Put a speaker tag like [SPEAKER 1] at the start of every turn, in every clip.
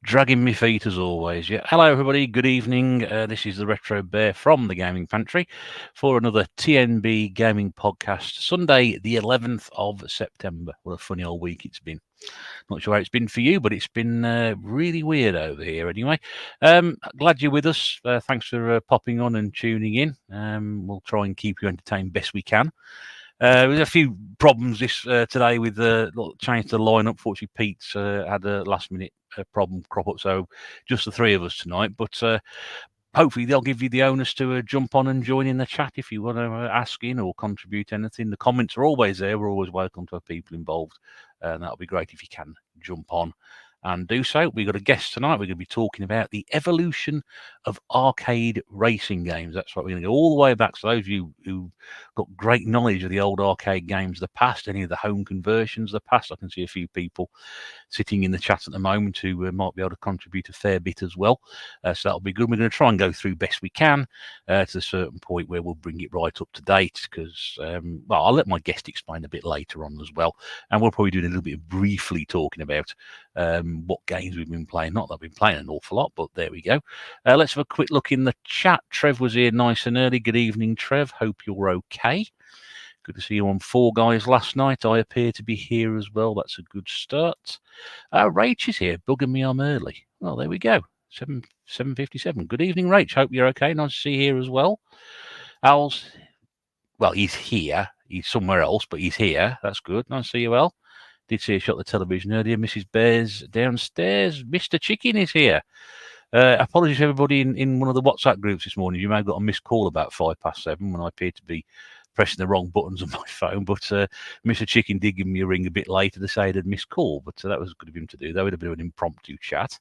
[SPEAKER 1] Dragging me feet as always. Yeah. Hello, everybody. Good evening. This is the Retro Bear from the Gaming Pantry for another tNb gaming podcast. Sunday, the 11th of September. What a funny old week it's been. Not sure how it's been for you, but it's been really weird over here anyway. Glad you're with us. Thanks for popping on and tuning in. We'll try and keep you entertained best we can. There's a few problems today with change to the lineup. Fortunately, Pete's had a last-minute problem crop up, so just the three of us tonight. But hopefully, they'll give you the onus to jump on and join in the chat if you want to ask in or contribute anything. The comments are always there. We're always welcome to have people involved, and that'll be great if you can jump on and do so. We've got a guest tonight. We're going to be talking about the evolution of arcade racing games. That's right. We're going to go all the way back. So those of you who've got great knowledge of the old arcade games of the past, any of the home conversions of the past, I can see a few people sitting in the chat at the moment who might be able to contribute a fair bit as well. So that'll be good. We're going to try and go through best we can to a certain point where we'll bring it right up to date because, I'll let my guest explain a bit later on as well. And we'll probably do a little bit of briefly talking about what games we've been playing. Not that I've been playing an awful lot, but there we go. Let's have a quick look in the chat. Trev was here nice and early. Good evening, Trev. Hope you're okay. Good to see you on Four Guys last night. I appear to be here as well. That's a good start. Rach is here, bugging me I'm early. Well, there we go. 7:57. Good evening, Rach. Hope you're okay. Nice to see you here as well. Al's, well, he's here. He's somewhere else, but he's here. That's good. Nice to see you, Al. Did see a shot of the television earlier. Mrs. Bear's downstairs. Mr. Chicken is here. Apologies to everybody in one of the WhatsApp groups this morning. You may have got a missed call about 7:05 when I appeared to be pressing the wrong buttons on my phone. But Mr. Chicken did give me a ring a bit later to say it had missed call. But that was good of him to do. That would have been an impromptu chat.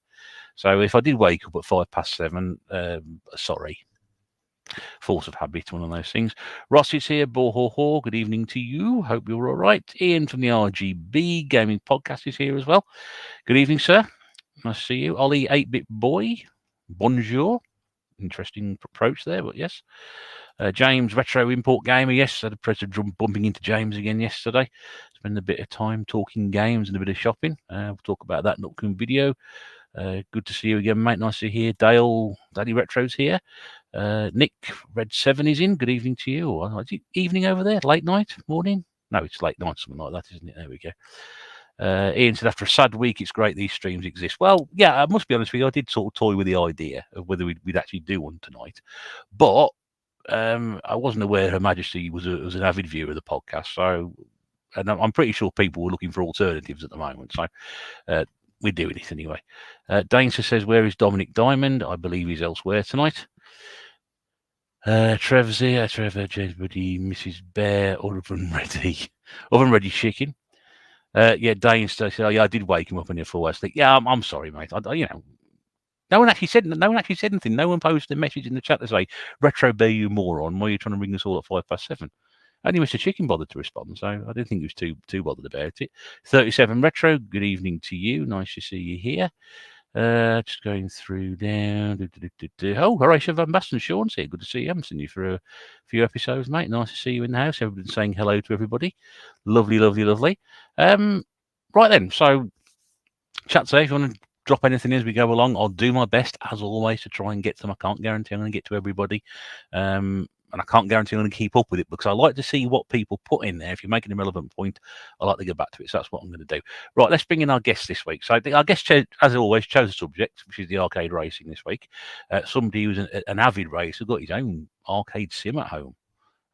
[SPEAKER 1] So if I did wake up at 7:05, sorry. Force of habit, one of those things. Ross is here. Bo-ho-ho. Good evening to you. Hope you're all right. Ian from the RGB Gaming Podcast is here as well. Good evening, sir. Nice to see you. Ollie 8-Bit Boy. Bonjour. Interesting approach there, but yes. James, Retro Import Gamer. Yes, I had a pleasure bumping into James again yesterday. Spend a bit of time talking games and a bit of shopping. We'll talk about that in an upcoming video. Good to see you again, mate. Nice to hear. Dale, Daddy Retro's here. Nick, Red 7 is in. Good evening to you. Is it evening over there? Late night? Morning? No, it's late night, something like that, isn't it? There we go. Ian said, after a sad week, it's great these streams exist. Well, yeah, I must be honest with you. I did sort of toy with the idea of whether we'd actually do one tonight. But I wasn't aware Her Majesty was an avid viewer of the podcast. So, and I'm pretty sure people were looking for alternatives at the moment. So, we're doing it anyway. Dainsa says, where is Dominic Diamond? I believe he's elsewhere tonight. Trev's here. Trevor, James Buddy, Mrs. Bear, Oven Ready Chicken. Yeah, Dainsa said, oh, yeah, I did wake him up in the full sleep. Yeah, I'm sorry, mate. No one actually said anything. No one posted a message in the chat to say, Retro Bear, you moron. Why are you trying to bring us all at 7:05? Only Mr. Chicken bothered to respond, so I didn't think he was too bothered about it. 37 Retro, good evening to you. Nice to see you here. Just going through down. Oh, Horatio Van Basten, Sean's here. Good to see you. I haven't seen you for a few episodes, mate. Nice to see you in the house. Everybody's saying hello to everybody. Lovely, lovely, lovely. Right then, so chat safe. If you want to drop anything as we go along, I'll do my best, as always, to try and get to them. I can't guarantee I'm going to get to everybody. And I can't guarantee I'm going to keep up with it because I like to see what people put in there. If you're making a relevant point, I like to go back to it. So that's what I'm going to do. Right, let's bring in our guest this week. So our guest, as always, chose a subject, which is the arcade racing this week. Somebody who's an avid racer, got his own arcade sim at home.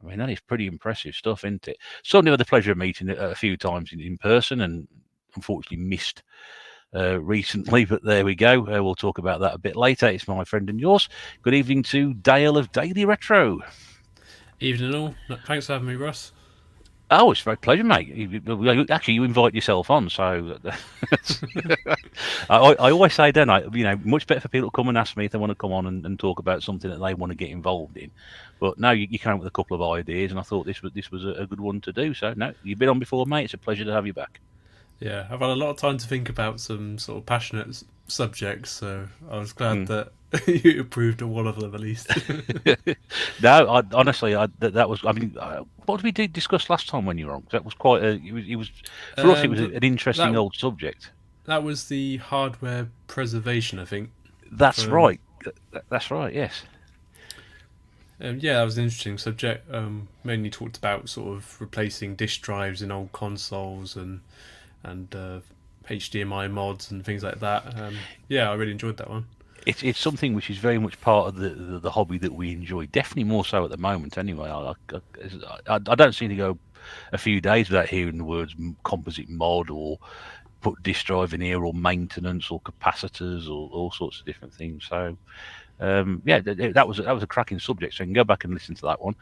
[SPEAKER 1] I mean, that is pretty impressive stuff, isn't it? Somebody I've had the pleasure of meeting a few times in person and unfortunately missed recently, but there we go. We'll talk about that a bit later. It's my friend and yours. Good evening to Dale of Daily Retro.
[SPEAKER 2] Evening all. Thanks for having me, Russ.
[SPEAKER 1] Oh, it's a very pleasure, mate. You invite yourself on, so I always say, don't I? Much better for people to come and ask me if they want to come on and talk about something that they want to get involved in. But no, you came up with a couple of ideas, and I thought this was a good one to do. So no, you've been on before, mate. It's a pleasure to have you back.
[SPEAKER 2] Yeah, I've had a lot of time to think about some sort of passionate subjects, so I was glad that you approved of one of them at least.
[SPEAKER 1] No, honestly, that was. I mean, what did we discuss last time when you were on? That was quite. It was for us. It was an interesting old subject.
[SPEAKER 2] That was the hardware preservation, I think.
[SPEAKER 1] That's
[SPEAKER 2] For
[SPEAKER 1] right. That's right. Yes.
[SPEAKER 2] yeah, that was an interesting subject. Mainly talked about sort of replacing disk drives in old consoles and HDMI mods and things like that. Yeah, I really enjoyed that one.
[SPEAKER 1] It's something which is very much part of the hobby that we enjoy. Definitely more so at the moment. Anyway, I don't seem to go a few days without hearing the words composite mod or put disk drive in here or maintenance or capacitors or all sorts of different things. So yeah, that was a cracking subject. So you can go back and listen to that one.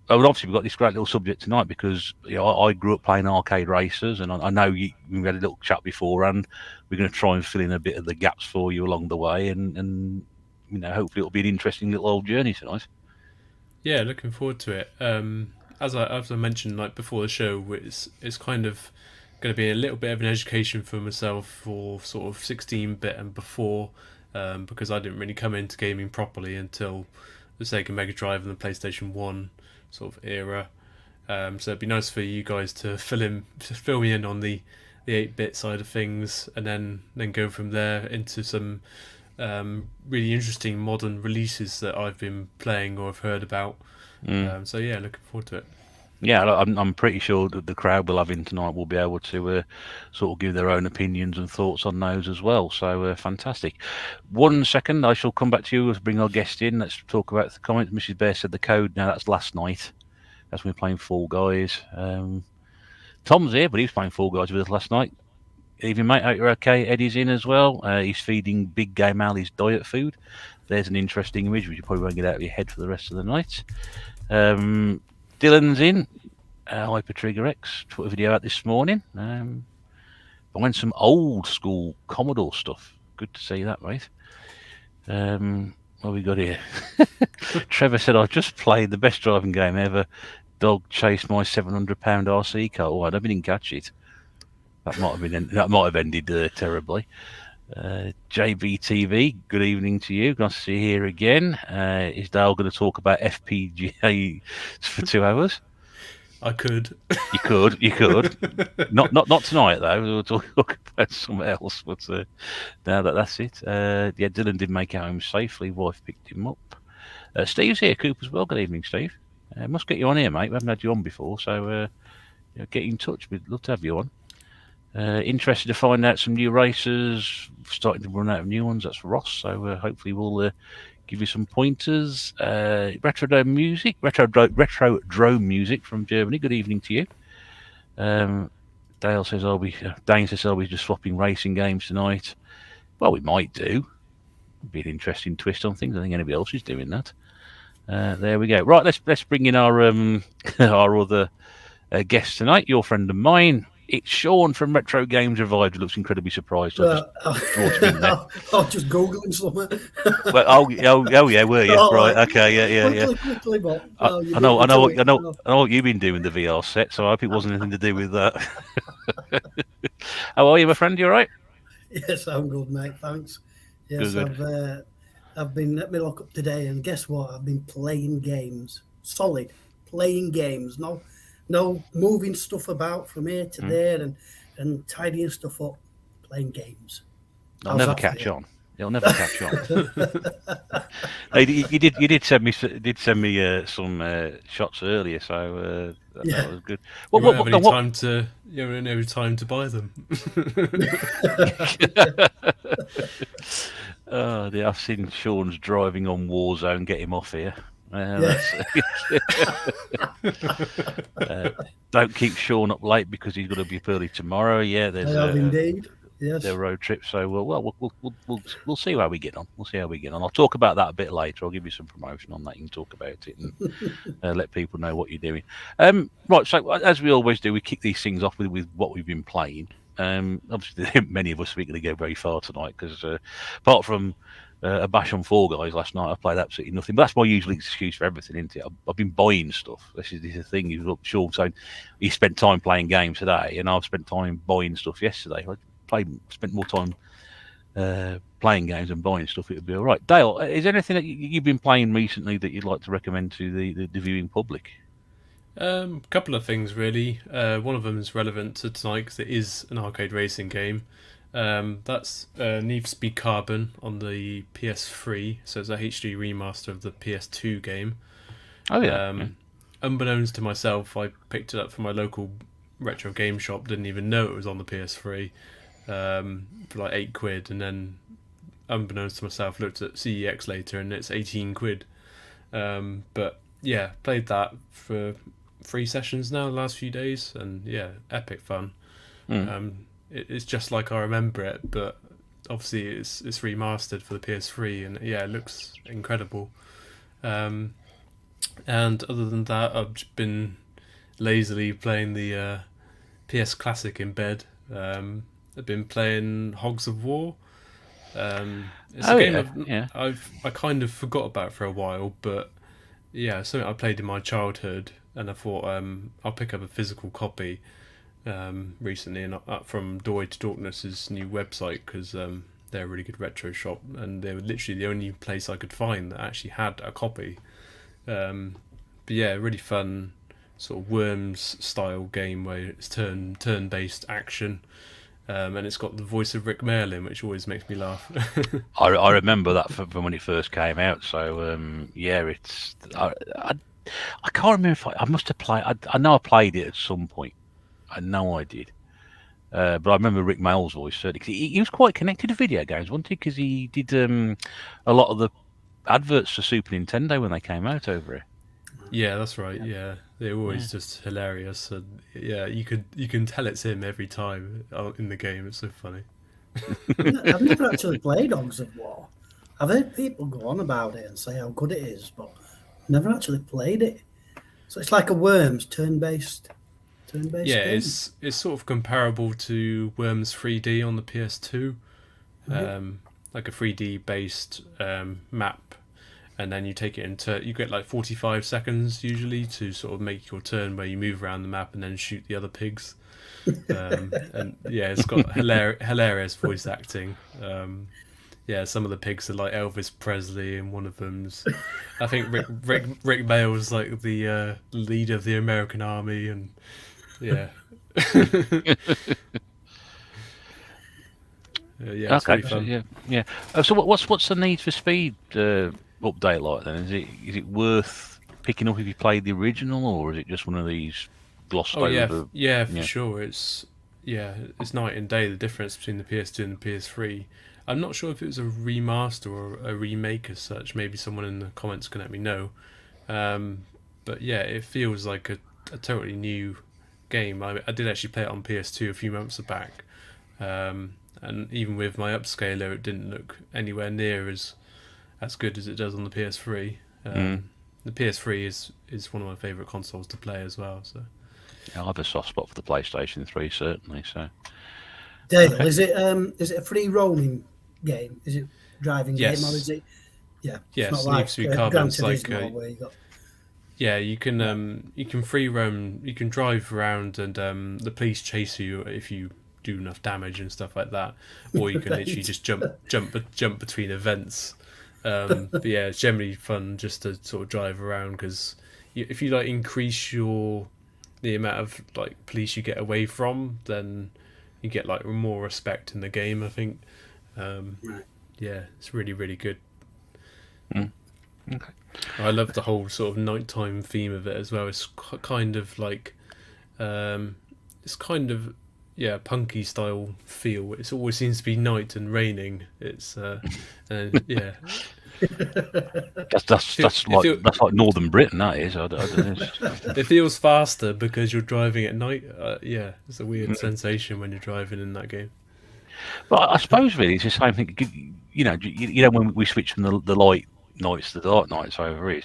[SPEAKER 1] Oh, and obviously we've got this great little subject tonight because I grew up playing arcade racers, and I know we had a little chat beforehand. We're going to try and fill in a bit of the gaps for you along the way, and hopefully it'll be an interesting little old journey tonight.
[SPEAKER 2] Yeah, looking forward to it. As I mentioned like before the show, it's kind of going to be a little bit of an education for myself for sort of 16-bit and before, because I didn't really come into gaming properly until the Sega Mega Drive and the PlayStation One sort of era. So it'd be nice for you guys to fill me in on the 8-bit side of things, and then go from there into some really interesting modern releases that I've been playing or have heard about. So yeah, looking forward to it.
[SPEAKER 1] Yeah, I'm pretty sure that the crowd we'll have in tonight will be able to sort of give their own opinions and thoughts on those as well. So fantastic. 1 second, I shall come back to you to bring our guest in. Let's talk about the comments. Mrs. Bear said the code. Now that's last night. That's when we were playing Fall Guys. Tom's here, but he was playing Fall Guys with us last night. Evening, mate. Hope you're okay. Eddie's in as well. He's feeding Big Game Al his diet food. There's an interesting image which you probably won't get out of your head for the rest of the night. Dylan's in. Hyper Trigger X put a video out this morning. Buying some old school Commodore stuff. Good to see that, mate. What have we got here? Trevor said, I've just played the best driving game ever. Dog chased my £700 RC car. Oh, I didn't catch it. That might have ended terribly. JBTV, good evening to you. Nice to see you here again. Is Dale going to talk about FPGA for 2 hours?
[SPEAKER 2] I could.
[SPEAKER 1] You could. Not tonight though. We'll talk about something else. But now that's it. Yeah, Dylan did make it home safely. Wife picked him up. Steve's here. Coop as well. Good evening, Steve. Must get you on here, mate. We haven't had you on before, so get in touch. We'd love to have you on. Interested to find out some new racers. Starting to run out of new ones. That's Ross. So hopefully we'll give you some pointers. Retro Drone music from Germany. Good evening to you. Dane says I'll be just swapping racing games tonight. Well, we might do. Be an interesting twist on things. I think anybody else is doing that. There we go. Right, let's bring in our our other guest tonight. Your friend of mine. It's Sean from Retro Games Revived, who looks incredibly surprised.
[SPEAKER 3] I was just Googling something.
[SPEAKER 1] Well, yeah, were you? Oh, right, okay, yeah.
[SPEAKER 3] Quickly, but
[SPEAKER 1] I know what you've been doing the VR set, so I hope it wasn't anything to do with that. How are you, my friend? You all right?
[SPEAKER 3] Yes, I'm good, mate. Thanks. Yes,
[SPEAKER 1] good.
[SPEAKER 3] I've been at my lockup today, and guess what? I've been playing games. Solid playing games. No moving stuff about from here to there and tidying stuff up, playing games.
[SPEAKER 1] I'll never catch on. You'll never catch on. You did send me some shots earlier, so that was good.
[SPEAKER 2] You don't have any time to buy them.
[SPEAKER 1] I've seen Sean's driving on Warzone. Get him off here. Don't keep Sean up late because he's going to be up early tomorrow. Yeah,
[SPEAKER 3] indeed. Yes.
[SPEAKER 1] Their road trip. So we'll see how we get on. I'll talk about that a bit later. I'll give you some promotion on that. You can talk about it and let people know what you're doing. Right. So as we always do, we kick these things off with what we've been playing. Obviously, many of us are going to go very far tonight because apart from a bash on Fall Guys last night, I played absolutely nothing. But that's my usual excuse for everything, isn't it? I've been buying stuff. This is the thing. You've got Sean saying he spent time playing games today, and I've spent time buying stuff yesterday. I spent more time playing games and buying stuff. It would be all right. Dale, is there anything that you've been playing recently that you'd like to recommend to the viewing public?
[SPEAKER 2] Couple of things really. One of them is relevant to tonight because it is an arcade racing game. That's Need for Speed Carbon on the PS3, so it's a HD remaster of the PS2 game.
[SPEAKER 1] Oh yeah.
[SPEAKER 2] Unbeknownst to myself, I picked it up from my local retro game shop. Didn't even know it was on the PS3 for like £8, and then unbeknownst to myself, looked at CEX later, and it's £18. But yeah, played that for 3 sessions now the last few days, and yeah, epic fun. It's just like I remember it, but obviously it's remastered for the PS3, and yeah, it looks incredible. And other than that, I've just been lazily playing the PS Classic in bed. I've been playing Hogs of War. It's a game I kind of forgot about for a while, but yeah, something I played in my childhood, and I thought I'll pick up a physical copy recently, and up from Doorway to Darkness's new website, because they're a really good retro shop, and they were literally the only place I could find that actually had a copy. But yeah, really fun sort of Worms style game where it's turn based action, and it's got the voice of Rick Merlin, which always makes me laugh.
[SPEAKER 1] I remember that from when it first came out. So yeah, it's I can't remember if I must have played. I know I played it at some point. I know I did. But I remember Rick Mayall's voice, certainly, 'cause he was quite connected to video games, wasn't he? Because he did a lot of the adverts for Super Nintendo when they came out over here.
[SPEAKER 2] Yeah, that's right. Yeah, they're always just hilarious, and yeah, you can tell it's him every time in the game. It's so funny.
[SPEAKER 3] I've never actually played Hogs of War. I've heard people go on about it and say how good it is, but never actually played it. So it's like a Worms turn-based
[SPEAKER 2] Yeah,
[SPEAKER 3] game.
[SPEAKER 2] it's sort of comparable to Worms 3D on the PS2, like a 3D based map, and then you take it into, you get like 45 seconds usually to sort of make your turn where you move around the map and then shoot the other pigs. And yeah, it's got hilarious voice acting. Yeah, some of the pigs are like Elvis Presley, and one of them's, I think Rick Mayall's like the leader of the American Army, and yeah. Yeah, it's
[SPEAKER 1] Okay,
[SPEAKER 2] really fun.
[SPEAKER 1] yeah. So what's the Need for Speed update like then? Is it worth picking up if you played the original, or is it just one of these glossed over?
[SPEAKER 2] Yeah, for sure. It's night and day, the difference between the PS2 and the PS3. I'm not sure if it was a remaster or a remake as such. Maybe someone in the comments can let me know. But yeah, it feels like a totally new game. I did actually play it on PS2 a few months back, and even with my upscaler, it didn't look anywhere near as good as it does on the PS3. The PS3 is one of my favourite consoles to play as well. So
[SPEAKER 1] Yeah, I have a soft spot for the PlayStation 3, certainly. So,
[SPEAKER 3] Dale, is it a free roaming game? Is it driving game, or is it? Yeah,
[SPEAKER 2] yes,
[SPEAKER 3] it's not like Gran Turismo where you got.
[SPEAKER 2] Yeah, you can free roam. You can drive around, and the police chase you if you do enough damage and stuff like that, or you can literally just jump between events. But yeah, it's generally fun just to sort of drive around, because if you like increase the amount of like police you get away from, then you get like more respect in the game, I think. Yeah, it's really, really good.
[SPEAKER 1] okay.
[SPEAKER 2] I love the whole sort of nighttime theme of it as well. It's kind of like punky style feel. It always seems to be night and raining. It's yeah.
[SPEAKER 1] That's like Northern Britain. That is. I don't know.
[SPEAKER 2] It feels faster because you're driving at night. Yeah, it's a weird sensation when you're driving in that game.
[SPEAKER 1] But I suppose really it's the same thing. You know, when we switch from the light nights to the dark nights over here,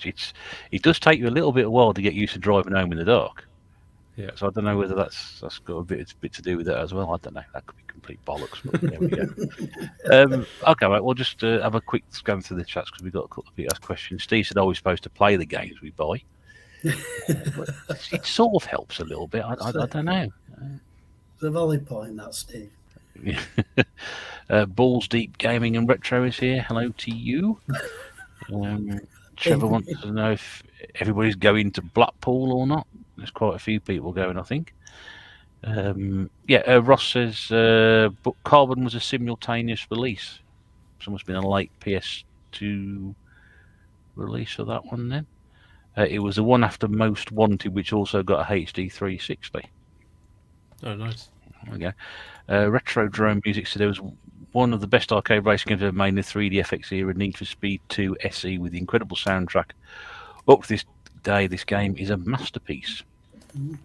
[SPEAKER 1] it does take you a little bit of while to get used to driving home in the dark.
[SPEAKER 2] Yeah.
[SPEAKER 1] So I don't know whether that's got a bit to do with that as well. I don't know. That could be complete bollocks. But there we go. Okay, right. We'll just have a quick scan through the chats because we've got a couple of people ask questions. Steve said, "Are we supposed to play the games we buy?" But it sort of helps a little bit. I don't know.
[SPEAKER 3] It's a valid point, that, Steve.
[SPEAKER 1] Balls Deep Gaming and Retro is here. Hello to you. Trevor wants to know if everybody's going to Blackpool or not. There's quite a few people going, I think. Ross says, but Carbon was a simultaneous release. So it must have been a late PS2 release of that one then. It was the one after Most Wanted, which also got a HD 360.
[SPEAKER 2] Oh, nice.
[SPEAKER 1] There we go. Retro Drone Music said there was one of the best arcade racing games ever made in the 3D FX era, Need for Speed 2 SE, with the incredible soundtrack. Up to this day, this game is a masterpiece. There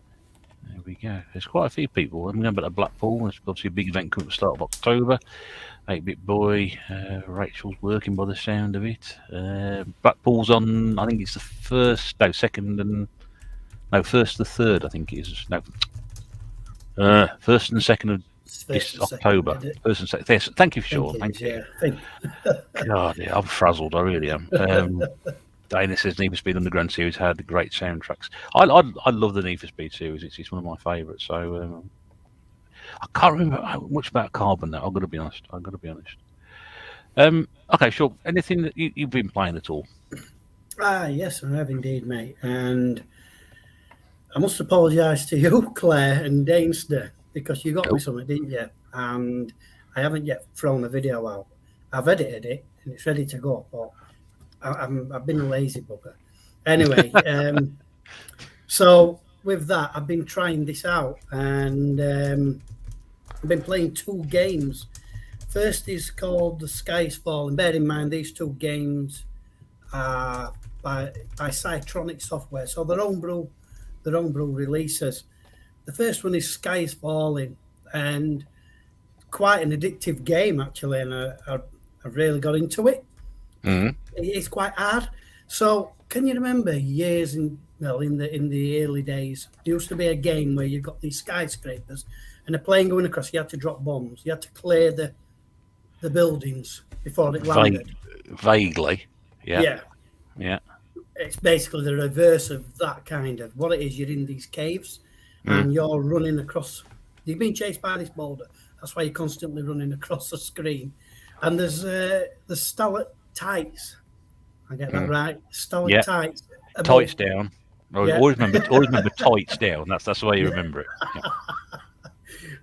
[SPEAKER 1] we go. There's quite a few people. I'm going back to Blackpool. There's obviously a big event coming at the start of October. 8-Bit Boy, Rachel's working by the sound of it. Blackpool's on, I think it's the first and the third, I think it is. No, first and second of this October. First and second. Yes, thank you, Sean. Thank you. God, yeah, I'm frazzled. I really am. Dana says Need for Speed Underground series had great soundtracks. I love the Need for Speed series. It's one of my favourites. So I can't remember much about Carbon now. I've got to be honest. Okay, sure. Anything that you've been playing at all?
[SPEAKER 3] Yes, I have indeed, mate. And I must apologise to you, Claire and Dainster, because you got me something, didn't you? And I haven't yet thrown a video out. I've edited it and it's ready to go, but I've been a lazy bugger. Anyway, so with that, I've been trying this out, and I've been playing 2 games. First is called The Sky's Falling. Bear in mind, these 2 games are by Cytronic Software, so their own brew releases. The first one is Sky's Falling, and quite an addictive game actually, and I really got into it.
[SPEAKER 1] Mm-hmm.
[SPEAKER 3] It's quite hard. So can you remember years in the early days, there used to be a game where you got these skyscrapers and a plane going across, you had to drop bombs, you had to clear the buildings before it landed.
[SPEAKER 1] Vaguely. Yeah.
[SPEAKER 3] It's basically the reverse of that kind of. What it is, you're in these caves and you're running across. You're being chased by this boulder. That's why you're constantly running across the screen. And there's the stalactites. I get that right? Stalactites.
[SPEAKER 1] Yeah. Tights down. Always remember tights down. That's the way you remember it. Yeah.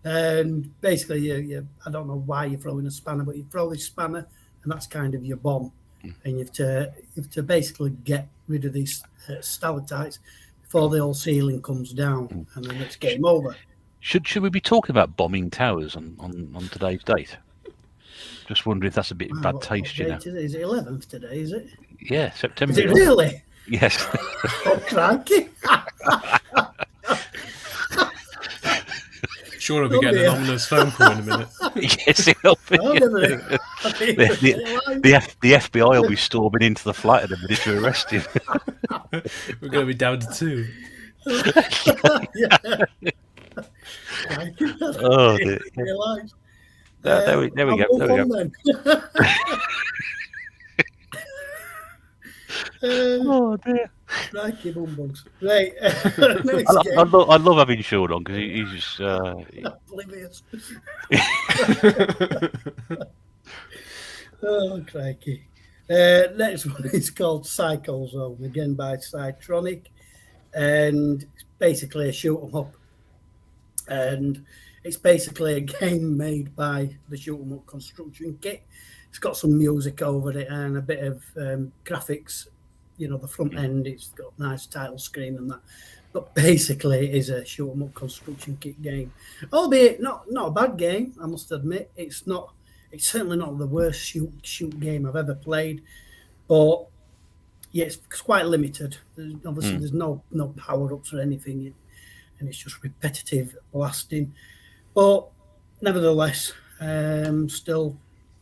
[SPEAKER 3] And basically, you I don't know why you're throwing a spanner, but you throw this spanner, and that's kind of your bomb. And you have to basically get rid of these stalactites before the whole ceiling comes down, and then it's game over.
[SPEAKER 1] Should we be talking about bombing towers on today's date? Just wondering if that's a bit bad taste, you know.
[SPEAKER 3] Is it 11th today, is it?
[SPEAKER 1] Yeah, September.
[SPEAKER 3] Is it really?
[SPEAKER 1] Yes.
[SPEAKER 3] Oh, cranky.
[SPEAKER 2] Sure, I'll be getting an ominous phone call in a minute.
[SPEAKER 1] Yes, it'll be. The FBI will be storming into the flat in a minute to arrest him.
[SPEAKER 2] We're going to be down to 2.
[SPEAKER 1] Oh, dear. There we go. Oh dear.
[SPEAKER 3] Crikey bumbugs. Right.
[SPEAKER 1] I love having Sean on because he's just
[SPEAKER 3] oblivious. Oh, crikey. Next one is called Psycho Zone, again by Cytronic, and it's basically a shoot 'em up. And it's basically a game made by the shoot 'em up construction kit. It's got some music over it and a bit of graphics. You know, the front end, it's got a nice title screen and that. But basically, it is a shoot 'em up construction kit game. Albeit not a bad game, I must admit. It's certainly not the worst shoot game I've ever played. But yeah, it's quite limited. There's no power-ups or anything. And it's just repetitive blasting. But nevertheless, still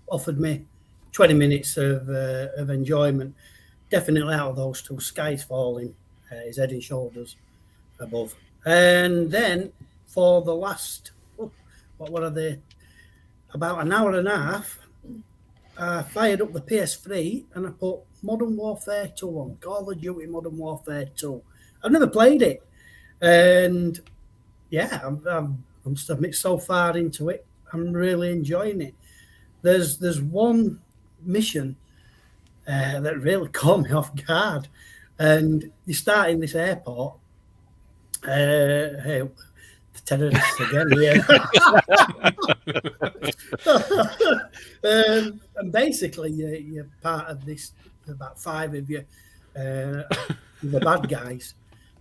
[SPEAKER 3] offered me 20 minutes of enjoyment. Definitely out of those 2, Sky's Falling is head and shoulders above. And then for the last, what are they? About an hour and a half, I fired up the PS3 and I put Modern Warfare 2 on, Call of Duty Modern Warfare 2. I've never played it. And yeah, I must admit, so far into it, I'm really enjoying it. There's one mission that really caught me off guard, and you start in this airport. terrorists again, yeah. And basically, you're part of this. About 5 of you, the bad guys,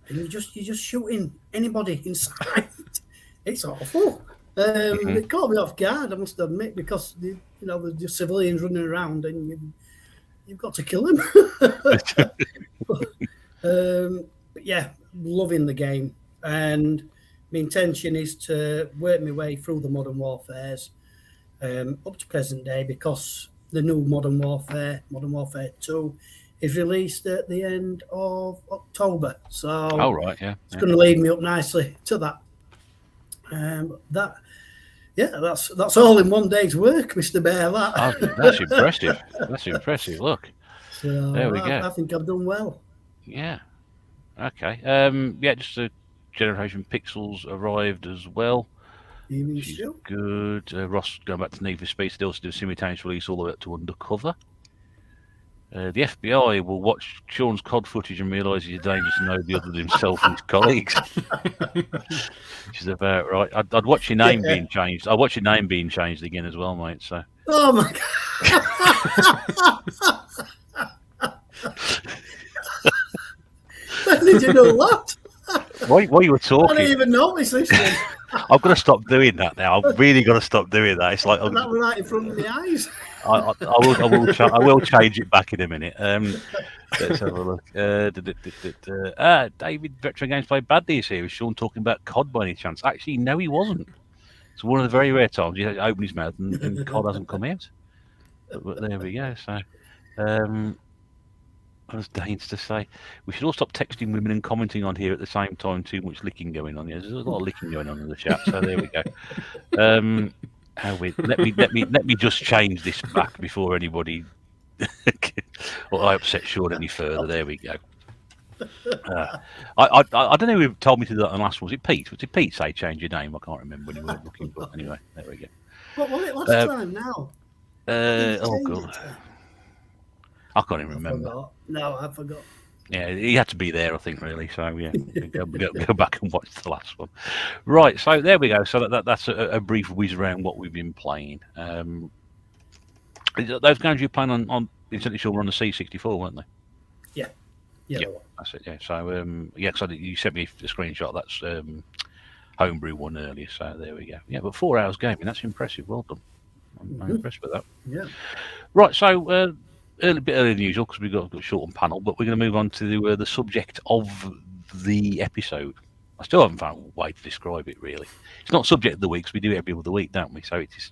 [SPEAKER 3] and you're just shooting anybody in sight. It's awful. It caught me off guard, I must admit, because there's just civilians running around, and you've got to kill them. But yeah, loving the game, and my intention is to work my way through the Modern Warfares up to present day, because the new Modern Warfare 2, is released at the end of October. So it's going to lead me up nicely to that. That's all in one day's work, Mr. Bear.
[SPEAKER 1] That's impressive. That's impressive. Look,
[SPEAKER 3] so
[SPEAKER 1] there we go.
[SPEAKER 3] I think I've done well.
[SPEAKER 1] Yeah. Okay. Just the Generation Pixels arrived as well. She's good. Ross going back to Need for Speed, still to do a simultaneous release all the way up to Undercover. The FBI will watch Sean's COD footage and realise he's dangerous to nobody other than himself and his colleagues. Which is about right. I'd watch your name being changed. I'd watch your name being changed again as well, mate. So.
[SPEAKER 3] Oh my God! When did you know what?
[SPEAKER 1] While you were talking,
[SPEAKER 3] I didn't even notice this one.
[SPEAKER 1] I've got to stop doing that now. I've really got to stop doing that. It's like
[SPEAKER 3] that was right in front of the eyes.
[SPEAKER 1] I will change it back in a minute. Let's have a look. David, Retro Games Played Badly is here. Is Sean talking about COD by any chance? Actually, no, he wasn't. It's one of the very rare times he opened his mouth and COD hasn't come out. But there we go. So, as Dane's to say, we should all stop texting women and commenting on here at the same time. Too much licking going on. Yeah, there's a lot of licking going on in the chat. So there we go. Let me just change this back before anybody or I upset Sean any further. There we go. I don't know who told me to do that on the last one. Was it Pete? Did Pete say change your name? I can't remember when you were looking. But anyway, there we go.
[SPEAKER 3] What was it last time now?
[SPEAKER 1] Oh God. I can't even remember.
[SPEAKER 3] No, I forgot.
[SPEAKER 1] Yeah, he had to be there, I think, really. So, yeah, go back and watch the last one. Right, so there we go. So that's a brief whiz around what we've been playing. Those games you're playing on incidentally, sure, were on the C64, weren't they?
[SPEAKER 3] Yeah,
[SPEAKER 1] that's it. Yeah. So, so you sent me a screenshot. That's homebrew one earlier. So there we go. Yeah, but 4 hours gaming. That's impressive. Well done. I'm impressed with that.
[SPEAKER 3] Yeah.
[SPEAKER 1] Right. So. A bit earlier than usual because we've got a shortened panel, but we're going to move on to the subject of the episode. I still haven't found a way to describe it, really. It's not subject of the week because we do it every other week, don't we? So it's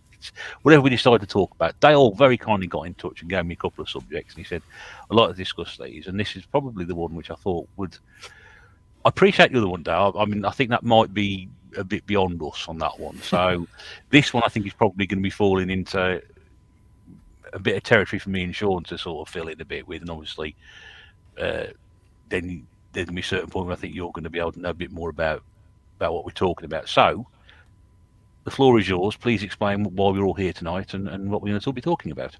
[SPEAKER 1] whatever we decide to talk about. Dale very kindly got in touch and gave me a couple of subjects, and he said, I'd like to discuss these, and this is probably the one which I thought would... I appreciate the other one, Dale. I mean, I think that might be a bit beyond us on that one. So this one I think is probably going to be falling into... a bit of territory for me and Sean to sort of fill it a bit with, and obviously then there's going to be a certain point where I think you're going to be able to know a bit more about what we're talking about. So the floor is yours. Please explain why we're all here tonight and what we're going to be talking about.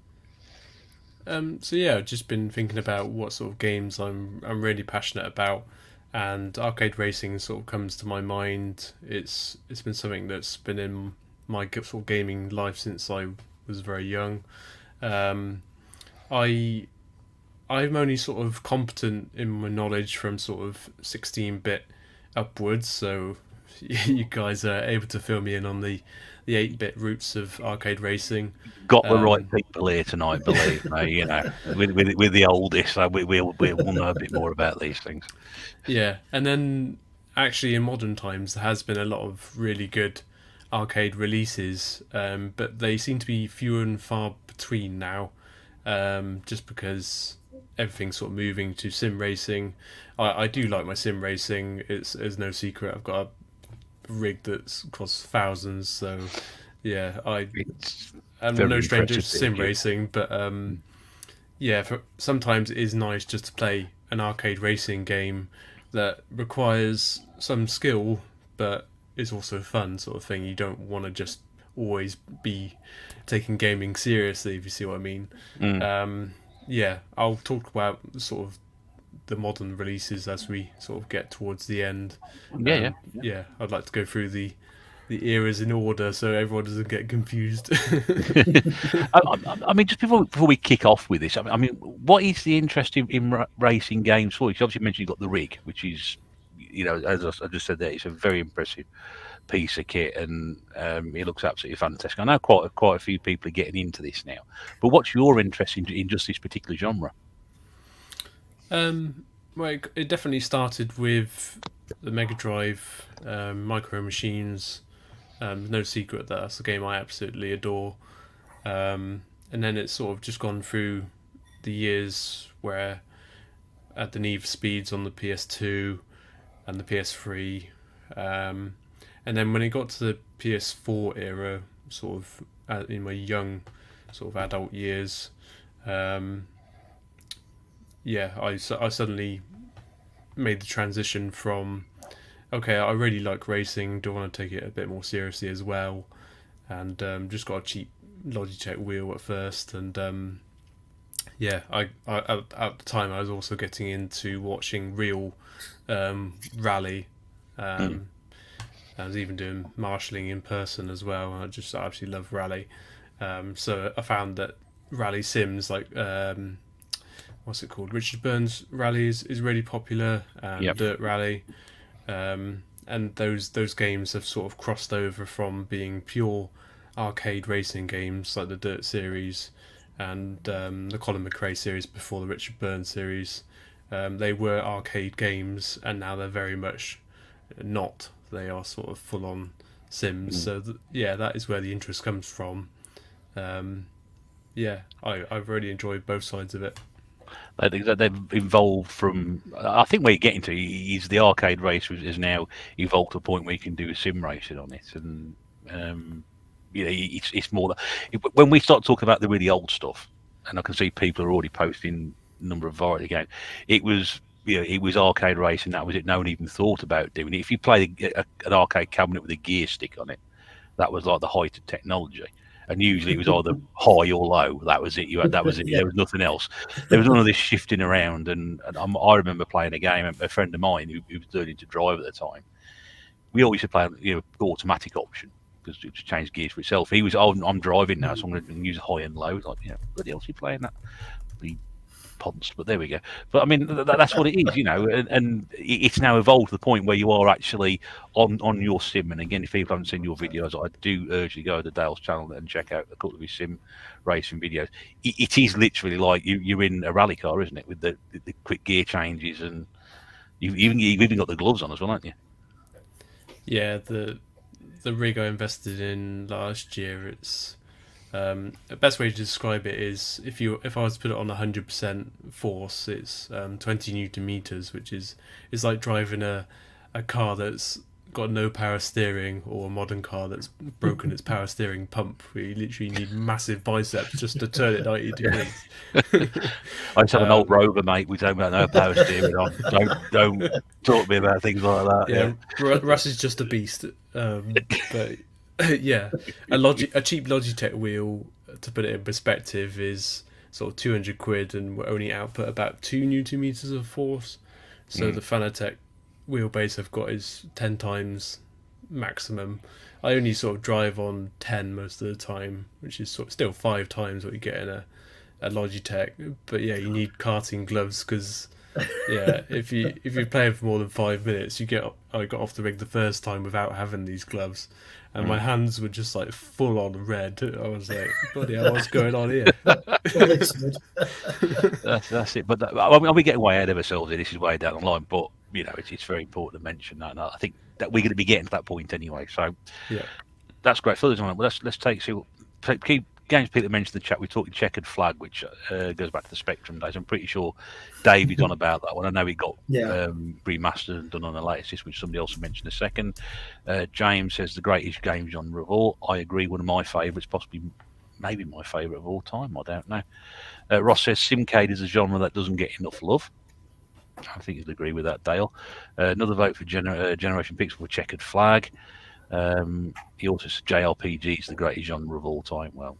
[SPEAKER 2] So yeah, I've just been thinking about what sort of games I'm really passionate about, and arcade racing sort of comes to my mind. It's been something that's been in my sort of gaming life since I was very young. I'm only sort of competent in my knowledge from sort of 16-bit upwards, so you guys are able to fill me in on the 8-bit roots of arcade racing.
[SPEAKER 1] Got the right people here tonight, believe me. You know, with the oldest, so we'll know a bit more about these things.
[SPEAKER 2] Yeah, and then actually in modern times there has been a lot of really good arcade releases, but they seem to be fewer and far between now, just because everything's sort of moving to sim racing. I do like my sim racing. It's no secret. I've got a rig that's costs thousands, so yeah, I'm no stranger to sim racing, but sometimes it is nice just to play an arcade racing game that requires some skill, but is also fun, sort of thing. You don't want to just always be taking gaming seriously, if you see what I mean. I'll talk about sort of the modern releases as we sort of get towards the end.
[SPEAKER 1] Yeah.
[SPEAKER 2] I'd like to go through the eras in order so everyone doesn't get confused.
[SPEAKER 1] I mean, just before we kick off with this, I mean, what is the interest in racing games for you? You obviously mentioned you've got the rig, which is, as I just said there, it's a very impressive piece of kit, and it looks absolutely fantastic. I know quite a few people are getting into this now, but what's your interest in just this particular genre?
[SPEAKER 2] Well, it definitely started with the Mega Drive, Micro Machines. No secret that that's a game I absolutely adore. And then it's sort of just gone through the years where I had the Need for Speeds on the PS2 and the PS3. And then when it got to the PS4 era, sort of in my young sort of adult years, I suddenly made the transition from, okay, I really like racing, do I want to take it a bit more seriously as well, and just got a cheap Logitech wheel at first, and I at the time I was also getting into watching real rally. I was even doing marshalling in person as well. I absolutely love rally. So I found that rally sims like what's it called? Richard Burns Rally is really popular. Dirt Rally. And those games have sort of crossed over from being pure arcade racing games like the Dirt series and the Colin McRae series before the Richard Burns series. They were arcade games, and now they're very much not. They are sort of full-on sims. So that is where the interest comes from. I've really enjoyed both sides of it.
[SPEAKER 1] They've evolved from. I think where you're getting to is the arcade race has now evolved to a point where you can do sim racing on it, and it's more that when we start talking about the really old stuff, and I can see people are already posting a number of variety games. It was arcade racing. That was it. No one even thought about doing it. If you play an arcade cabinet with a gear stick on it, that was like the height of technology. And usually it was either high or low. That was it. That was it. There was nothing else. There was none of this shifting around. And I remember playing a game. A friend of mine who was learning to drive at the time. We always play automatic option because it just changed gears for itself. He was, I'm driving now, so I'm going to use high and low. Like, bloody hell, you playing that? Ponce, but there we go. But I mean, that's what it is, and it's now evolved to the point where you are actually on your sim. And again, if people haven't seen your videos, I do urge you to go to Dale's channel and check out a couple of his sim racing videos. It is literally like you're in a rally car, isn't it, with the quick gear changes, and you've even got the gloves on as well, haven't you?
[SPEAKER 2] Yeah, the rig I invested in last year, it's the best way to describe it is if I was to put it on 100% force, it's 20 Newton meters, which is like driving a car that's got no power steering, or a modern car that's broken its power steering pump, where you literally need massive biceps just to turn it 90 degrees.
[SPEAKER 1] I just have an old Rover, mate. We don't got no power steering on. Don't talk to me about things like that.
[SPEAKER 2] Yeah. Russ is just a beast. But yeah, a cheap Logitech wheel, to put it in perspective, is sort of 200 quid and will only output about 2 Newton meters of force. So the Fanatec wheelbase I've got is 10 times maximum. I only sort of drive on 10 most of the time, which is sort of still 5 times what you get in a Logitech. But yeah, you need karting gloves because if you're playing for more than 5 minutes, I got off the rig the first time without having these gloves, and my hands were just like full on red. I was like, bloody hell, what's going on here?
[SPEAKER 1] That's it. But we're getting way ahead of ourselves here. This is way down the line, but it's very important to mention that. And I think that we're going to be getting to that point anyway. So that's great. Further on, let's keep games people mentioned in the chat. We're talking Checkered Flag, which goes back to the Spectrum days. I'm pretty sure David's on about that one. I know he got remastered and done on the latest, which somebody else mentioned a second. James says the greatest game genre of all. I agree. One of my favourites, possibly maybe my favourite of all time. I don't know. Ross says Simcade is a genre that doesn't get enough love. I think you'd agree with that, Dale. Another vote for Generation Pixel for Checkered Flag. He also says JRPG is the greatest genre of all time. Well,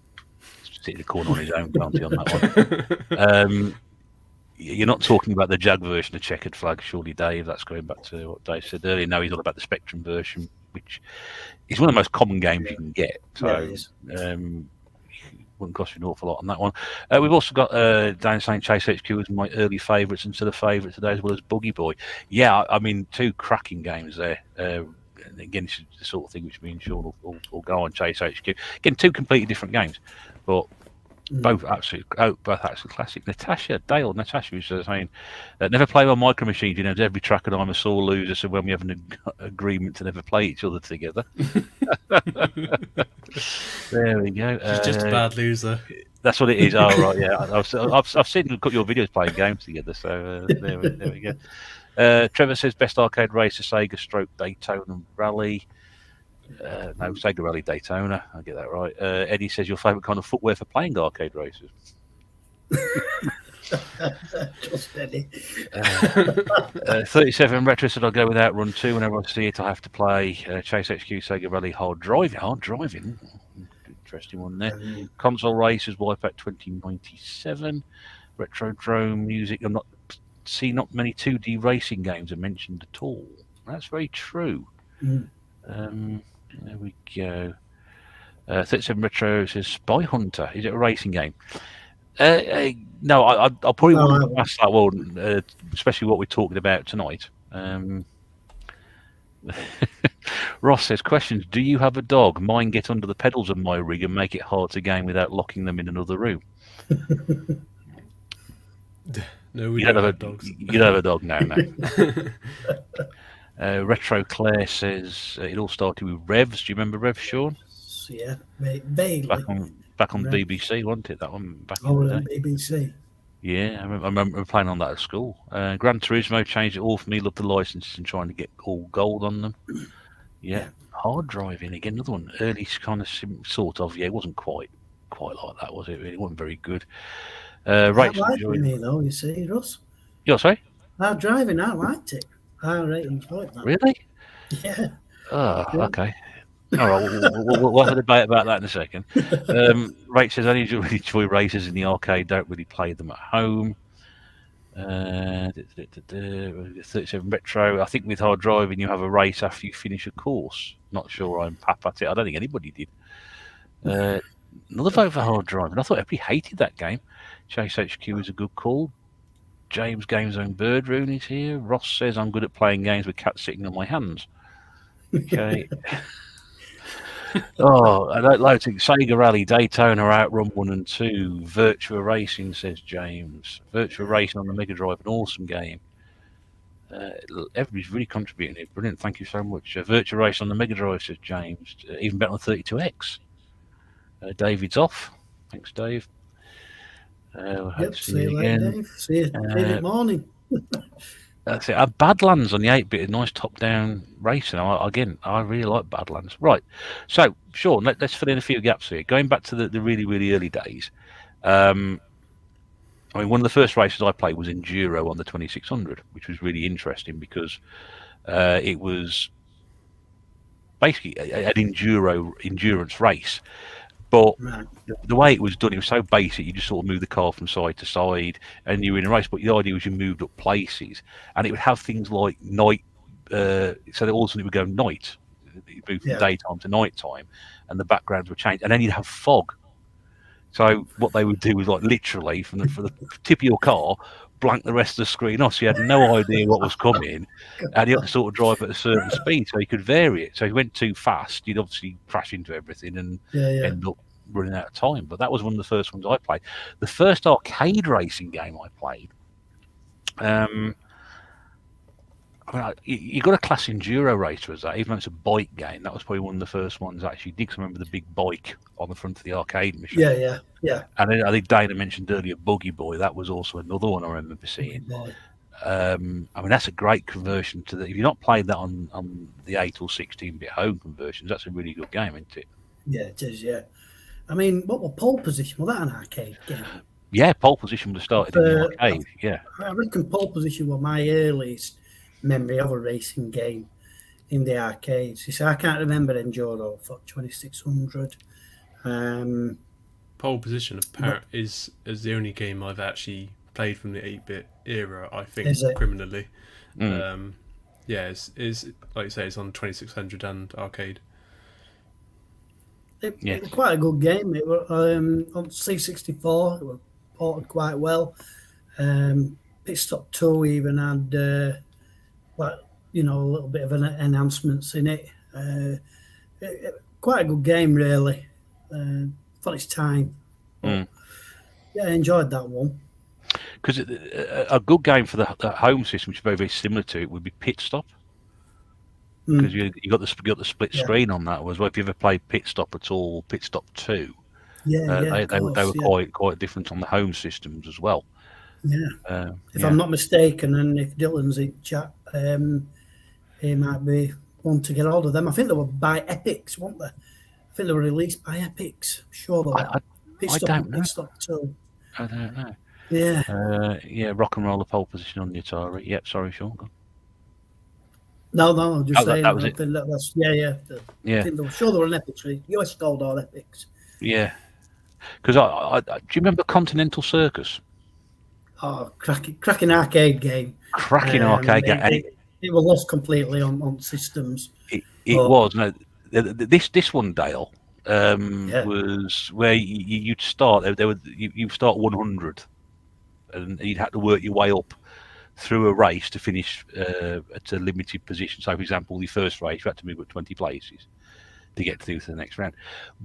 [SPEAKER 1] sit in the corner on his own, can't he, on that one? You're not talking about the Jag version of Checkered Flag, surely, Dave? That's going back to what Dave said earlier. No, he's all about the Spectrum version, which is one of the most common games you can get. So, wouldn't cost you an awful lot on that one. We've also got Dan saying Chase HQ was my early favourites and still a favourite today, as well as Boogie Boy. Yeah, I mean, two cracking games there. Again, this is the sort of thing which me and Sean will go on Chase HQ. Again, two completely different games, but both absolutely classic. Natasha was saying, never play on Micro Machines. You know, every track and I'm a sore loser. So when we have an agreement to never play each other together. There we go.
[SPEAKER 2] She's just a bad loser.
[SPEAKER 1] That's what it is. Oh right, yeah. I've seen your videos playing games together. So there we go. Trevor says best arcade racer Sega Stroke Daytona Rally. No, Sega Rally Daytona. I get that right. Eddie says your favourite kind of footwear for playing arcade races.
[SPEAKER 3] Just Eddie.
[SPEAKER 1] 37 Retro said I'll go with Outrun 2 whenever I see it. I have to play Chase HQ Sega Rally Hard Driving. Interesting one there. Console Racers Wipeout 2097. Retro Drone Music. I'm not many 2D racing games are mentioned at all. That's very true. There we go. 37 Retro says Spy Hunter. Is it a racing game? No, I'll probably wouldn't ask that one, especially what we're talking about tonight. Ross says, questions. Do you have a dog? Mine get under the pedals of my rig and make it hard to game without locking them in another room.
[SPEAKER 2] No, we don't have dogs.
[SPEAKER 1] You don't have a dog? No. Retro Claire says it all started with Revs. Do you remember Revs, Sean?
[SPEAKER 3] Yeah, vaguely.
[SPEAKER 1] Back on BBC, wasn't it? That one back
[SPEAKER 3] in
[SPEAKER 1] the day.
[SPEAKER 3] BBC.
[SPEAKER 1] Yeah, I remember playing on that at school. Gran Turismo changed it all for me. Loved the licenses and trying to get all gold on them. Yeah. Hard Driving again, another one. Early kind of sort of. Yeah, it wasn't quite like that, was it? Really, it wasn't very good.
[SPEAKER 3] Right, me though. You see, Russ.
[SPEAKER 1] You're sorry?
[SPEAKER 3] Hard Driving, I liked it. I really enjoyed that.
[SPEAKER 1] Really?
[SPEAKER 3] Yeah.
[SPEAKER 1] Oh, okay. All right, we'll have a debate about that in a second. Rach says, I really enjoy races in the arcade, don't really play them at home. 37 Retro, I think with Hard Driving, you have a race after you finish a course. Not sure I'm pap at it. I don't think anybody did. Another vote for Hard Driving. I thought everybody hated that game. Chase HQ is a good call. James Game Zone Bird Rune is here. Ross says, I'm good at playing games with cats sitting on my hands. Okay. I don't like to Sega Rally Daytona Outrun 1 and 2. Virtua Racing, says James. Virtua Racing on the Mega Drive, an awesome game. Everybody's really contributing here. Brilliant, thank you so much. Virtua Racing on the Mega Drive, says James. Even better on 32X. David's off. Thanks, Dave.
[SPEAKER 3] See you later, Dave. See you David morning.
[SPEAKER 1] That's it. Badlands on the 8-bit, a nice top-down racing. I really like Badlands. Right. So, Sean, let's fill in a few gaps here. Going back to the really, really early days. One of the first races I played was Enduro on the 2600, which was really interesting because it was basically an endurance race. But the way it was done, it was so basic. You just sort of move the car from side to side, and you were in a race. But the idea was you moved up places, and it would have things like night. So that all of a sudden it would go night. You move from daytime to nighttime, and the backgrounds would change. And then you'd have fog. So what they would do was like literally from the tip of your car, blank the rest of the screen off. So you had no idea what was coming, and you had to sort of drive at a certain speed so you could vary it. So if you went too fast, you'd obviously crash into everything and end up running out of time. But that was one of the first ones I played. The first arcade racing game I played, you got a class enduro racer as that, even though it's a bike game. That was probably one of the first ones I actually did. Cause I remember the big bike on the front of the arcade machine.
[SPEAKER 3] Yeah.
[SPEAKER 1] And then I think Dana mentioned earlier Boogie Boy. That was also another one I remember seeing. That's a great conversion to the. If you've not played that on the 8 or 16-bit home conversions, that's a really good game, isn't it?
[SPEAKER 3] Yeah, it is. Yeah. I mean, what was Pole Position? Was that an arcade game?
[SPEAKER 1] Yeah, Pole Position was started in the arcade. Yeah.
[SPEAKER 3] I reckon Pole Position was my earliest memory of a racing game in the arcades. You see, I can't remember Enduro for 2600.
[SPEAKER 2] Pole Position is the only game I've actually played from the 8-bit era, I think,
[SPEAKER 3] Is it?
[SPEAKER 2] criminally.
[SPEAKER 1] Mm.
[SPEAKER 2] Yeah, it's like you say, it's on 2600 and arcade.
[SPEAKER 3] It
[SPEAKER 1] Yes.
[SPEAKER 3] was quite a good game. It was on C64. It was ported quite well. Pit Stop 2 even had a little bit of enhancements in it. Quite a good game, really, for its time. But, yeah, I enjoyed that one.
[SPEAKER 1] Because a good game for the home system, which is very, very similar to it, would be Pit Stop. Because you got the split screen on that as well. If you ever played Pit Stop at all, Pit Stop 2, they were quite different on the home systems as well.
[SPEAKER 3] Yeah. If I'm not mistaken, and if Dylan's in chat, he might be one to get hold of them. I think they were by Epics, weren't they? I think they were released by Epics. Sure, they were.
[SPEAKER 1] I don't know.
[SPEAKER 3] Pit Stop 2.
[SPEAKER 1] I don't know.
[SPEAKER 3] Yeah.
[SPEAKER 1] Rock and Roller pole position on the Atari. Yep, sorry, Sean.
[SPEAKER 3] No, I'm just saying.
[SPEAKER 1] That was it.
[SPEAKER 3] I think they were sure they were an Epics. US Gold or Epics.
[SPEAKER 1] Yeah. Because do you remember Continental Circus?
[SPEAKER 3] Oh, cracking arcade game.
[SPEAKER 1] Cracking arcade game.
[SPEAKER 3] It was lost completely on systems.
[SPEAKER 1] It was. No, this one, Dale, was where you'd start. You start 100, and you'd have to work your way up through a race to finish at a limited position. So, for example, the first race, you had to move up 20 places to get through to the next round.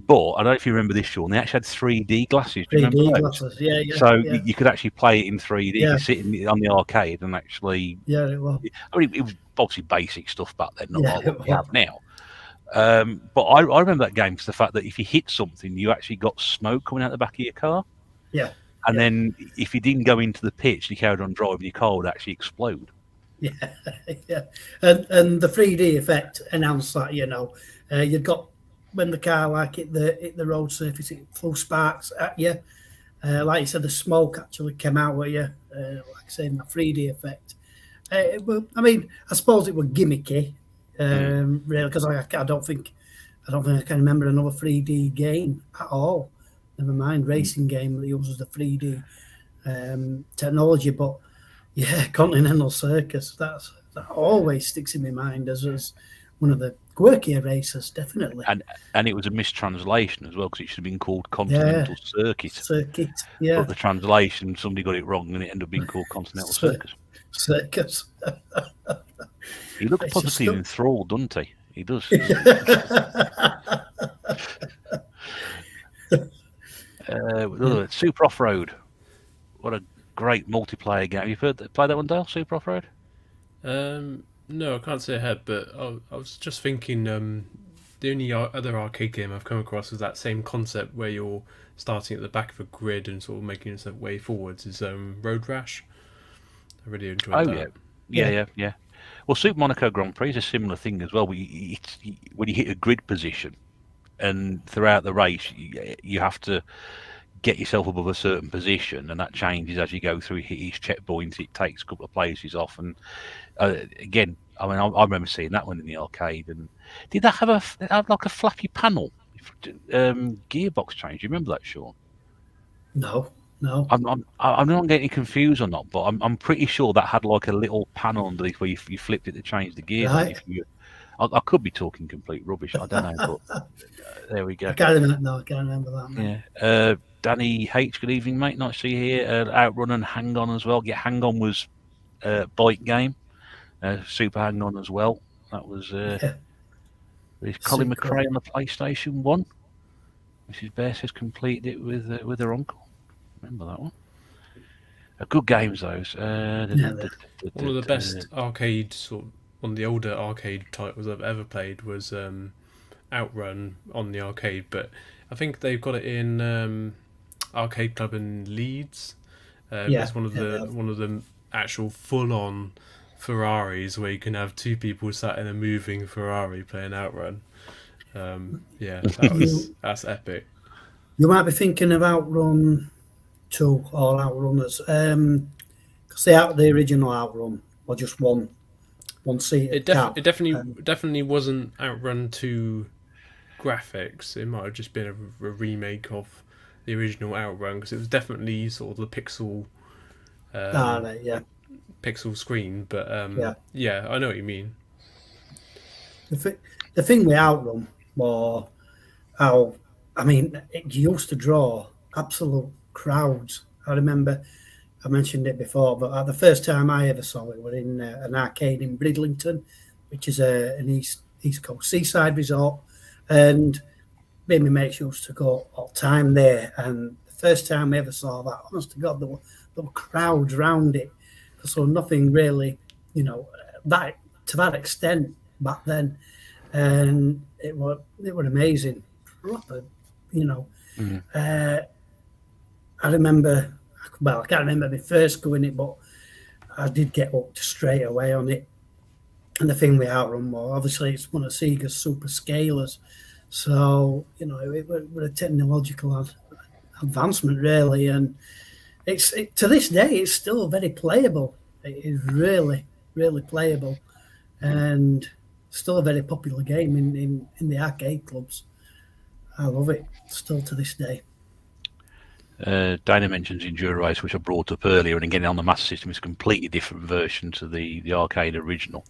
[SPEAKER 1] But I don't know if you remember this, Sean. They actually had 3D glasses. Do you remember those?
[SPEAKER 3] Glasses, yeah.
[SPEAKER 1] So you could actually play it in 3D. You could sit on the arcade and actually.
[SPEAKER 3] Yeah, it was.
[SPEAKER 1] I mean, it was obviously basic stuff back then, not like what we have now. But I remember that game for the fact that if you hit something, you actually got smoke coming out the back of your car.
[SPEAKER 3] Yeah.
[SPEAKER 1] And then if you didn't go into the pitch, you carried on driving, your car would actually explode.
[SPEAKER 3] Yeah. And the 3D effect enhanced that, you'd got when the car hit the road surface, it flew sparks at you. Like you said, the smoke actually came out at you. Like I said, the 3D effect. I suppose it was gimmicky, really, because I don't think I can remember another 3D game at all. Never mind racing game that uses the 3D technology. But yeah, Continental Circus, that always sticks in my mind as one of the quirkier races, definitely.
[SPEAKER 1] And it was a mistranslation as well, because it should have been called Continental Circuit.
[SPEAKER 3] Yeah.
[SPEAKER 1] But the translation, somebody got it wrong, and it ended up being called Continental Circus. He looks positively enthralled, doesn't he? He does. Super Off-Road. What a great multiplayer game. You've played that one, Dale? Super Off-Road?
[SPEAKER 2] No, I can't say ahead, but I was just thinking the only other arcade game I've come across with that same concept where you're starting at the back of a grid and sort of making yourself way forwards is Road Rash. I really enjoyed that.
[SPEAKER 1] Yeah. Well, Super Monaco Grand Prix is a similar thing as well. When you hit a grid position, and throughout the race, you have to get yourself above a certain position, and that changes as you go through each checkpoint. It takes a couple of places off, and again, I remember seeing that one in the arcade. And did that have like a flappy panel gearbox change? Do you remember that, Sean?
[SPEAKER 3] No.
[SPEAKER 1] I'm not getting confused or not, but I'm pretty sure that had like a little panel underneath where you flipped it to change the gear.
[SPEAKER 3] Right.
[SPEAKER 1] I could be talking complete rubbish. I don't know, but there we go.
[SPEAKER 3] I can't remember that. Man.
[SPEAKER 1] Yeah. Danny H, good evening, mate. Nice to see you here. Outrun and Hang On as well. Yeah, Hang On was a bike game. Super Hang On as well. That was Colin McRae on the PlayStation 1. Mrs. Bear says completed it with her uncle. Remember that one? Good games, those.
[SPEAKER 2] One of the best arcade one of the older arcade titles I've ever played was Outrun on the arcade, but I think they've got it in Arcade Club in Leeds. It's one of the actual full-on Ferraris where you can have two people sat in a moving Ferrari playing Outrun. That's epic.
[SPEAKER 3] You might be thinking of Outrun 2 or Outrunners, because the original Outrun was just one seat.
[SPEAKER 2] It definitely wasn't Outrun 2 graphics. It might have just been a remake of the original Outrun, because it was definitely sort of the pixel
[SPEAKER 3] Right, yeah.
[SPEAKER 2] pixel screen. But yeah, I know what you mean.
[SPEAKER 3] The thing with Outrun was how, I mean, it used to draw absolute crowds. I remember I mentioned it before, but the first time I ever saw it was in an arcade in Bridlington, which is an East Coast seaside resort. And me and my mates used to go all the time there. And the first time I ever saw that, honest to God, there were crowds around it. So nothing really, that to that extent back then. And it was amazing. Proper, I remember, well, I can't remember me first going it, but I did get hooked straight away on it. And the thing with Outrun, well, obviously it's one of Sega's super scalers. So, it was a technological advancement, really. And to this day, it's still very playable. It is really, really playable. And still a very popular game in the arcade clubs. I love it, still to this day.
[SPEAKER 1] Dana mentions Enduro Race, which I brought up earlier, and again on the Master System, it's a completely different version to the arcade original.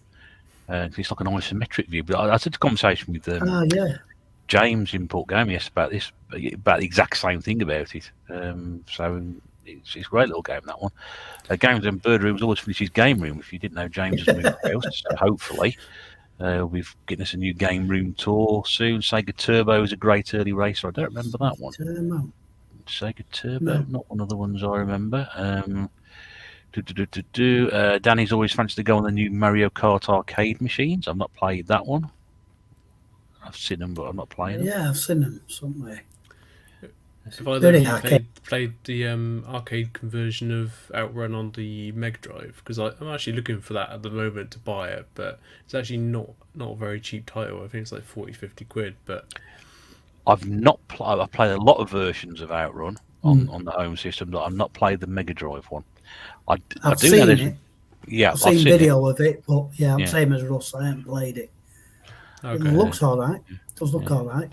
[SPEAKER 1] It's like an isometric view. But I had a conversation with James in Port Gaming yesterday about the exact same thing about it. So it's a great little game, that one. Games and Bird Rooms always finishes game room. If you didn't know, James has moved house, so hopefully we've getting us a new game room tour soon. Sega Turbo is a great early racer. I don't remember that one. Sega Turbo, not one of the ones I remember. Danny's always fancied to go on the new Mario Kart arcade machines. I've not played that one. I've seen them, but I'm not playing them.
[SPEAKER 3] Yeah, I've seen them somewhere.
[SPEAKER 2] Have either played the arcade conversion of Outrun on the Mega Drive? Because I'm actually looking for that at the moment to buy it, but it's actually not a very cheap title. I think it's like 40-50 quid. But
[SPEAKER 1] I've not I've played a lot of versions of Outrun on the home system, but I've not played the Mega Drive one.
[SPEAKER 3] I've seen it.
[SPEAKER 1] Yeah,
[SPEAKER 3] I've seen video of it, but I'm same as Russ. I haven't played it. Okay. It looks all right. It does look all right.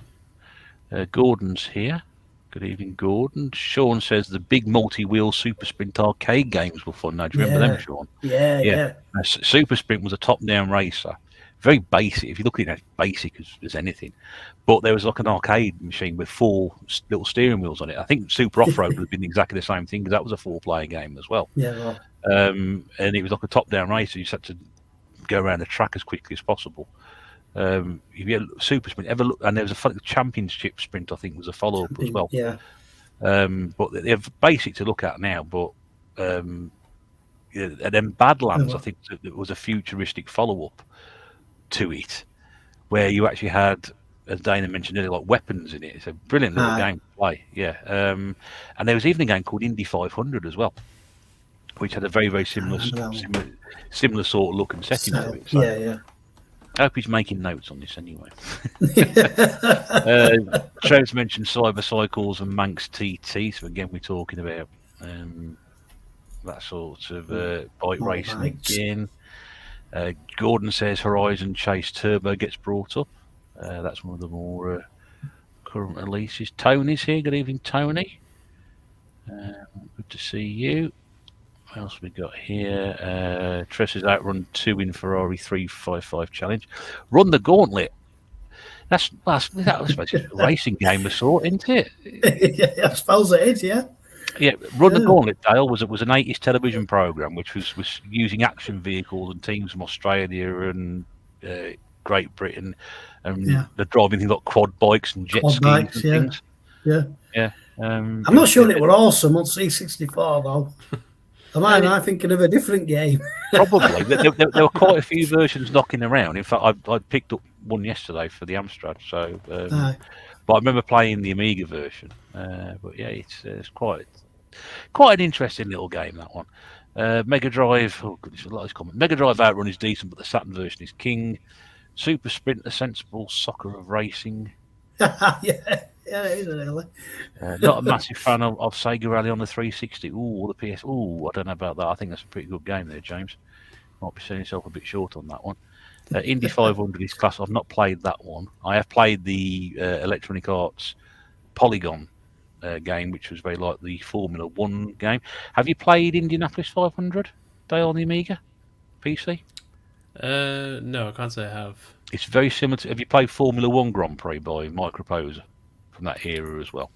[SPEAKER 1] Gordon's here. Good evening, Gordon. Sean says the big multi-wheel Super Sprint arcade games were fun. Now, do you remember them, Sean?
[SPEAKER 3] Yeah.
[SPEAKER 1] Super Sprint was a top-down racer. Very basic. If you look at it, it's basic as anything. But there was like an arcade machine with 4 little steering wheels on it. I think Super Off-Road would have been exactly the same thing because that was a 4-player game as well.
[SPEAKER 3] Yeah. Well.
[SPEAKER 1] And it was like a top-down racer. You just had to go around the track as quickly as possible. If you had Super Sprint, ever look, and there was a championship sprint, I think, was a follow-up as well.
[SPEAKER 3] Yeah.
[SPEAKER 1] But they're basic to look at now. But and then Badlands, I think, it was a futuristic follow-up to it, where you actually had, as Dana mentioned earlier, like weapons in it. It's a brilliant little game to play. Yeah. And there was even a game called Indy 500 as well, which had a very, very similar sort of look and setting to it. So,
[SPEAKER 3] yeah.
[SPEAKER 1] I hope he's making notes on this anyway. Trev's mentioned Cyber Cycles and Manx TT. So again, we're talking about that sort of bike racing again. Gordon says Horizon Chase Turbo gets brought up. That's one of the more current releases. Tony's here. Good evening, Tony. Good to see you. What else we got here? Tressa's Outrun 2 in Ferrari 355 challenge. Run the Gauntlet. That was a racing game of sort, isn't it?
[SPEAKER 3] Yeah, I suppose it is. Yeah.
[SPEAKER 1] Yeah, Run the Gauntlet, Dale, was an 80s television program which was using action vehicles and teams from Australia and Great Britain, and they're driving things like quad bikes and jet skis and things. Yeah. I'm
[SPEAKER 3] not sure it were awesome on C64 though. Am I thinking of a different game?
[SPEAKER 1] Probably. There were quite a few versions knocking around. In fact, I picked up one yesterday for the Amstrad. So, but I remember playing the Amiga version. But yeah, it's quite an interesting little game, that one. Mega Drive. Oh goodness, a lot of these comments. Mega Drive Outrun is decent, but the Saturn version is king. Super Sprint, the sensible soccer of racing.
[SPEAKER 3] Yeah, it is really.
[SPEAKER 1] Not a massive fan of Sega Rally on the 360. Ooh, the PS. Ooh, I don't know about that. I think that's a pretty good game there, James. Might be selling yourself a bit short on that one. Indy 500 is class. I've not played that one. I have played the Electronic Arts Polygon game, which was very like the Formula One game. Have you played Indianapolis 500, Dale, on the Amiga PC?
[SPEAKER 2] No, I can't say I have.
[SPEAKER 1] It's very similar to. Have you played Formula One Grand Prix by Microposer from that era as well?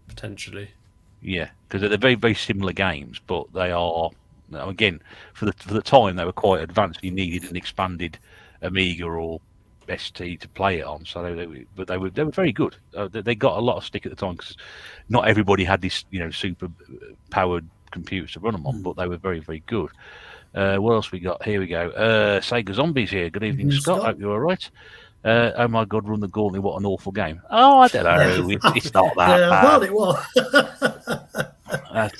[SPEAKER 2] Potentially.
[SPEAKER 1] Yeah, because they're very, very similar games, but they are, again, for the time they were quite advanced. You needed an expanded Amiga or ST to play it on. So they were very good. They got a lot of stick at the time because not everybody had this super powered computers to run them on, but they were very, very good. What else we got? Here we go. Sega Zombies here. Good evening, Scott. Hope you're all right. Oh my God, Run the Gauntlet! What an awful game. Oh, I don't know. It's not that bad.
[SPEAKER 3] I thought it was.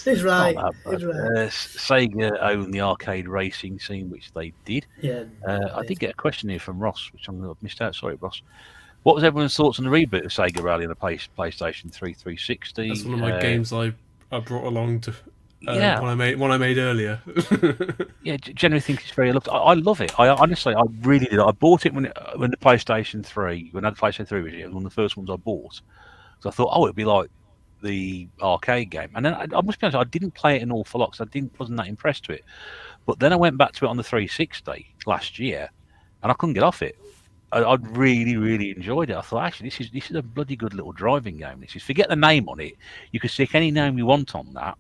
[SPEAKER 3] He's right.
[SPEAKER 1] Sega owned the arcade racing scene, which they did.
[SPEAKER 3] Yeah.
[SPEAKER 1] I did get a question here from Ross, which I'm going to missed out. Sorry, Ross. What was everyone's thoughts on the reboot of Sega Rally on the PlayStation 3 360?
[SPEAKER 2] That's one of my games I brought along to. One I made earlier.
[SPEAKER 1] Yeah, generally think it's very loved. I love it. I really did. I bought it when the PlayStation 3, when I had the PlayStation 3 was one of the first ones I bought. So I thought, it'd be like the arcade game. And then I must be honest, I didn't play it an awful lot because wasn't that impressed with it. But then I went back to it on the 360 last year, and I couldn't get off it. I really, really enjoyed it. I thought, actually, this is a bloody good little driving game. This is, forget the name on it. You could stick any name you want on that.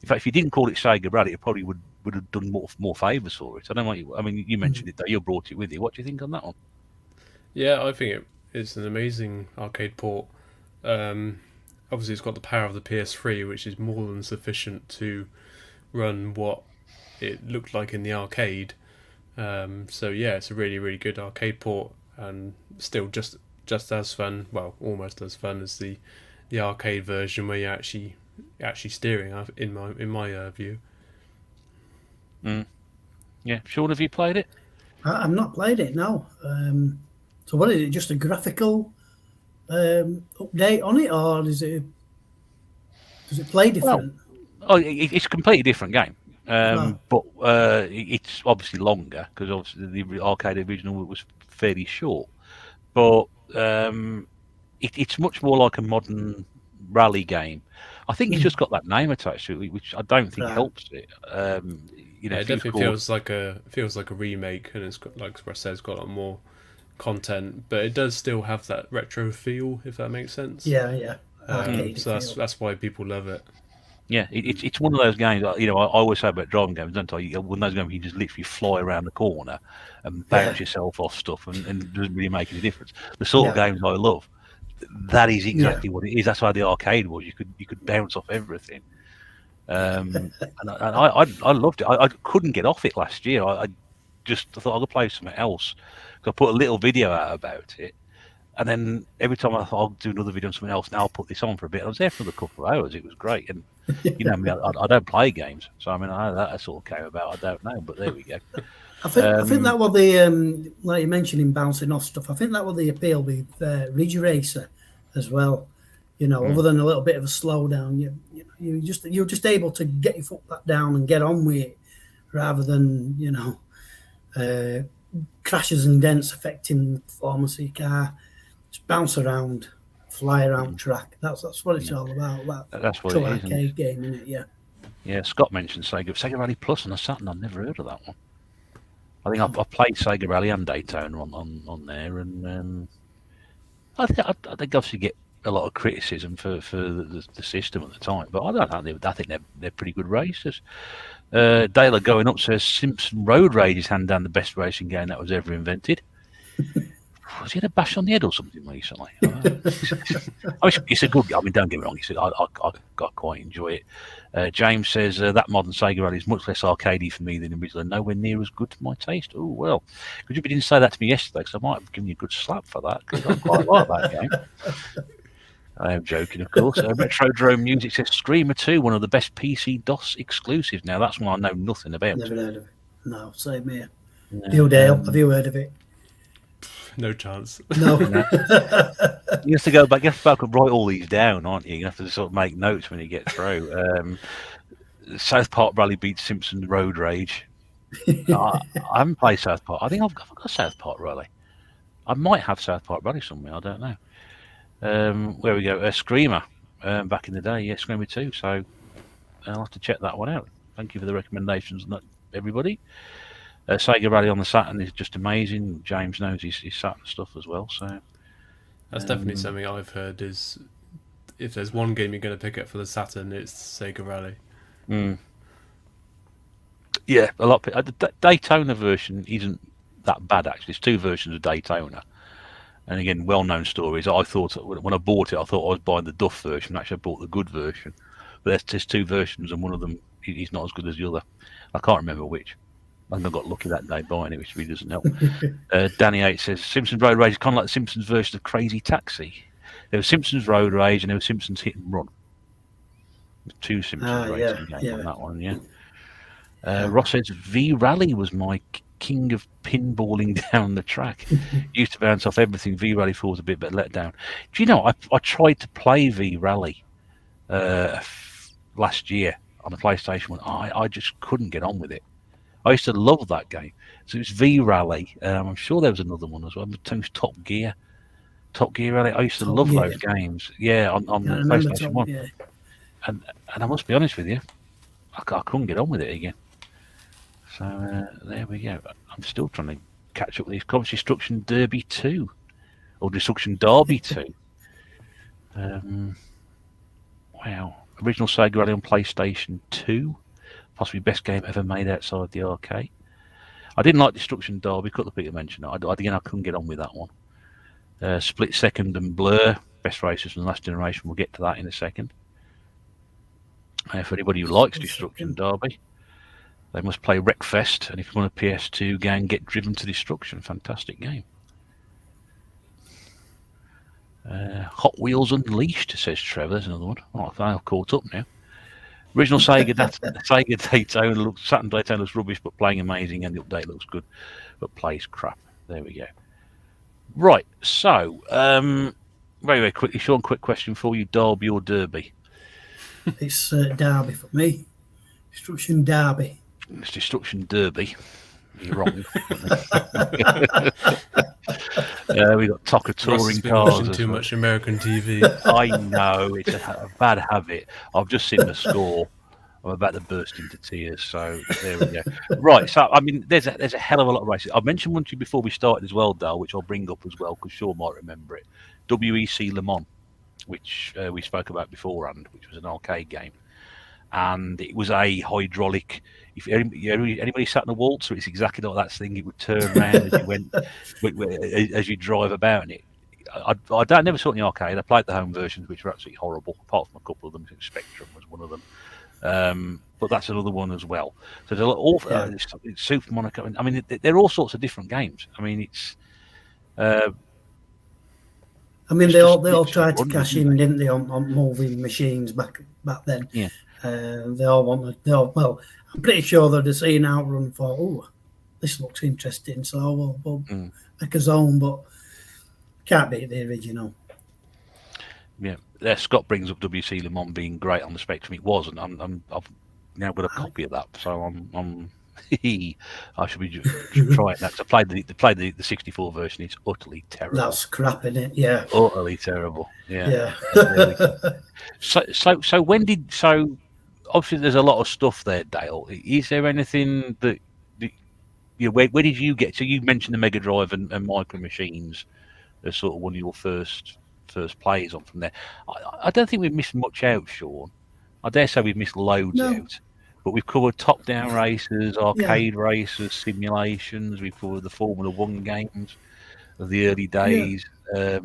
[SPEAKER 1] In fact, if you didn't call it Sega Rally, it probably would have done more favours for it. I don't know. I mean, you mentioned it though. You brought it with you. What do you think on that one?
[SPEAKER 2] Yeah, I think it's an amazing arcade port. Obviously, it's got the power of the PS3, which is more than sufficient to run what it looked like in the arcade. So yeah, it's a really, really good arcade port, and still just as fun. Well, almost as fun as the arcade version, where you're actually steering. In my view.
[SPEAKER 1] Yeah, Sean, have you played it?
[SPEAKER 3] I've not played it. No. So what is it? Just a graphical update on it, or does it play different?
[SPEAKER 1] Well, it's a completely different game. But it's obviously longer because obviously the arcade original was fairly short. But it's much more like a modern rally game. I think it's just got that name attached to it, which I don't think helps it. It
[SPEAKER 2] definitely feels like a remake, and it's got, like I said, it's got a lot more content, but it does still have that retro feel, if that makes sense.
[SPEAKER 3] Yeah.
[SPEAKER 2] So that's why people love it.
[SPEAKER 1] Yeah, it's one of those games. I always say about driving games, don't I? One of those games you just literally fly around the corner and bounce yourself off stuff, and it doesn't really make any difference. The sort of games I love. That is exactly what it is. That's how the arcade was. You could bounce off everything, and I loved it. I couldn't get off it last year. I thought I could play something else. So I put a little video out about it, and then every time I thought I'll do another video on something else, now I'll put this on for a bit. I was there for a couple of hours. It was great, and I don't play games, so I mean, how that sort of came about, I don't know. But there we go.
[SPEAKER 3] I think that was the like you mentioned in bouncing off stuff. I think that was the appeal with Ridge Racer as well. Other than a little bit of a slowdown, you're just able to get your foot back down and get on with it, rather than crashes and dents affecting the performance of your car. Just bounce around, fly around track. That's what it's all about.
[SPEAKER 1] That's what it is.
[SPEAKER 3] Arcade game, isn't it? Yeah.
[SPEAKER 1] Yeah. Scott mentioned Sega Rally Plus on a Saturn. I've never heard of that one. I think I've played Sega Rally and Daytona on there, and I think obviously get a lot of criticism for the system at the time, but I think they're pretty good racers. Dale going up says Simpson Road Rage is hand down the best racing game that was ever invented. Was he had a bash on the head or something recently? It's a good. I mean, don't get me wrong. He said I quite enjoy it. James says that modern Sega Rally is much less arcadey for me than the original, and nowhere near as good to my taste. Oh well, because you didn't say that to me yesterday, because I might have given you a good slap for that, because I quite like that game. I am joking, of course. Retro Drone Music says Screamer 2, one of the best PC DOS exclusives. Now that's one I know nothing about.
[SPEAKER 3] Never heard of it. No, same here. You, Dale, have you heard of it?
[SPEAKER 2] No chance.
[SPEAKER 3] No.
[SPEAKER 1] You have to go back. You have to write all these down, aren't you? You have to sort of make notes when you get through. South Park Rally beats Simpson Road Rage. I haven't played South Park. I think I've got South Park Rally. I might have South Park Rally somewhere. I don't know. Where we go, Screamer, back in the day, yeah, Screamer 2. So I'll have to check that one out. Thank you for the recommendations, everybody. Sega Rally on the Saturn is just amazing. James knows his Saturn stuff as well. So
[SPEAKER 2] that's definitely something I've heard is if there's one game you're going to pick up for the Saturn, it's Sega Rally.
[SPEAKER 1] Yeah, a lot. The Daytona version isn't that bad actually. There's two versions of Daytona, and again, well-known stories. I thought when I bought it, I thought I was buying the Duff version. Actually, I bought the good version. But there's two versions, and one of them is not as good as the other. I can't remember which. I think I got lucky that day buying it, which really doesn't help. Danny 8 says Simpsons Road Rage is kind of like the Simpsons version of Crazy Taxi. There was Simpsons Road Rage and there was Simpsons Hit and Run. Two Simpsons racing games on that one, yeah. Ross says V Rally was my king of pinballing down the track. Used to bounce off everything. V Rally 4 was a bit let down. Do you know, I tried to play V Rally last year on the PlayStation 1. I just couldn't get on with it. I used to love that game. So it's V Rally. I'm sure there was another one as well. Top Gear Rally. I used to love those games. Yeah, on the PlayStation 1. Yeah. And I must be honest with you, I couldn't get on with it again. So there we go. I'm still trying to catch up with these comments. Destruction Derby 2 or Destruction Derby 2. Wow. Original Sega Rally on PlayStation 2. Possibly best game ever made outside the arcade. I didn't like Destruction Derby. A couple of people mentioned it. Again, I couldn't get on with that one. Split Second and Blur, best races from the last generation. We'll get to that in a second. For anybody who likes Destruction Derby, they must play Wreckfest. And if you want a PS2 game, get Driven to Destruction. Fantastic game. Hot Wheels Unleashed, says Trevor. There's another one. Oh, I've caught up now. Original Sega Daytona Saturn Daytona looks rubbish, but playing amazing, and the update looks good, but plays crap. There we go. Right, so very, very quickly, Sean, quick question for you: Derby or Derby?
[SPEAKER 3] It's Derby for me. Destruction Derby.
[SPEAKER 1] It's Destruction Derby. You're wrong. We got Tocker touring cars.
[SPEAKER 2] Watching too much American TV.
[SPEAKER 1] I know it's a bad habit. I've just seen the score. I'm about to burst into tears. So there we go. Right. So I mean, there's a hell of a lot of races. I mentioned one to you before we started as well, Dale, which I'll bring up as well because Sean might remember it. WEC Le Mans, which we spoke about beforehand, which was an arcade game. And it was a hydraulic. If anybody sat in a waltzer, it's exactly like that thing. It would turn around as you went, as you drive about in it. I never saw it in the arcade. I played the home versions, which were absolutely horrible. Apart from a couple of them, Spectrum was one of them. But that's another one as well. So there's a lot. It's Super Monaco. I mean, they're all sorts of different games. I mean, it's.
[SPEAKER 3] I mean, they all tried to cash in, didn't they, on moving machines back then?
[SPEAKER 1] Yeah.
[SPEAKER 3] They all wanted. Well, I'm pretty sure they'd have seen Outrun for, oh, this looks interesting, so we'll make a zone, but can't beat the original.
[SPEAKER 1] Yeah, Scott brings up WC Le Mans being great on the Spectrum. It was, and I've now got a copy of that, so I'm I should be trying that. I played the 64 version. It's utterly terrible.
[SPEAKER 3] That's crap, isn't it? Yeah,
[SPEAKER 1] utterly terrible. Yeah. So when did obviously there's a lot of stuff there, Dale. Is there anything that where did you get? So you mentioned the Mega Drive and Micro Machines as sort of one of your first plays on from there. I don't think we've missed much out, Sean. I dare say we've missed loads out. But we've covered top-down races, arcade races, simulations. We've covered the Formula 1 games of the early days. Yeah.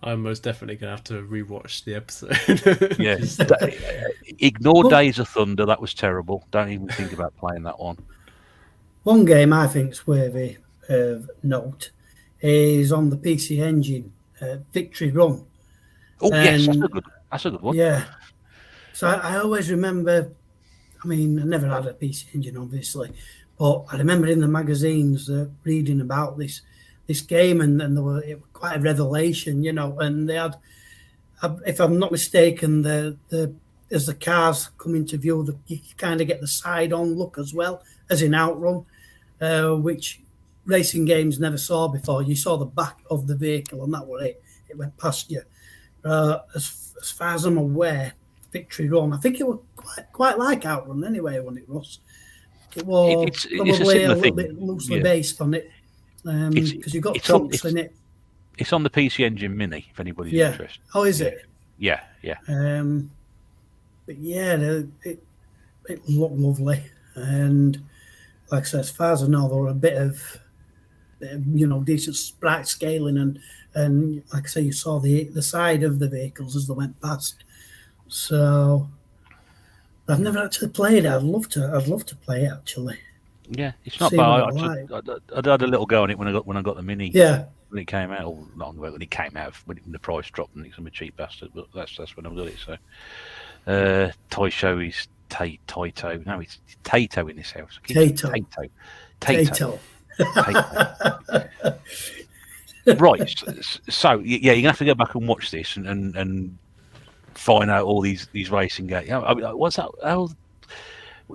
[SPEAKER 2] I'm most definitely going to have to rewatch the episode.
[SPEAKER 1] Yes. Ignore Days of Thunder. That was terrible. Don't even think about playing that one.
[SPEAKER 3] One game I think is worthy of note is on the PC Engine, Victory Run.
[SPEAKER 1] Oh, yes. That's a good one.
[SPEAKER 3] Yeah. So I always remember... I mean, I never had a PC Engine, obviously, but I remember in the magazines reading about this game, and it was quite a revelation, and they had, if I'm not mistaken, as the cars come into view, you kind of get the side-on look as well as in Outrun, which racing games never saw before. You saw the back of the vehicle, and that was it. It went past you. As far as I'm aware, Victory Run. I think it was quite like Outrun anyway when it was. It was
[SPEAKER 1] It's a
[SPEAKER 3] probably a
[SPEAKER 1] similar
[SPEAKER 3] little
[SPEAKER 1] thing.
[SPEAKER 3] bit loosely
[SPEAKER 1] Yeah.
[SPEAKER 3] based on it, because you've got
[SPEAKER 1] It's on
[SPEAKER 3] trucks in it.
[SPEAKER 1] it's on the PC Engine Mini if anybody's
[SPEAKER 3] Yeah.
[SPEAKER 1] interested.
[SPEAKER 3] Oh, is
[SPEAKER 1] Yeah.
[SPEAKER 3] it?
[SPEAKER 1] Yeah, yeah.
[SPEAKER 3] But yeah, it looked lovely, and like I said, as far as I know, there were a bit of decent sprite scaling, and like I say, you saw the side of the vehicles as they went past. So I've never actually played it. I'd love to play it actually.
[SPEAKER 1] Yeah, it's not
[SPEAKER 3] See
[SPEAKER 1] bad.
[SPEAKER 3] what it's like.
[SPEAKER 1] I had a little go on it when I got the Mini.
[SPEAKER 3] Yeah.
[SPEAKER 1] When it came out, or not when it came out, when the price dropped and it's a cheap bastard. But that's when I got it. So, Toy Show is Taito. No, it's Tato in this house. Tato. Right. So yeah, you're gonna have to go back and watch this and find out all these racing games. I mean, what's that? Oh,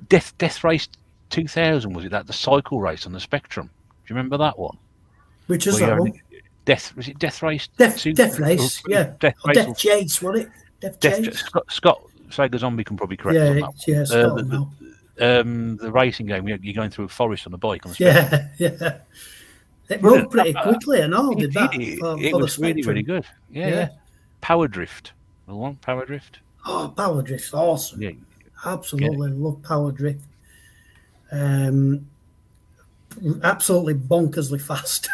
[SPEAKER 1] Death Race 2000, was it that the cycle race on the Spectrum? Do you remember that one?
[SPEAKER 3] Which is that one?
[SPEAKER 1] Was it Death Race?
[SPEAKER 3] Death Race, yeah.
[SPEAKER 1] Death
[SPEAKER 3] Chase, wasn't it? Death Chase.
[SPEAKER 1] Scott Sega Zombie can probably correct on that.
[SPEAKER 3] Yeah, Scott now.
[SPEAKER 1] The racing game, you're going through a forest on a bike on the Spectrum.
[SPEAKER 3] Yeah. It moved pretty quickly and all, did that?
[SPEAKER 1] It was really good. Yeah. Power Drift. The one, Power Drift.
[SPEAKER 3] Oh, Power Drift's awesome. Yeah. Absolutely love Power Drift. Absolutely bonkersly fast.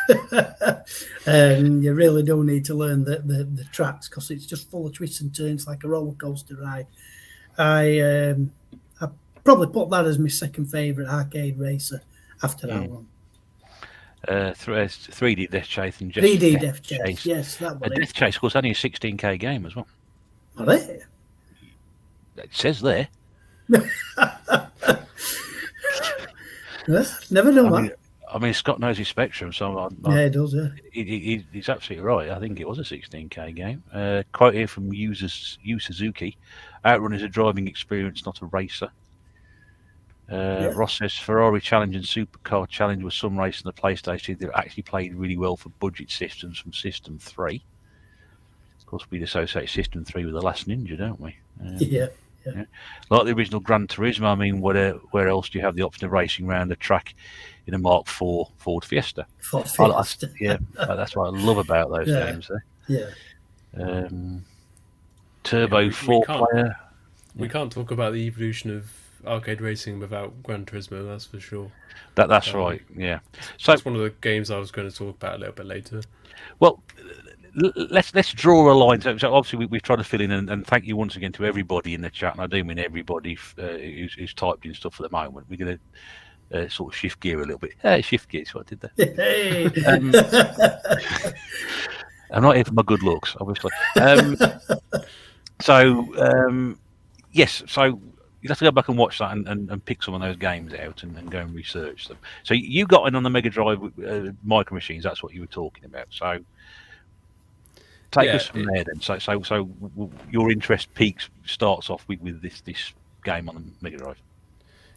[SPEAKER 3] You really do need to learn the tracks because it's just full of twists and turns like a roller coaster ride. I probably put that as my second favourite arcade racer after that one.
[SPEAKER 1] 3D Death Chase and
[SPEAKER 3] 3D Death Chase. Yes, that one.
[SPEAKER 1] Death Chase, of course, only a 16k game as well.
[SPEAKER 3] Are it?
[SPEAKER 1] It says there.
[SPEAKER 3] Never know that.
[SPEAKER 1] I mean, Scott knows his Spectrum, so
[SPEAKER 3] yeah, he does. Yeah,
[SPEAKER 1] he's absolutely right. I think it was a 16k game. Quote here from Yu Suzuki: "Outrun is a driving experience, not a racer." Ross says Ferrari Challenge and Supercar Challenge was some race on the PlayStation that actually played really well for budget systems from System 3. Of course, we'd associate System 3 with the Last Ninja, don't we?
[SPEAKER 3] Yeah.
[SPEAKER 1] Like the original Gran Turismo, I mean, where else do you have the option of racing around a track in a Mark IV Ford Fiesta? Yeah, that's what I love about those games.
[SPEAKER 3] Yeah.
[SPEAKER 1] Turbo 4-player.
[SPEAKER 2] We can't talk about the evolution of arcade racing without Gran Turismo, that's for sure.
[SPEAKER 1] That's right, yeah. So
[SPEAKER 2] that's one of the games I was going to talk about a little bit later.
[SPEAKER 1] Well, let's draw a line. So obviously we've tried to fill in, and thank you once again to everybody in the chat, and I do mean everybody who's typed in stuff at the moment. We're going to sort of shift gear a little bit. Shift gear is what I did there. I'm not here for my good looks, obviously. Yes, so you have to go back and watch that and pick some of those games out and go and research them. So you got in on the Mega Drive Micro Machines. That's what you were talking about. So take us from there then. So your interest starts off with this game on the Mega Drive.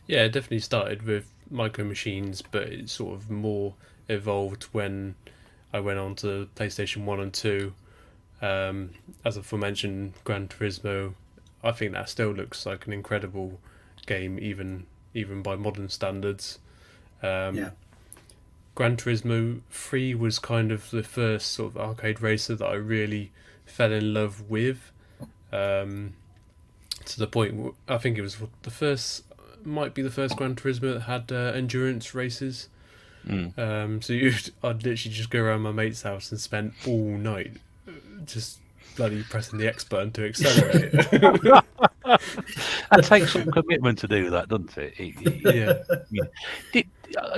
[SPEAKER 2] Yeah, it definitely started with Micro Machines, but it sort of more evolved when I went on to PlayStation 1 and 2. As aforementioned, Gran Turismo, I think that still looks like an incredible game, even by modern standards. Gran Turismo 3 was kind of the first sort of arcade racer that I really fell in love with. To the point, I think it was might be the first Gran Turismo that had endurance races. So I'd literally just go around my mate's house and spend all night just bloody pressing the X button to accelerate.
[SPEAKER 1] It takes some commitment to do that, doesn't it?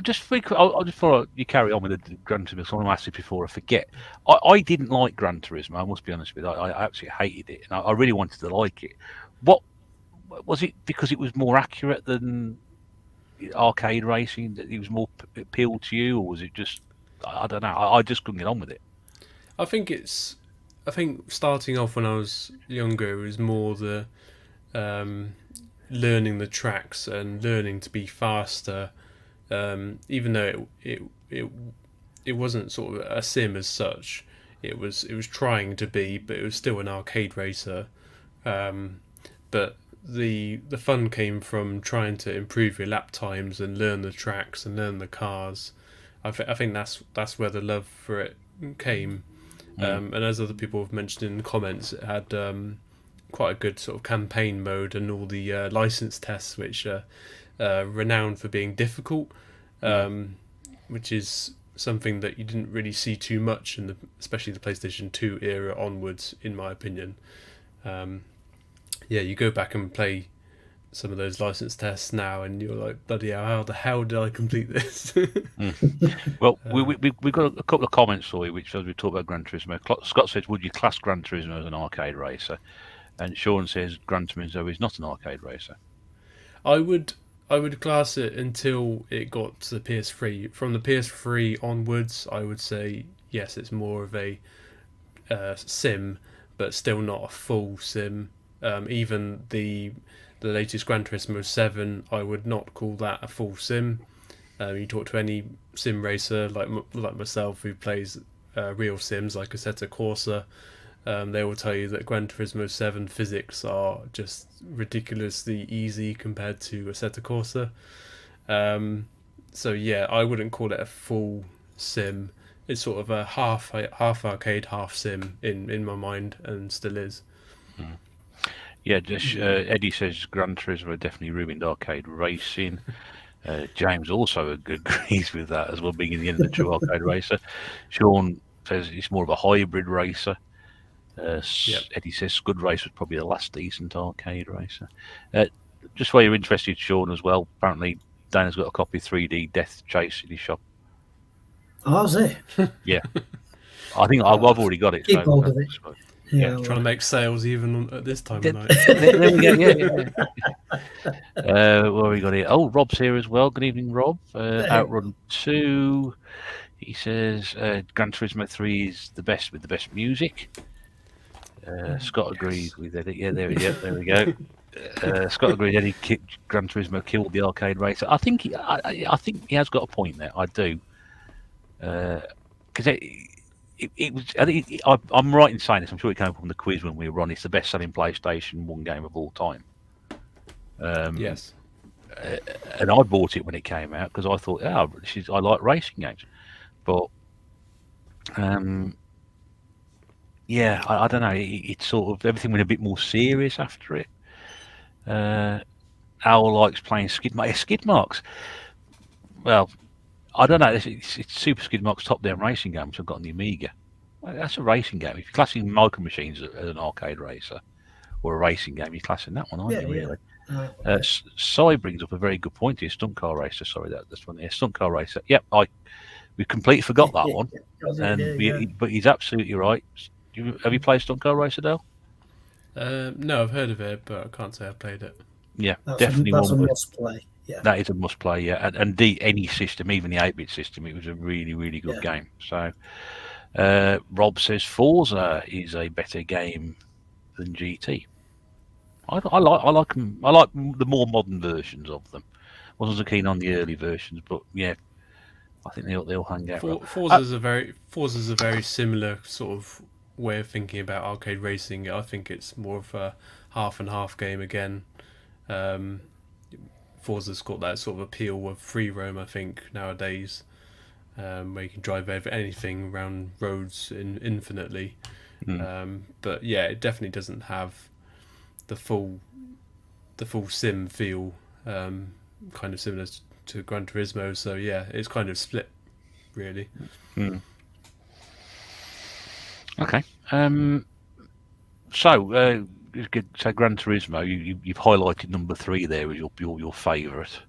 [SPEAKER 1] Just before you carry on with the Gran Turismo, someone asked it before I forget. I didn't like Gran Turismo, I must be honest with you. I absolutely hated it, and I really wanted to like it. What was it? Because it was more accurate than arcade racing? That it was more appealed to you, or was it just? I don't know. I just couldn't get on with it.
[SPEAKER 2] I think starting off when I was younger, it was more the learning the tracks and learning to be faster. Even though it wasn't sort of a sim as such, it was trying to be, but it was still an arcade racer. But the fun came from trying to improve your lap times and learn the tracks and learn the cars. I think that's where the love for it came. And as other people have mentioned in the comments, it had quite a good sort of campaign mode and all the license tests, which are renowned for being difficult, which is something that you didn't really see too much in especially the PlayStation 2 era onwards, in my opinion. You go back and play some of those license tests now, and you're like, bloody hell, how the hell did I complete this?
[SPEAKER 1] Well, we've got a couple of comments for you, which as we talk about Gran Turismo. Scott says, would you class Gran Turismo as an arcade racer? And Sean says Gran Turismo is not an arcade racer.
[SPEAKER 2] I would class it until it got to the PS3. From the PS3 onwards, I would say yes, it's more of a sim, but still not a full sim. Even the latest Gran Turismo 7, I would not call that a full sim. You talk to any sim racer like myself who plays real sims like Assetto Corsa, they will tell you that Gran Turismo 7 physics are just ridiculously easy compared to Assetto Corsa. So yeah, I wouldn't call it a full sim. It's sort of a half arcade, half sim in my mind, and still is.
[SPEAKER 1] Yeah, just, Eddie says Gran Turismo definitely ruined arcade racing. James also agrees with that as well, being in the end of the true arcade racer. Sean says it's more of a hybrid racer. Eddie says Scud Race was probably the last decent arcade racer. Just while you're interested, Sean, as well, apparently Dana's got a copy of 3D Death Chase in his shop.
[SPEAKER 3] Oh, is it?
[SPEAKER 1] Yeah. I think I've already got it.
[SPEAKER 3] Keep hold of it.
[SPEAKER 1] Yeah,
[SPEAKER 2] trying to make sales even at this time of night.
[SPEAKER 1] There we go. Yeah. What have we got here? Oh, Rob's here as well. Good evening, Rob. Outrun 2. He says Gran Turismo 3 is the best with the best music. Scott agrees with Eddie. Yeah, there we go. Scott agrees. Eddie Gran Turismo killed the arcade racer. I think I think he has got a point there. I do, because it was. I'm right in saying this. I'm sure it came from the quiz when we were on. It's the best-selling PlayStation 1 game of all time.
[SPEAKER 2] Yes.
[SPEAKER 1] And I bought it when it came out because I thought, I like racing games, but yeah, I don't know. It's sort of everything went a bit more serious after it. Owl likes playing skid marks. Well, I don't know. It's Super Skid Marks top-down racing game, which I've got on the Amiga. Well, that's a racing game. If you're classing Micro Machines as an arcade racer or a racing game, you're classing that one, aren't you? Really? Cy brings up a very good point here. Stunt car racer. Sorry, that's one there. Stunt car racer. Yep, we completely forgot that one. But he's absolutely right. Have you played Stunt Car Racer, Dale?
[SPEAKER 2] No, I've heard of it, but I can't say I've played it.
[SPEAKER 1] Yeah,
[SPEAKER 3] that's
[SPEAKER 1] definitely
[SPEAKER 3] that's
[SPEAKER 1] one.
[SPEAKER 3] A must play. Yeah,
[SPEAKER 1] that is a must play. Yeah, and any system, even the 8-bit system, it was a really, really good game. So, Rob says Forza is a better game than GT. I like them. I like the more modern versions of them. Wasn't so keen on the early versions, but yeah, I think they'll hang out.
[SPEAKER 2] Forza's a very similar sort of way of thinking about arcade racing. I think it's more of a half and half game again. Forza's got that sort of appeal of free roam, I think, nowadays, where you can drive over anything around roads infinitely. But yeah, it definitely doesn't have the full sim feel, kind of similar to Gran Turismo. So yeah, it's kind of split, really.
[SPEAKER 1] Okay. So Gran Turismo, you've highlighted number 3 there as your favourite.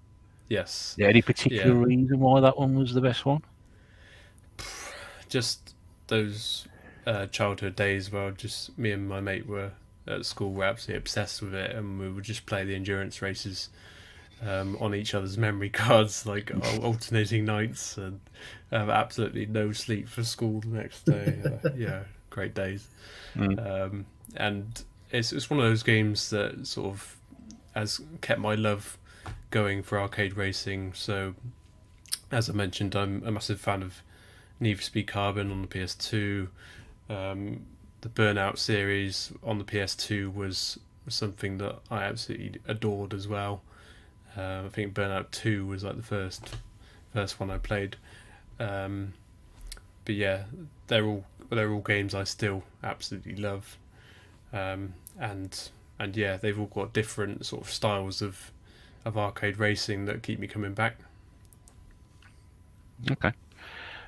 [SPEAKER 2] Yes.
[SPEAKER 1] Yeah, any particular reason why that one was the best one?
[SPEAKER 2] Just those childhood days where just me and my mate were at school, were absolutely obsessed with it, and we would just play the endurance races on each other's memory cards, like alternating nights, and have absolutely no sleep for school the next day. Great days. And it's one of those games that sort of has kept my love going for arcade racing. So, as I mentioned, I'm a massive fan of Need for Speed Carbon on the PS2. The Burnout series on the PS2 was something that I absolutely adored as well. I think Burnout 2 was like the first one I played. But yeah, they're all games I still absolutely love. And yeah, they've all got different sort of styles of arcade racing that keep me coming back.
[SPEAKER 1] Okay.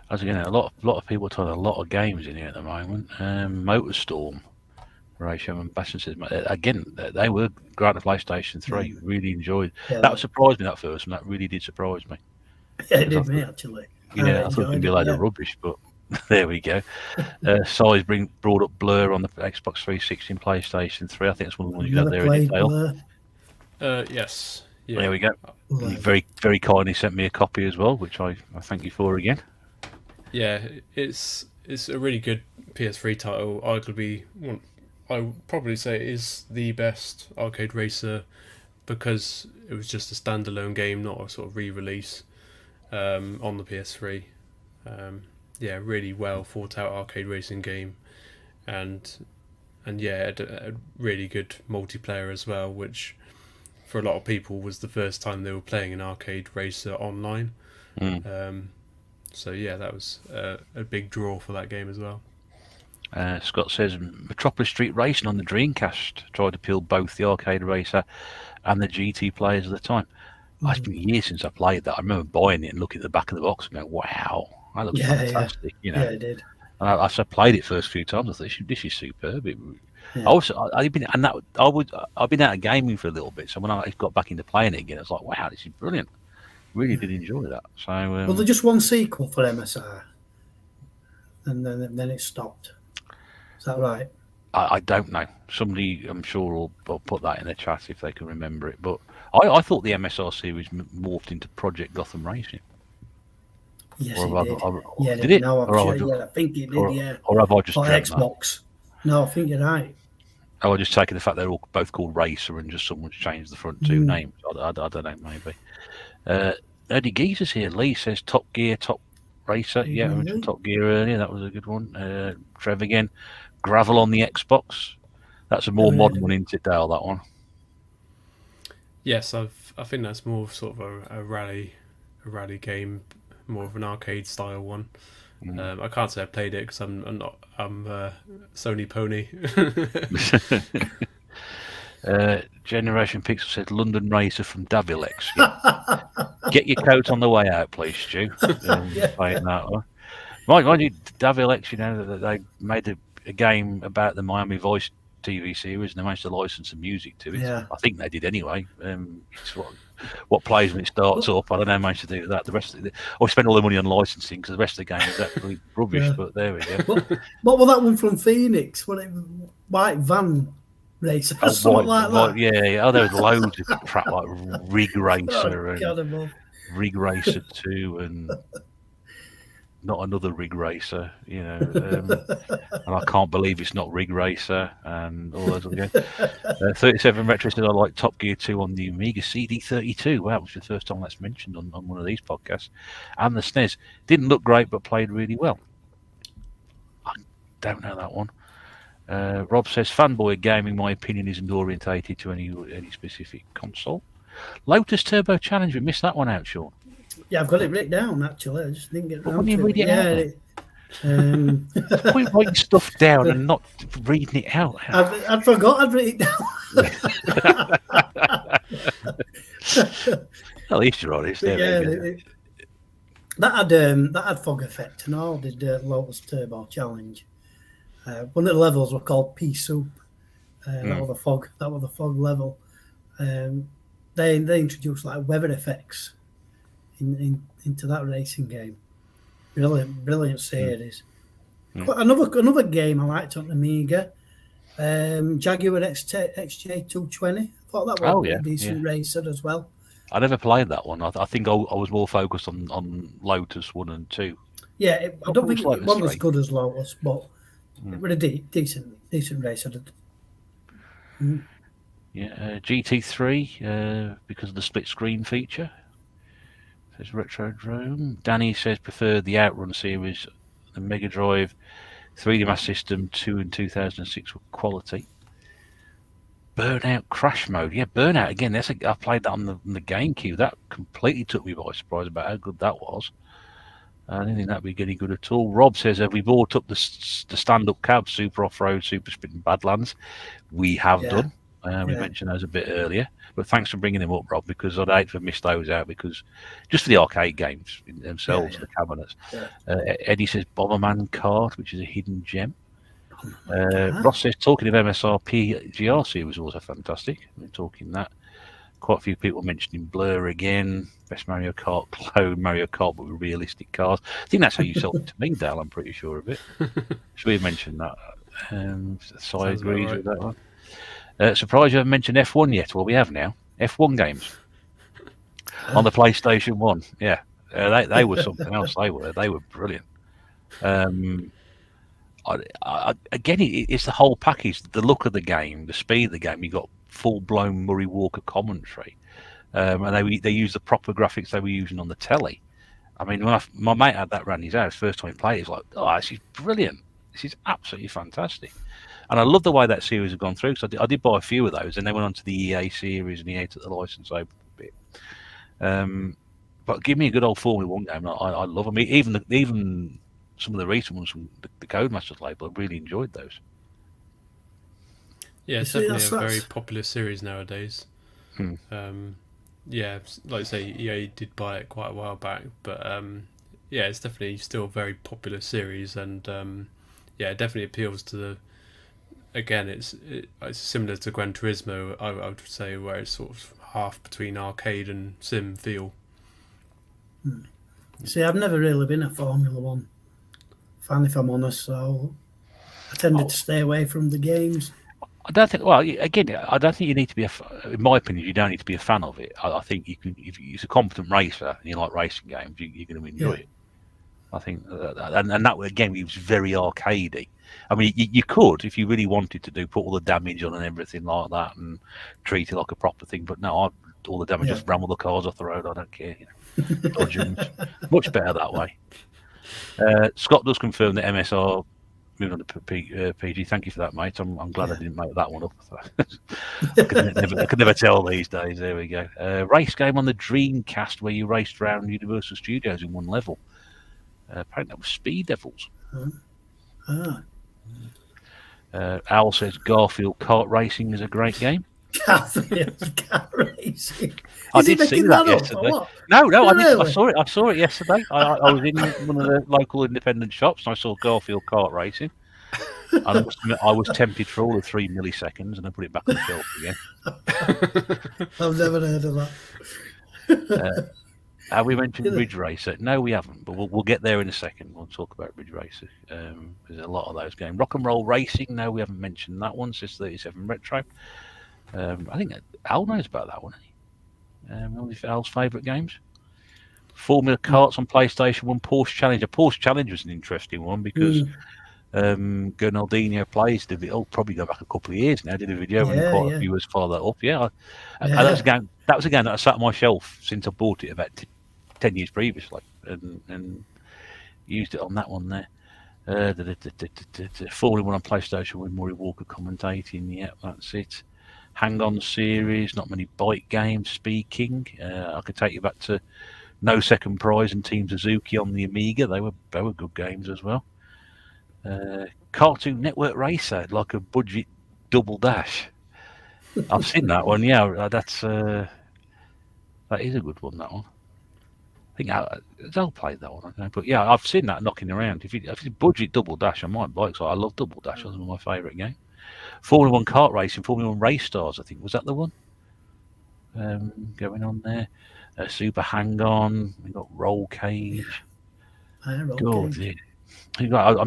[SPEAKER 1] As you know, a lot of people are talking a lot of games in here at the moment. Motorstorm, Ratio and Bastion says again they were great on PlayStation 3. Really enjoyed. That surprised me that first one. That really did surprise me.
[SPEAKER 3] Yeah, it did me actually.
[SPEAKER 1] Yeah, I thought it would be a load of rubbish, but there we go. Size brought up Blur on the Xbox 360 and PlayStation 3. I think it's one of the ones you got there in detail.
[SPEAKER 2] Yes.
[SPEAKER 1] Yeah. There we go. You very, very kindly sent me a copy as well, which I thank you for again.
[SPEAKER 2] Yeah, it's a really good PS3 title. Arguably, I would probably say it is the best arcade racer because it was just a standalone game, not a sort of re-release on the PS3. Yeah, really well thought out arcade racing game, and yeah, a really good multiplayer as well, which for a lot of people was the first time they were playing an arcade racer online. So yeah, that was a big draw for that game as well.
[SPEAKER 1] Scott says Metropolis Street Racing on the Dreamcast tried to appeal both the arcade racer and the GT players at the time. It's been years since I played that. I remember buying it and looking at the back of the box and going, "Wow, that looks fantastic!" You know,
[SPEAKER 3] it did.
[SPEAKER 1] And I played it first few times. I thought this is superb. I've been out of gaming for a little bit, so when I got back into playing it again, I was like, "Wow, this is brilliant." Really did enjoy that. So
[SPEAKER 3] well, there's just one sequel for MSR, and then it stopped. Is that right?
[SPEAKER 1] I don't know. Somebody, I'm sure, will put that in the chat if they can remember it. But I thought the MSR series morphed into Project Gotham Racing.
[SPEAKER 3] Yes, it did. Did it? No, I think it did. Yeah.
[SPEAKER 1] Or have I just dreamt
[SPEAKER 3] Xbox?
[SPEAKER 1] That?
[SPEAKER 3] No, I think you're right.
[SPEAKER 1] I was just taking the fact they're all both called Racer and just someone's changed the front two names. I don't know, maybe. Eddie Geezer's here. Lee says Top Gear, Top Racer. Yeah, I mentioned Top Gear earlier. That was a good one. Trev again. Gravel on the Xbox. That's a more modern one, isn't it, Dale, that one?
[SPEAKER 2] Yes, I think that's more of sort of a rally game, more of an arcade style one. I can't say I played it because I'm Sony Pony.
[SPEAKER 1] Generation Pixel said London Racer from Davilex. Yeah. Get your coat on the way out, please, Stu. Playing that one. Mind you, Davilex, you know, they made a game about the Miami Vice TV series and they managed to license some music to it.
[SPEAKER 3] Yeah.
[SPEAKER 1] I think they did anyway. It's what plays when it starts up. I don't know how managed to do that. The rest of I spent all the money on licensing because the rest of the game is absolutely rubbish. But there we go.
[SPEAKER 3] What was that one from Phoenix? White Van Racer or something like that?
[SPEAKER 1] Yeah. Oh, there was loads of crap like Rig Racer and Rig Racer 2 and not another Rig Racer, you know, and I can't believe it's not Rig Racer and all those other games. 37 Retro said I like Top Gear 2 on the Amiga CD32. Wow, it was the first time that's mentioned on one of these podcasts. And the SNES didn't look great but played really well. I don't know that one. Rob says Fanboy Gaming, my opinion, isn't orientated to any specific console. Lotus Turbo Challenger, missed that one out, Sean.
[SPEAKER 3] Yeah, I've got it written down actually. I just didn't get around
[SPEAKER 1] to it. Read it out. Why writing stuff down and not reading it out?
[SPEAKER 3] I forgot I'd written it down.
[SPEAKER 1] At least you're honest.
[SPEAKER 3] That had fog effect and all. Did Lotus Turbo Challenge. One of the levels were called Pea Soup. That was the fog level. They introduced like weather effects into that racing game. Brilliant series. Another game I liked on the Amiga, Jaguar XJ220. I thought that was a decent racer as well.
[SPEAKER 1] I never played that one. I think I was more focused on Lotus 1 and 2.
[SPEAKER 3] Yeah, I don't think it wasn't as good as Lotus, but it was a decent racer.
[SPEAKER 1] Yeah, GT3 because of the split screen feature. Says Retro Drone. Danny says prefer the Outrun series, the Mega Drive 3D Master System 2 and 2006 were quality. Burnout Crash Mode. Yeah, Burnout again. I played that on the GameCube. That completely took me by surprise about how good that was. I didn't think that'd be any good at all. Rob says, have we bought up the stand-up cab, Super Off-Road, Super Sprint and Badlands? We have done. We mentioned those a bit earlier. But thanks for bringing them up, Rob, because I'd hate to have missed those out, because just for the arcade games themselves, the cabinets. Eddie says Bomberman Kart, which is a hidden gem. Ross says, talking of MSRP, GRC was also fantastic. We're talking that. Quite a few people mentioning Blur again, best Mario Kart clone, Mario Kart but with realistic cars. I think that's how you sold it to me, Dale. I'm pretty sure of it. Should we have mentioned that? I agrees with that one. Surprised you haven't mentioned F1 yet. Well, we have now. F1 games on the PlayStation 1. Yeah, they were something else. They were brilliant. Again, it's the whole package. The look of the game, the speed of the game. You got full-blown Murray Walker commentary, and they use the proper graphics they were using on the telly. I mean, when my mate had that around his house, first time he played, he's like, "Oh, this is brilliant! This is absolutely fantastic!" And I love the way that series has gone through. So I did buy a few of those, and they went on to the EA series, and EA took the license over a bit. But give me a good old Formula 1 game. I love them. Even some of the recent ones from the Codemasters label, I really enjoyed those.
[SPEAKER 2] Yeah, it's definitely a very popular series nowadays. Yeah, like I say, EA did buy it quite a while back, but yeah, it's definitely still a very popular series, and yeah, it definitely appeals to the. Again, it's similar to Gran Turismo, I would say, where it's sort of half between arcade and sim feel.
[SPEAKER 3] See, I've never really been a Formula 1 fan, if I'm honest, so I tended to stay away from the games.
[SPEAKER 1] I don't think. Well, again, I don't think you need to be in my opinion, you don't need to be a fan of it. I think you can. If you're a competent racer and you like racing games, you're going to enjoy it. I think, and that again, it was very arcadey. I mean, you could, if you really wanted to put all the damage on and everything like that, and treat it like a proper thing. But no, all the damage, just ram all the cars off the road. I don't care. Much better that way. Scott does confirm that MSR. Moving on to PG, thank you for that, mate. I'm glad I didn't make that one up. I could never tell these days. There we go. Race game on the Dreamcast where you raced around Universal Studios in one level. Apparently that was Speed Devils. Owl says Garfield Kart Racing is a great game.
[SPEAKER 3] Garfield Kart Racing.
[SPEAKER 1] I did see that yesterday. No, really? I saw it yesterday. I was in one of the local independent shops and I saw Garfield Kart Racing. And I must admit, I was tempted for all the 3 milliseconds and I put it back on the shelf again.
[SPEAKER 3] I've never heard of that.
[SPEAKER 1] Have we mentioned Ridge Racer? No, we haven't, but we'll get there in a second. We'll talk about Ridge Racer. There's a lot of those games. Rock and Roll Racing, no, we haven't mentioned that one. Since 37 Retro. I think Al knows about that one. One of Al's favourite games. Formula Karts on PlayStation 1, Porsche Challenger. Porsche Challenger was an interesting one because Gernaldinho plays the video. Probably go back a couple of years now. Did a video and quite a few years follow that up. That was a game that sat on my shelf since I bought it about 10 years previously, and used it on that one there. Formula 1 on PlayStation with Murray Walker commentating. Yeah, that's it. Hang On series, not many bike games. Speaking, I could take you back to No Second Prize and Team Suzuki on the Amiga. They were good games as well. Cartoon Network Racer, like a budget double dash. I've seen that one. Yeah, that is a good one. That one. I think I'll play that one. I don't know. But yeah, I've seen that knocking around. If it's budget double dash, I might buy it. So I love double dash. That's one of my favourite games. Formula 1 kart racing, Formula 1 Race Stars, I think. Was that the one? Going on there. Super Hang On. We got Roll Cage. I'm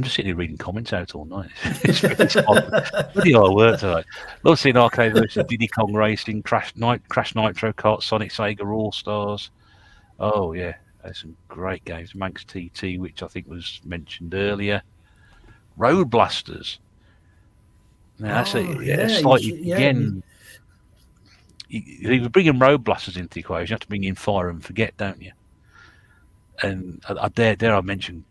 [SPEAKER 1] just sitting here reading comments out all night. It's really hard work tonight. Love seeing arcade versions of Diddy Kong Racing, Crash Nitro Kart, Sonic Sega All Stars. Oh yeah, there's some great games. Manx TT, which I think was mentioned earlier. Road Blasters. Now that's again. You bring in Road Blasters into the equation, you have to bring in Fire and Forget, don't you? And I dare I mention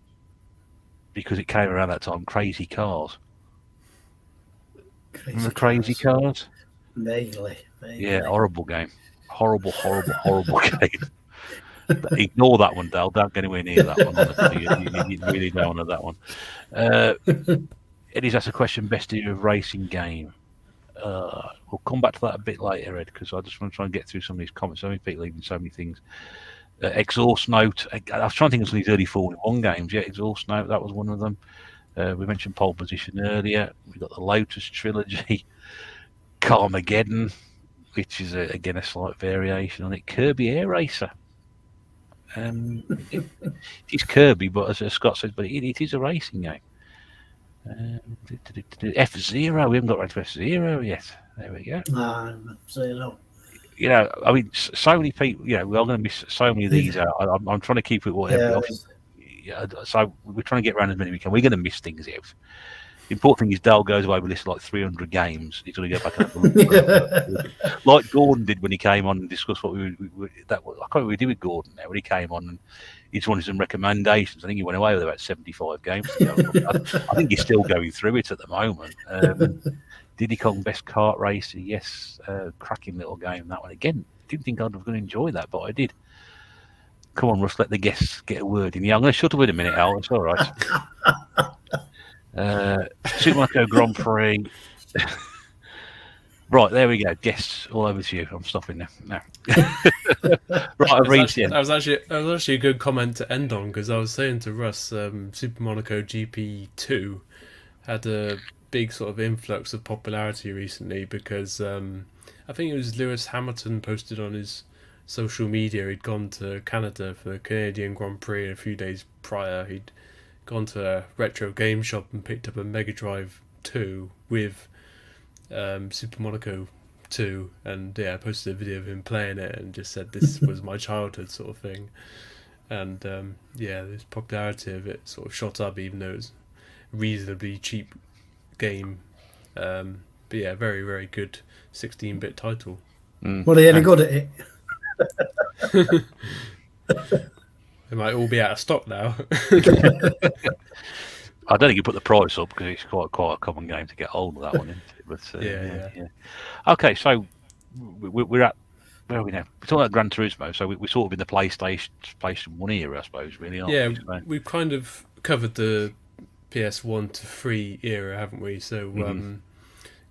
[SPEAKER 1] because it came around that time. Crazy Cars.
[SPEAKER 3] Crazy
[SPEAKER 1] Remember Crazy Cars?
[SPEAKER 3] Vaguely.
[SPEAKER 1] Yeah, horrible game. Horrible game. Ignore that one, Dale. Don't get anywhere near that one. Honestly, you really don't want that one. Eddie's asked a question: best era of racing game. We'll come back to that a bit later, Ed, because I just want to try and get through some of these comments. So many people leaving so many things. Exhaust Note. I was trying to think of some of these early Formula 1 games. Yeah, Exhaust Note. That was one of them. We mentioned Pole Position earlier. We got the Lotus trilogy, Carmageddon, which is again a slight variation on it. Kirby Air Racer. It's Kirby, but as Scott said, but it is a racing game. F-Zero. We haven't got right to F-Zero yet. There we go.
[SPEAKER 3] Zero.
[SPEAKER 1] You know, I mean, so many people. You know, we're going to miss so many of these out. I'm trying to keep it whatever. Yeah, so we're trying to get around as many as we can. We're going to miss things out. The important thing is Dale goes away with this like 300 games. He's going to go back and have a look. Like Gordon did when he came on and discussed what I can't remember what we did with Gordon now when he came on and he just wanted some recommendations. I think he went away with about 75 games to go. I think he's still going through it at the moment. Diddy Kong Best Kart Racer, yes, cracking little game that one. Again, didn't think I was going to enjoy that, but I did. Come on, Russ, let the guests get a word in. Yeah, I'm going to shut up in a minute, Al. It's all right. Super Monaco Grand Prix. Right, there we go. Guests all over to you. I'm stopping now. No. Right, I've reached the end.
[SPEAKER 2] That was actually a good comment to end on, because I was saying to Russ, Super Monaco GP2 had a big sort of influx of popularity recently because I think it was Lewis Hamilton posted on his social media he'd gone to Canada for the Canadian Grand Prix, and a few days prior he'd gone to a retro game shop and picked up a Mega Drive 2 with Super Monaco 2, and yeah, I posted a video of him playing it and just said this was my childhood sort of thing. And yeah, the popularity of it sort of shot up, even though it was a reasonably cheap game. But yeah, very, very good 16-bit title.
[SPEAKER 3] Well, are you any good at it?
[SPEAKER 2] They might all be out of stock now.
[SPEAKER 1] I don't think you put the price up because it's quite a common game to get hold of that one, isn't it? But,
[SPEAKER 2] yeah.
[SPEAKER 1] Okay, so we're at where are we now? We're talking about Gran Turismo, so we're sort of in the PlayStation 1 era, I suppose, really, aren't we?
[SPEAKER 2] Yeah, we've kind of covered the PS1 to 3 era, haven't we? So,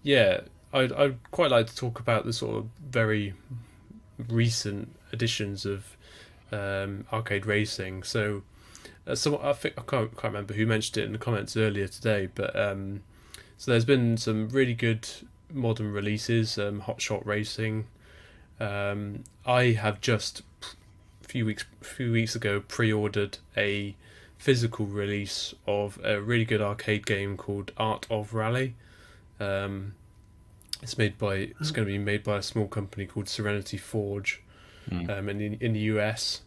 [SPEAKER 2] yeah, I'd quite like to talk about the sort of very recent editions of arcade racing. So, I can't remember who mentioned it in the comments earlier today, but so there's been some really good modern releases. Hot Shot Racing. I have just a few weeks ago pre-ordered a physical release of a really good arcade game called Art of Rally. It's going to be made by a small company called Serenity Forge, in the US.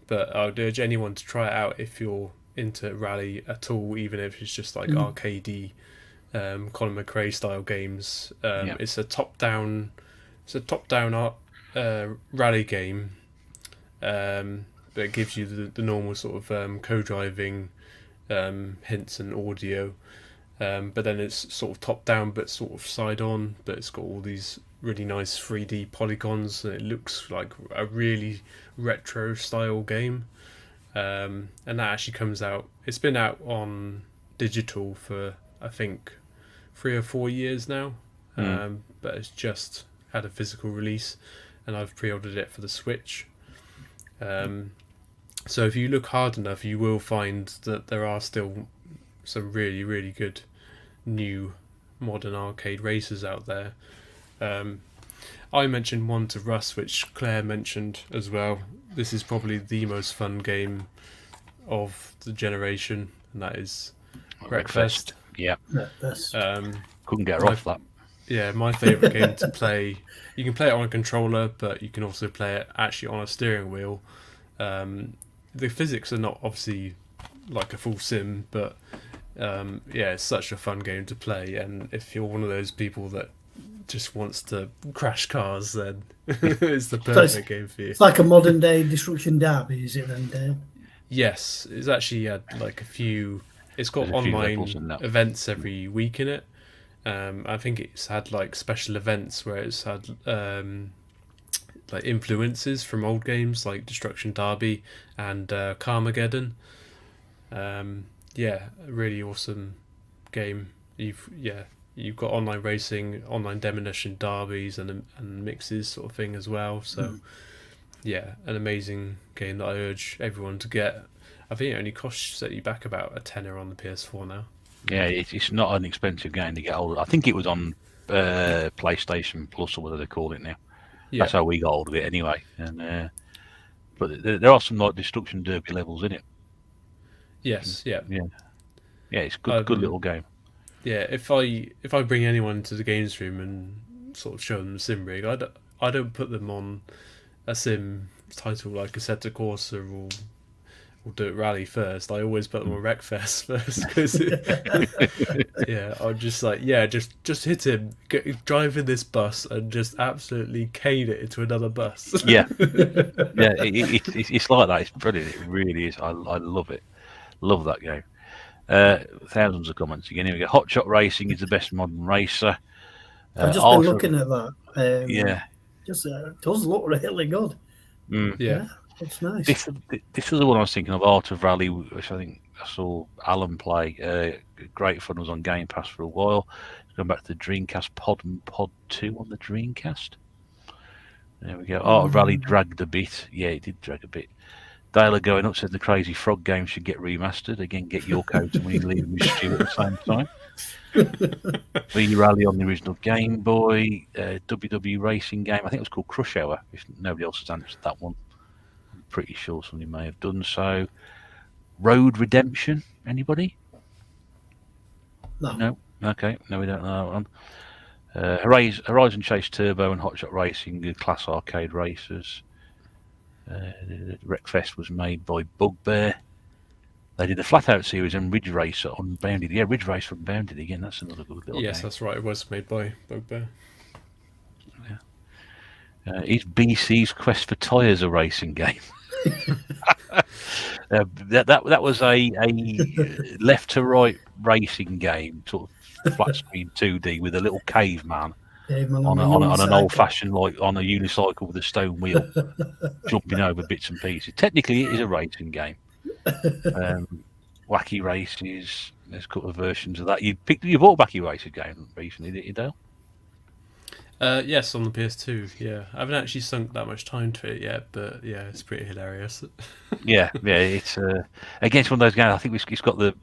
[SPEAKER 2] But I would urge anyone to try it out if you're into rally at all, even if it's just like arcadey, Colin McRae style games. It's a top-down rally game, but it gives you the normal sort of co-driving hints and audio. But then it's sort of top-down but sort of side-on, but it's got all these really nice 3D polygons, and it looks like a really retro style game. And that actually comes out, it's been out on digital for I think 3 or 4 years now, but it's just had a physical release, and I've pre-ordered it for the Switch. So if you look hard enough, you will find that there are still some really, really good new modern arcade races out there. I mentioned one to Russ, which Claire mentioned as well. This is probably the most fun game of the generation, and that is Wreckfest.
[SPEAKER 1] Yeah.
[SPEAKER 3] Wreckfest.
[SPEAKER 1] Couldn't get her off that.
[SPEAKER 2] Yeah, my favourite game to play. You can play it on a controller, but you can also play it actually on a steering wheel. The physics are not obviously like a full sim, but yeah, it's such a fun game to play. And if you're one of those people that just wants to crash cars, then it's the perfect game for you.
[SPEAKER 3] It's like a modern day Destruction Derby, is it then, Dale?
[SPEAKER 2] Yes, it's actually had like a few It's got
[SPEAKER 1] There's a few levels
[SPEAKER 2] online
[SPEAKER 1] in that.
[SPEAKER 2] events every week in it. I think it's had like special events where it's had like influences from old games like Destruction Derby and Carmageddon. Yeah, a really awesome game. You've got online racing, online demolition derbies, and mixes sort of thing as well. So yeah, an amazing game that I urge everyone to get. I think it only costs you back about a tenner on the PS4 now.
[SPEAKER 1] Yeah, it's not an expensive game to get hold of. I think it was on PlayStation Plus or whatever they call it now.
[SPEAKER 2] Yeah.
[SPEAKER 1] That's how we got hold of it anyway. And but there are some like Destruction Derby levels in it.
[SPEAKER 2] Yes. Yeah.
[SPEAKER 1] It's good little game.
[SPEAKER 2] Yeah. If I bring anyone to the games room and sort of show them the sim rig, I don't put them on a sim title like Assetto Corsa or Dirt Rally first. I always put them on Wreckfest first because I'm just like just hit him, drive in this bus and just absolutely cane it into another bus.
[SPEAKER 1] It's like that. It's brilliant. It really is. I love it. Love that game. Thousands of comments again. Here we go. Hot Shot Racing is the best modern racer.
[SPEAKER 3] I've just been looking at that. Just it does look really good.
[SPEAKER 2] Yeah.
[SPEAKER 3] It's nice.
[SPEAKER 1] This was the one I was thinking of, Art of Rally, which I think I saw Alan play. Great fun. Was on Game Pass for a while. Going back to the Dreamcast, Pod 2 on the Dreamcast. There we go. Art of Rally dragged a bit. Yeah, it did drag a bit. Dale going up said the Crazy Frog game should get remastered. Again, get your code and we leave with Stu at the same time. V Rally on the original Game Boy. WWE Racing game. I think it was called Crush Hour. If nobody else has answered that one. Pretty sure somebody may have done so. Road Redemption, anybody? No. Okay, no, we don't know that one. Horizon Chase Turbo and Hot Shot Racing, Class Arcade Racers. Wreckfest was made by Bugbear. They did the Flatout series and Ridge Racer Unbounded. Yeah, Ridge Racer Unbounded again. That's another good little game.
[SPEAKER 2] Yes, that's right. It was made by Bugbear.
[SPEAKER 1] Is BC's Quest for Tyres a racing game? That was a left to right racing game, sort of flat screen 2D with a little caveman on an old fashioned, like on a unicycle with a stone wheel, jumping over bits and pieces. Technically, it is a racing game. Wacky Races. There's a couple of versions of that. You bought a Wacky Races game recently, didn't you, Dale?
[SPEAKER 2] Yes, on the PS2. Yeah, I haven't actually sunk that much time to it yet, but yeah, it's pretty hilarious.
[SPEAKER 1] yeah. It's against one of those games. I think it's got the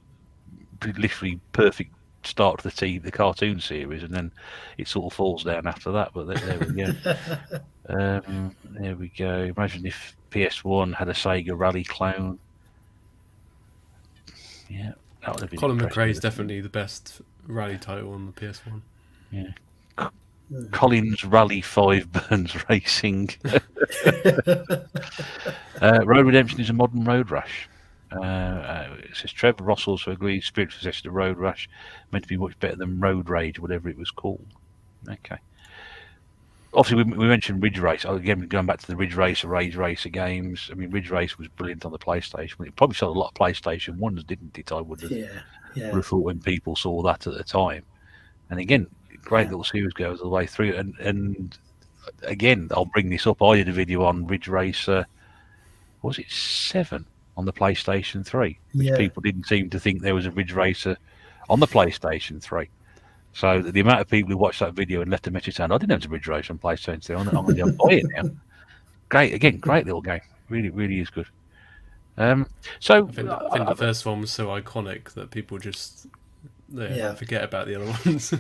[SPEAKER 1] literally perfect start to the cartoon series, and then it sort of falls down after that. But there we go. There we go. Imagine if PS1 had a Sega Rally clone. Yeah, that would have been.
[SPEAKER 2] Colin McRae's definitely the best rally title on the PS1.
[SPEAKER 1] Yeah. Collins Rally 5 Burns Racing. Road Redemption is a modern road rash. It says Trevor Ross also agrees Spirit possessed a road rash meant to be much better than Road Rage, whatever it was called. Okay. Obviously, we mentioned Ridge Race. Again, going back to the Ridge Racer, Rage Racer games. I mean, Ridge Race was brilliant on the PlayStation. It probably sold a lot of PlayStation 1s, didn't it? I would have thought when people saw that at the time. And again, great little series goes all the way through. And again, I'll bring this up. I did a video on Ridge Racer. Was it 7 on the PlayStation 3? Which people didn't seem to think there was a Ridge Racer on the PlayStation 3. So the amount of people who watched that video and left a message saying, I didn't know it was a Ridge Racer on PlayStation 3. I'm going to buy it now. Great little game. Really, really is good. So
[SPEAKER 2] I think the first one was so iconic that people just forget about the other ones.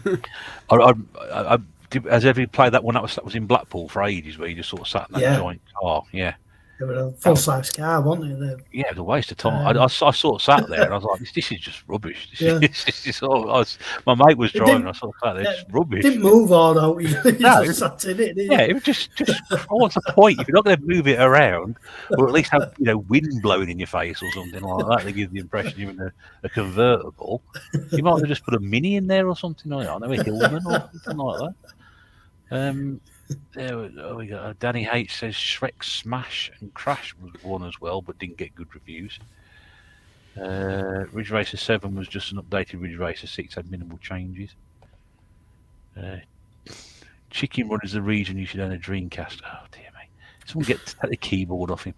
[SPEAKER 1] Has everybody played that one that was in Blackpool for ages, where you just sort of sat in that giant car? Yeah.
[SPEAKER 3] It was a full-size car, wasn't it?
[SPEAKER 1] Yeah, it was a waste of time. I sort of sat there and I was like, this is just rubbish. My mate was driving and I sort of sat there, it's rubbish.
[SPEAKER 3] It didn't move all out. You just sat in it, didn't you?
[SPEAKER 1] Yeah, it was just what's the point? If you're not going to move it around, or at least have wind blowing in your face or something like that, they give the impression you're in a convertible. You might have just put a Mini in there or something like that. I know, a Hillman or something like that. There we go. Danny H says Shrek Smash and Crash was one as well, but didn't get good reviews. Ridge Racer 7 was just an updated Ridge Racer 6, had minimal changes. Chicken Run is the reason you should own a Dreamcast. Oh dear me! Someone take the keyboard off him.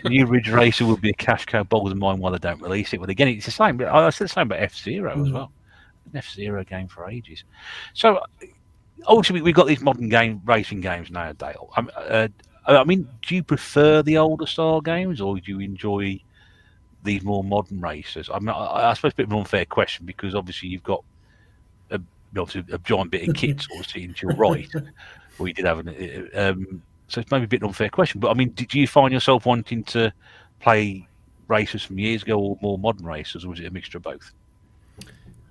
[SPEAKER 1] New Ridge Racer would be a cash cow. Boggles the mind why they don't release it. But again, it's the same. But I said the same about F-Zero as well. An F-Zero game for ages. So ultimately, we've got these modern racing games now, Dale. I mean, do you prefer the older style games, or do you enjoy these more modern racers? I mean, I suppose it's a bit of an unfair question because obviously you've got a giant bit of kit sort of sitting to your right, or you did have so it's maybe a bit of an unfair question. But I mean, did you find yourself wanting to play racers from years ago or more modern racers, or was it a mixture of both?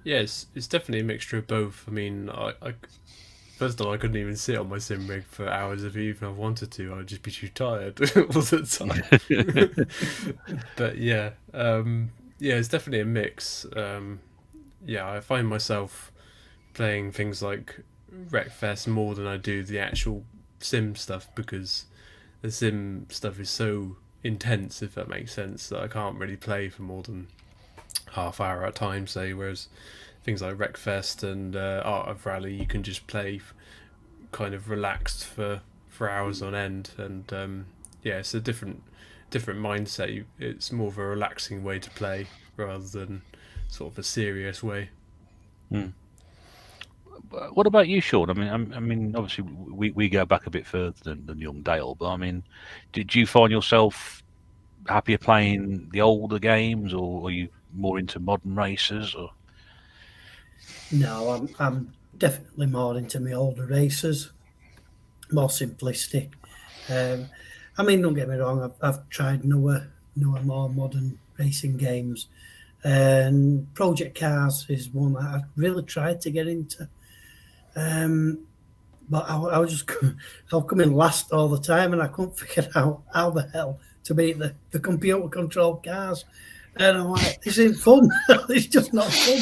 [SPEAKER 2] Yes, it's definitely a mixture of both. I mean, I first of all, I couldn't even sit on my sim rig for hours if even I wanted to. I'd just be too tired all the time. But yeah, it's definitely a mix. I find myself playing things like Wreckfest more than I do the actual sim stuff because the sim stuff is so intense, if that makes sense, that I can't really play for more than half hour at a time, say, whereas things like Wreckfest and Art of Rally you can just play kind of relaxed for hours on end, and it's a different mindset. It's more of a relaxing way to play rather than sort of a serious way.
[SPEAKER 1] What about you, Sean? I mean, obviously we go back a bit further than young Dale, but I mean, did you find yourself happier playing the older games, or are you more into modern racers? Or
[SPEAKER 3] no, I'm definitely more into my older racers, more simplistic. I mean, don't get me wrong, I've tried newer, more modern racing games, and Project Cars is one that I really tried to get into. But I was just I'll come in last all the time, and I couldn't figure out how the hell to beat the computer controlled cars. And I'm like, this ain't fun. It's just not fun.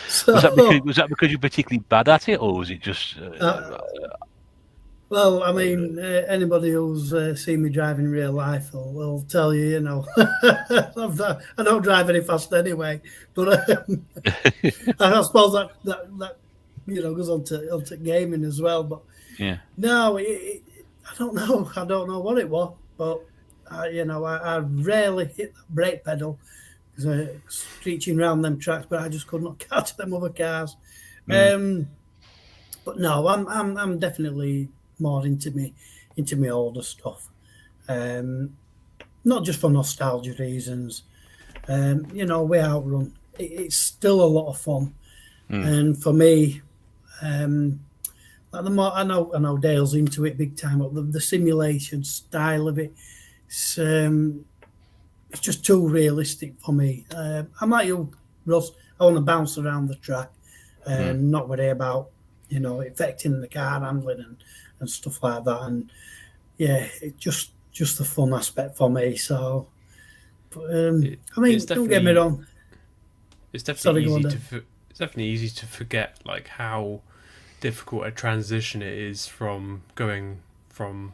[SPEAKER 3] So,
[SPEAKER 1] was that because you're particularly bad at it, or was it just?
[SPEAKER 3] Well, I mean, anybody who's seen me drive in real life will tell you, I don't drive any fast anyway. But I suppose that goes on to gaming as well. But
[SPEAKER 1] yeah,
[SPEAKER 3] no, I don't know. I don't know what it was, but I rarely hit the brake pedal because I screeching around them tracks, but I just could not catch them other cars. But no, I'm definitely more into me older stuff, not just for nostalgia reasons. We Outrun, it's still a lot of fun, and for me, like the more I know Dale's into it big time, but the simulation style of it, it's just too realistic for me. I'm like you, Russ. I want to bounce around the track and not worry about affecting the car handling and stuff like that. And yeah, it just the fun aspect for me. So, I mean, don't get me wrong.
[SPEAKER 2] It's definitely easy to forget like how difficult a transition it is from going from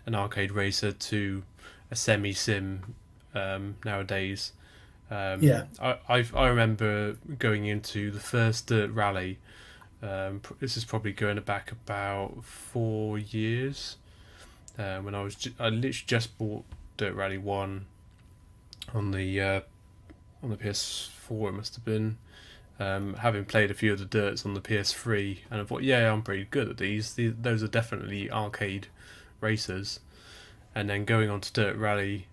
[SPEAKER 2] an arcade racer to a semi-sim nowadays. I remember going into the first Dirt Rally. This is probably going back about 4 years. When I literally just bought Dirt Rally 1 on the PS4. It must have been. Having played a few of the Dirts on the PS3, and I thought, yeah, I'm pretty good at these. Those are definitely arcade racers. And then going on to Dirt Rally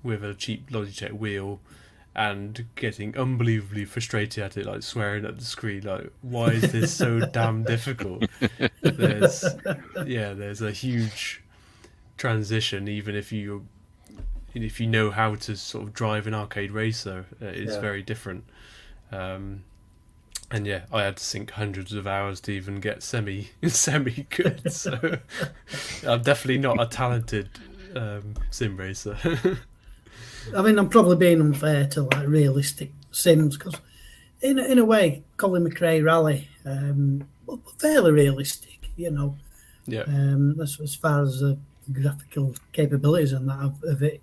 [SPEAKER 2] with a cheap Logitech wheel and getting unbelievably frustrated at it, like swearing at the screen, like, why is this so damn difficult? There's a huge transition, even if you know how to sort of drive an arcade racer. It's very different. And yeah, I had to sink hundreds of hours to even get semi good. So I'm definitely not a talented sim racer.
[SPEAKER 3] I mean, I'm probably being unfair to like realistic sims because, in a way, Colin McRae Rally, fairly realistic,
[SPEAKER 2] Yeah.
[SPEAKER 3] as far as the graphical capabilities and that of it.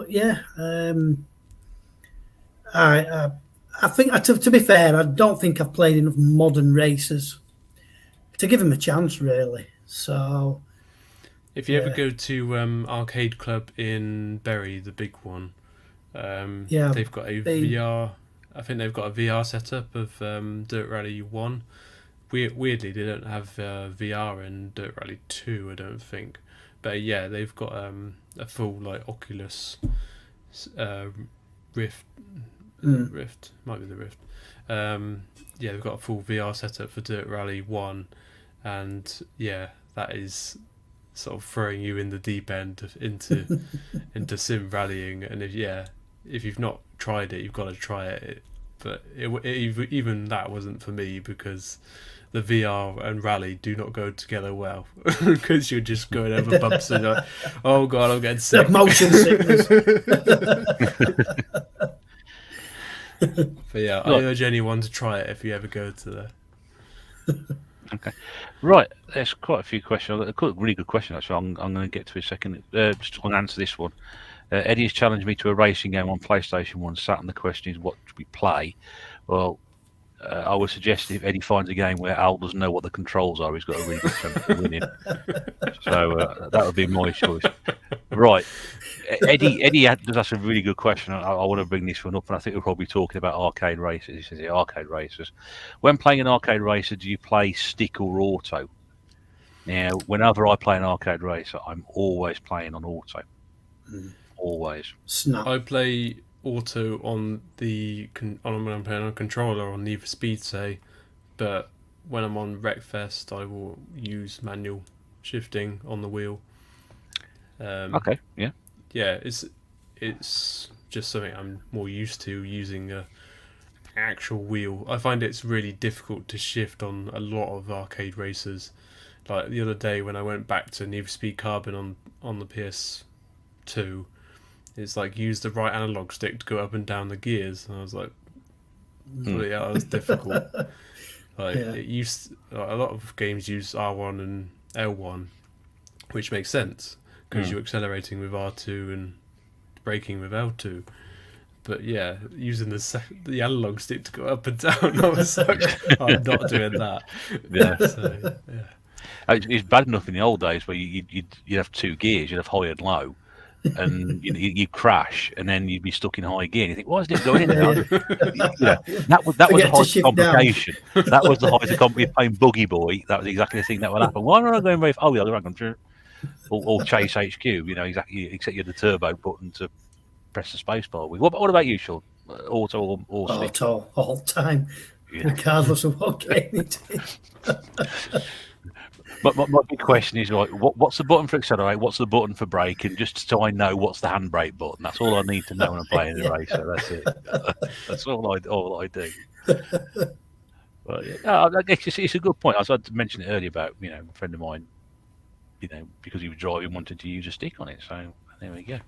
[SPEAKER 3] But yeah, I think to be fair, I don't think I've played enough modern races to give him a chance, really. So
[SPEAKER 2] if you ever go to Arcade Club in Bury, the big one, they've got a VR. I think they've got a VR setup of Dirt Rally 1. Weirdly, they don't have VR in Dirt Rally 2, I don't think. But yeah, they've got a full like Oculus Rift. Rift might be the Rift. Yeah, they've got a full VR setup for Dirt Rally 1, and yeah, that is sort of throwing you in the deep end into sim rallying. And if you've not tried it, you've got to try it. But even that wasn't for me, because the VR and rally do not go together well, because you're just going over bumps and like, oh god, I'm getting sick.
[SPEAKER 3] Motion sickness.
[SPEAKER 2] But yeah, I urge anyone to try it if you ever go to there.
[SPEAKER 1] Okay, right. There's quite a few questions. A really good question, actually. I'm going to get to in a second. Just want to answer this one. Eddie has challenged me to a racing game on PlayStation 1. Saturn. The question is, what should we play? Well, I would suggest if Eddie finds a game where Al doesn't know what the controls are, he's got a really good chance of winning. So that would be my choice. Right. Eddie does ask a really good question. I want to bring this one up, and I think we're probably talking about arcade races. He says, arcade racers. When playing an arcade racer, do you play stick or auto? Now, whenever I play an arcade racer, I'm always playing on auto. Always.
[SPEAKER 3] Snap.
[SPEAKER 2] I play auto on when I'm playing on a controller on Need for Speed, say, but when I'm on Wreckfest, I will use manual shifting on the wheel.
[SPEAKER 1] Okay, yeah.
[SPEAKER 2] Yeah, it's just something I'm more used to, using a actual wheel. I find it's really difficult to shift on a lot of arcade races. Like the other day when I went back to Need for Speed Carbon on the PS2, it's like use the right analog stick to go up and down the gears, and I was like, yeah, that was difficult. It used a lot of games use R1 and L1, which makes sense because you're accelerating with R2 and braking with L2. But yeah, using the analog stick to go up and down, I was like, I'm not doing that.
[SPEAKER 1] Yeah.
[SPEAKER 2] So, yeah.
[SPEAKER 1] It's bad enough in the old days where you'd have two gears, you'd have high and low, and you'd crash, and then you'd be stuck in high gear. And you think, why isn't it going in there? That was the height of complication. That was the height of complication. You're playing Buggy Boy. That was exactly the thing that would happen. Why am I not going very? Oh, yeah, I'm sure. Or Chase HQ. Exactly. Except you had the turbo button to press the space bar with. What about you, Sean? Auto or stick?
[SPEAKER 3] Auto all the time, regardless of what game it is.
[SPEAKER 1] But my big question is, like, what's the button for accelerate? What's the button for brake? And just so I know what's the handbrake button. That's all I need to know when I'm playing a racer. That's it. That's all I do. But I guess it's a good point. I mentioned it earlier about a friend of mine, because he was driving, wanted to use a stick on it. So there we go.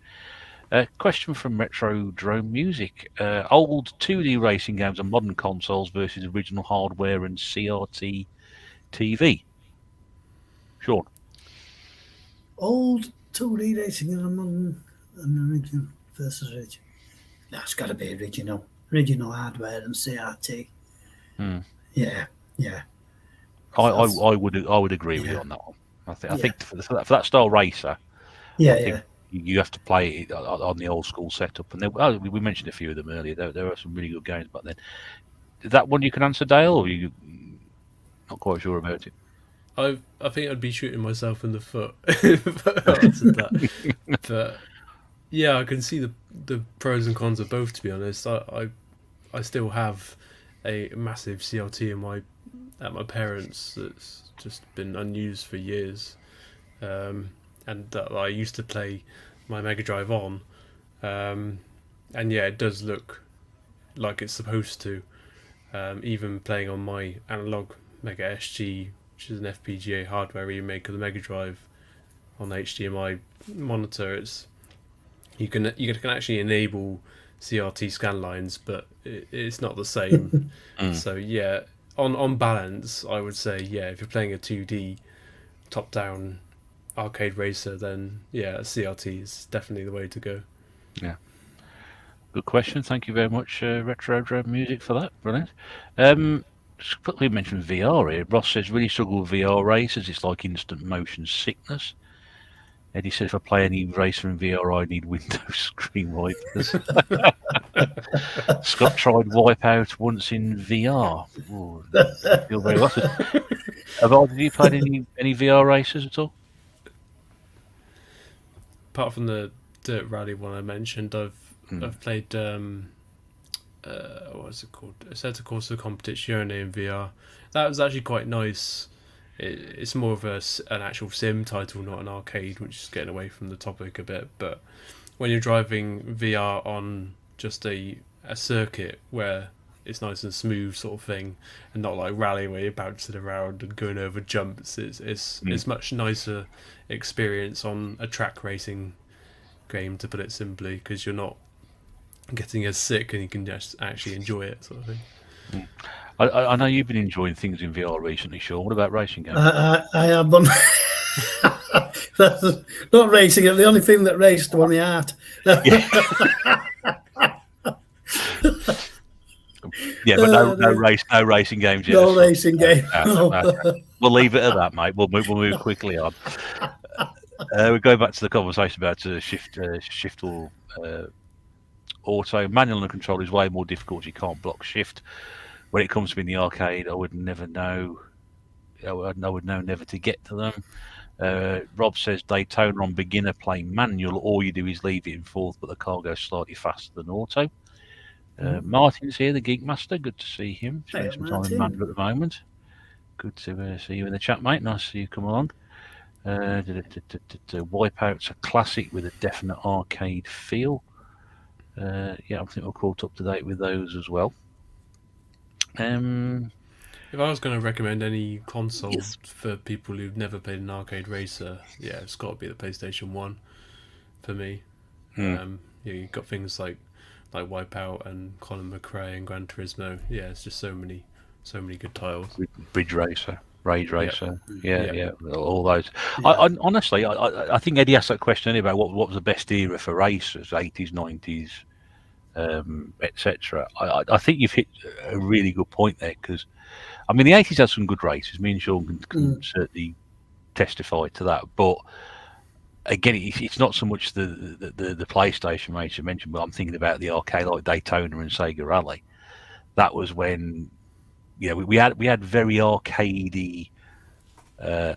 [SPEAKER 1] Question from Retro Drone Music: old 2D racing games on modern consoles versus original hardware and CRT TV. Sean.
[SPEAKER 3] Old 2D racing and modern and original versus original. That's got to be original hardware and CRT. Yeah.
[SPEAKER 1] I would agree with you on that one. I think for that style racer, you have to play it on the old school setup. And we mentioned a few of them earlier. There are some really good games back then. Is that one you can answer, Dale, or are you not quite sure about it?
[SPEAKER 2] I think I'd be shooting myself in the foot if I answered that. But yeah, I can see the pros and cons of both, to be honest. I still have a massive CRT at my parents' that's just been unused for years, and that I used to play my Mega Drive on, and yeah, it does look like it's supposed to. Even playing on my analog Mega SG, which is an FPGA hardware remake of the Mega Drive on the HDMI monitor, you can actually enable CRT scan lines, but it's not the same. So yeah, on balance, I would say if you're playing a 2D top-down arcade racer, then yeah, a CRT is definitely the way to go.
[SPEAKER 1] Yeah. Good question. Thank you very much, Retro Drone Music, for that. Brilliant. Just quickly mention VR here. Ross says, really struggle with VR races. It's like instant motion sickness. Eddie said, if I play any racer in VR, I need Windows screen wipers. Scott tried Wipeout once in VR. Ooh, I feel very well. Have you played any VR races at all?
[SPEAKER 2] Apart from the Dirt Rally one I mentioned, I've played what's it called? Assetto Corsa Competizione in VR. That was actually quite nice. It's more of an actual sim title, not an arcade, which is getting away from the topic a bit. But when you're driving VR on just a circuit where it's nice and smooth sort of thing, and not like rally where you're bouncing around and going over jumps, it's much nicer experience on a track racing game, to put it simply, because you're not getting as sick and you can just actually enjoy it, sort of thing.
[SPEAKER 1] I know you've been enjoying things in VR recently, Sean. What about racing games?
[SPEAKER 3] I have done. That's not racing. The only thing that raced was my heart.
[SPEAKER 1] Yeah, but no racing games yet.
[SPEAKER 3] No racing game.
[SPEAKER 1] Okay. We'll leave it at that, mate. We'll move quickly on. We go back to the conversation about shift or auto. Manual and control is way more difficult. You can't block shift. When it comes to in the arcade, I would never know. I would know never to get to them. Rob says Daytona on beginner playing manual. All you do is leave it in fourth, but the car goes slightly faster than auto. Martin's here, the Geek Master. Good to see him. Spending some time in manual at the moment. Good to see you in the chat, mate. Nice to see you come along. Wipeout's a classic with a definite arcade feel. Yeah, I think we're caught up to date with those as well.
[SPEAKER 2] If I was going to recommend any console for people who've never played an arcade racer, yeah, it's got to be the PlayStation 1 for me. You've got things like Wipeout and Colin McRae and Gran Turismo. Yeah, it's just so many good titles.
[SPEAKER 1] Bridge Racer, Rage Racer, yeah, all those. Yeah. I honestly, I think Eddie asked that question earlier about what was the best era for racers, 80s, 90s, etc. I think you've hit a really good point there, because I mean the 80s had some good races. Me and Sean can certainly testify to that, but again, it's not so much the PlayStation race you mentioned, but I'm thinking about the arcade like Daytona and Sega Rally. That was when we had very arcadey.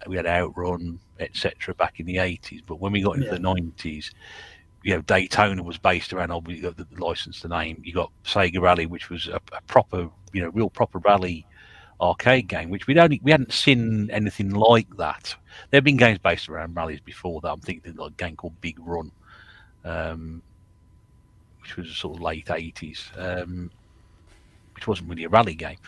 [SPEAKER 1] We had Outrun, etc. back in the 80s, but when we got into the 90s, Daytona was based around, obviously, the license to name. You got Sega Rally, which was a proper, real proper rally arcade game, which we hadn't seen anything like that. There have been games based around rallies before that. I'm thinking like a game called Big Run, which was sort of late 80s, which wasn't really a rally game,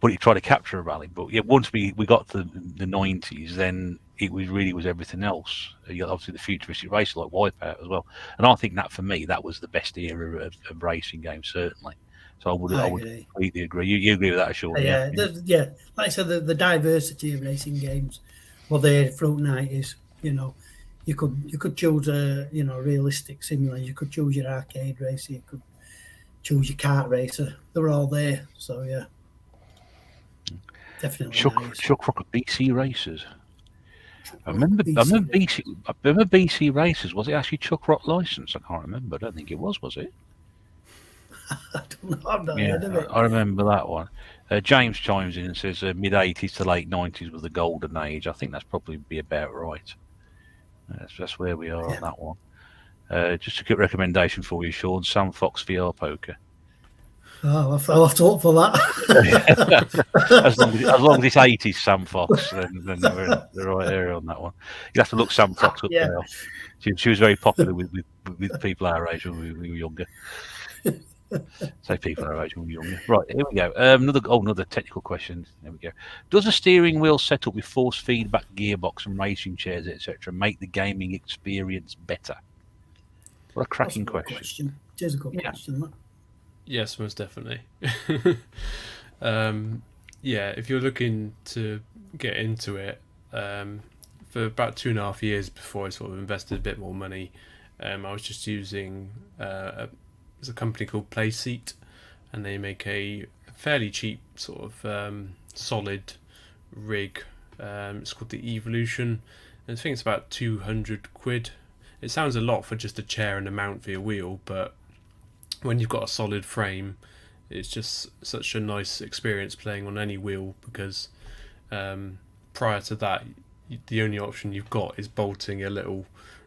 [SPEAKER 1] but it tried to capture a rally. But once we got to the 90s, then it was everything else. You got obviously the futuristic races like Wipeout as well, and I think that for me that was the best era of racing games, certainly. So I would completely agree. You agree with that, Sean?
[SPEAKER 3] Yeah. Like I said, the diversity of racing games were there throughout the 90s. You could choose a realistic simulator. You could choose your arcade racer. You could choose your kart racer. They were all there. So yeah, definitely.
[SPEAKER 1] Chuck Rocket BC Racers. I remember BC Racers. Was it actually Chuck Rock license? I can't remember. I don't think it was it?
[SPEAKER 3] I don't know. I've not heard of it.
[SPEAKER 1] I remember that one. James chimes in and says mid 80s to late 90s was the golden age. I think that's probably be about right. That's where we are on that one. Just a quick recommendation for you, Sean. Sam Fox VR Poker.
[SPEAKER 3] Oh, I'll have to look for that.
[SPEAKER 1] as long as it's 80s Sam Fox, then we're in the right area on that one. You have to look Sam Fox up there. She was very popular with people our age when we were younger. Say people our age when we were younger. Right, here we go. Another technical question. There we go. Does a steering wheel setup with force feedback gearbox and racing chairs, etc., make the gaming experience better? What a cracking question.
[SPEAKER 3] It is a good question, that.
[SPEAKER 2] Yes, most definitely. If you're looking to get into it, for about 2.5 years before I sort of invested a bit more money, I was just using there's a company called Playseat, and they make a fairly cheap sort of solid rig. It's called the Evolution, and I think it's about 200 quid. It sounds a lot for just a chair and a mount for your wheel, but when you've got a solid frame, it's just such a nice experience playing on any wheel, because prior to that, the only option you've got is bolting a little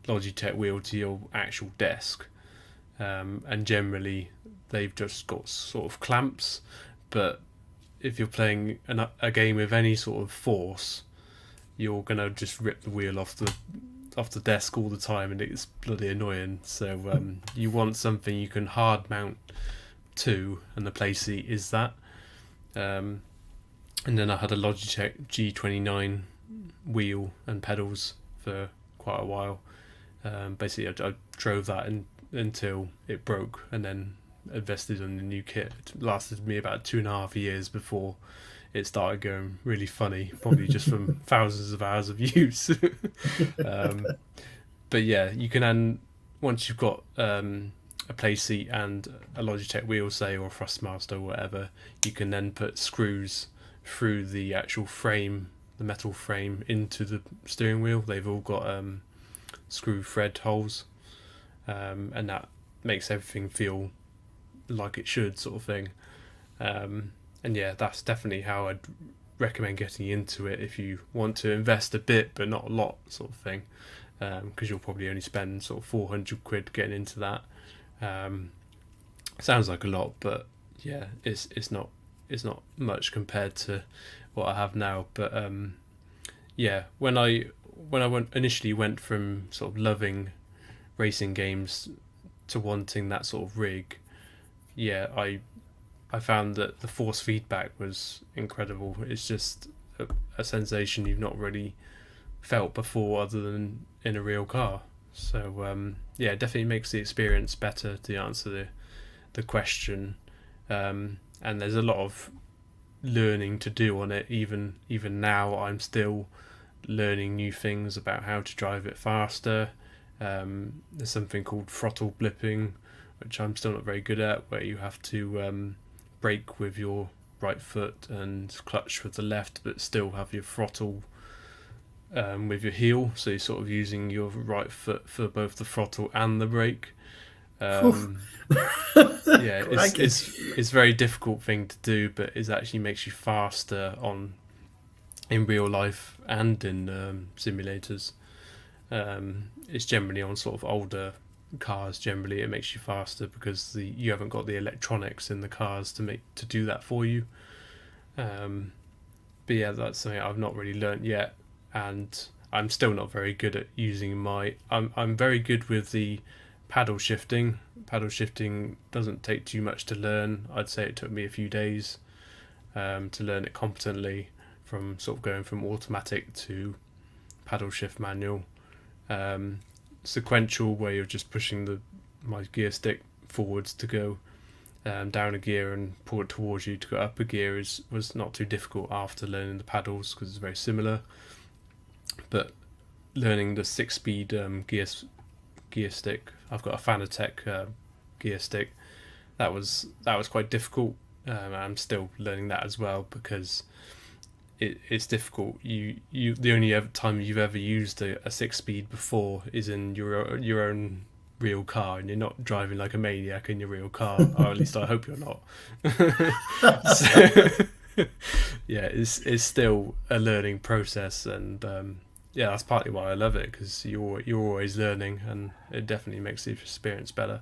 [SPEAKER 2] Logitech wheel to your actual desk, and generally they've just got sort of clamps, but if you're playing a game with any sort of force, you're gonna just rip the wheel off the desk all the time, and it's bloody annoying. So you want something you can hard mount to, and the Playseat is that. And then I had a Logitech G29 wheel and pedals for quite a while. Basically, I drove that until it broke, and then invested in the new kit. It lasted me about 2.5 years before it started going really funny, probably just from thousands of hours of use. But yeah, you can, once you've got a Playseat and a Logitech wheel, say, or a Thrustmaster or whatever, you can then put screws through the actual frame, the metal frame, into the steering wheel. They've all got screw thread holes, and that makes everything feel like it should, sort of thing. And yeah, that's definitely how I'd recommend getting into it if you want to invest a bit but not a lot, sort of thing, because you'll probably only spend sort of 400 quid getting into that. Sounds like a lot, but yeah, it's not much compared to what I have now. But yeah, when I initially went from sort of loving racing games to wanting that sort of rig, yeah, I found that the force feedback was incredible. It's just a sensation you've not really felt before, other than in a real car. So yeah, it definitely makes the experience better, to answer the question. And there's a lot of learning to do on it. Even now, I'm still learning new things about how to drive it faster. There's something called throttle blipping, which I'm still not very good at, where you have to brake with your right foot and clutch with the left, but still have your throttle with your heel, so you're sort of using your right foot for both the throttle and the brake. Yeah, it's a very difficult thing to do, but it actually makes you faster in real life and in simulators. It's generally on sort of older cars. Generally, it makes you faster because you haven't got the electronics in the cars to do that for you. But yeah, that's something I've not really learnt yet, and I'm still not very good at using I'm very good with the paddle shifting. Paddle shifting doesn't take too much to learn. I'd say it took me a few days to learn it competently, from sort of going from automatic to paddle shift manual. Sequential, where you're just pushing my gear stick forwards to go down a gear and pull it towards you to go up a gear, was not too difficult after learning the paddles, because it's very similar. But learning the 6-speed gear stick, I've got a Fanatec gear stick, that was quite difficult. I'm still learning that as well, because it's difficult. The only time you've ever used a 6-speed before is in your own real car, and you're not driving like a maniac in your real car, or at least I hope you're not. So, yeah, it's still a learning process, and yeah, that's partly why I love it, because you're always learning, and it definitely makes the experience better.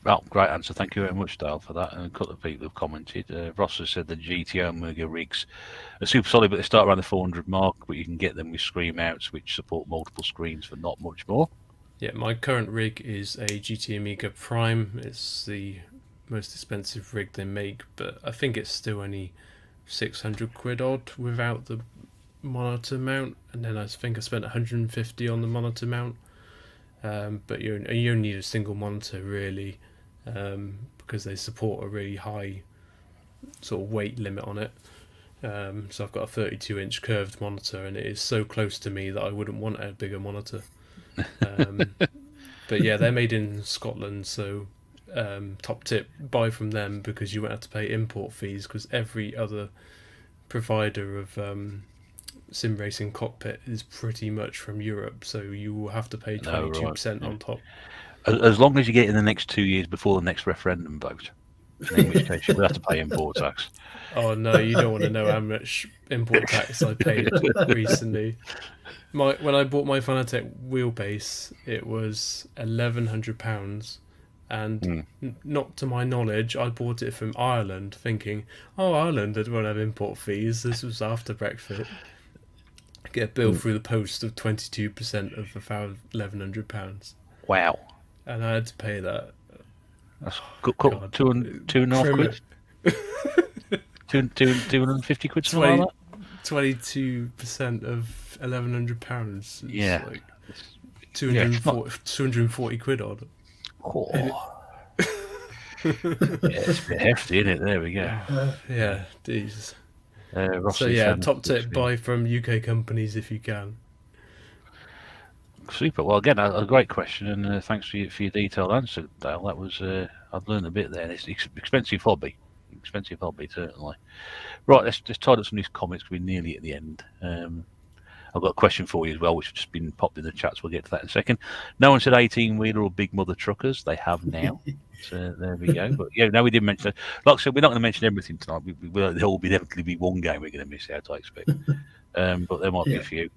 [SPEAKER 1] Well, great answer. Thank you very much, Dale, for that. And a couple of people have commented. Ross has said the GT Omega rigs are super solid, but they start around the 400 mark, but you can get them with screen mounts, which support multiple screens for not much more.
[SPEAKER 2] Yeah, my current rig is a GT Amiga Prime. It's the most expensive rig they make, but I think it's still only 600 quid odd without the monitor mount, and then I think I spent 150 on the monitor mount. But you only need a single monitor, really, because they support a really high sort of weight limit on it. So I've got a 32-inch curved monitor, and it is so close to me that I wouldn't want a bigger monitor. But yeah, they're made in Scotland, so top tip, buy from them because you won't have to pay import fees, because every other provider of sim racing cockpit is pretty much from Europe, so you will have to pay 22% on top.
[SPEAKER 1] As long as you get in the next 2 years before the next referendum vote, in which case you will have to pay import tax.
[SPEAKER 2] Oh no, you don't want to know how much import tax I paid recently. When I bought my Fanatec wheelbase, it was £1,100, and not to my knowledge, I bought it from Ireland, thinking, "Oh, Ireland won't have import fees." This was after Brexit. Get a bill through the post of 22% of the £1,100.
[SPEAKER 1] Wow,
[SPEAKER 2] and I had to pay that.
[SPEAKER 1] That's two and a half quid. 250 quid, something like that.
[SPEAKER 2] 22% of £1,100.
[SPEAKER 1] Yeah,
[SPEAKER 2] like 240 quid on it.
[SPEAKER 1] Oh. It's a bit hefty, isn't it? There we go.
[SPEAKER 2] Yeah, Jesus.
[SPEAKER 1] So yeah,
[SPEAKER 2] top tip: buy from UK companies if you can.
[SPEAKER 1] Super. Well, again, a great question, and thanks for your detailed answer, Dale. That was I've learned a bit there. It's an expensive hobby, certainly. Right, let's just tidy up some of these comments because we're nearly at the end. I've got a question for you as well, which has just been popped in the chat, so we'll get to that in a second. No one said 18-wheeler or big mother truckers. They have now. So there we go. But yeah, no, we didn't mention that. Like I said, we're not going to mention everything tonight. There will inevitably be one game we're going to miss out, I expect. But there might be a few.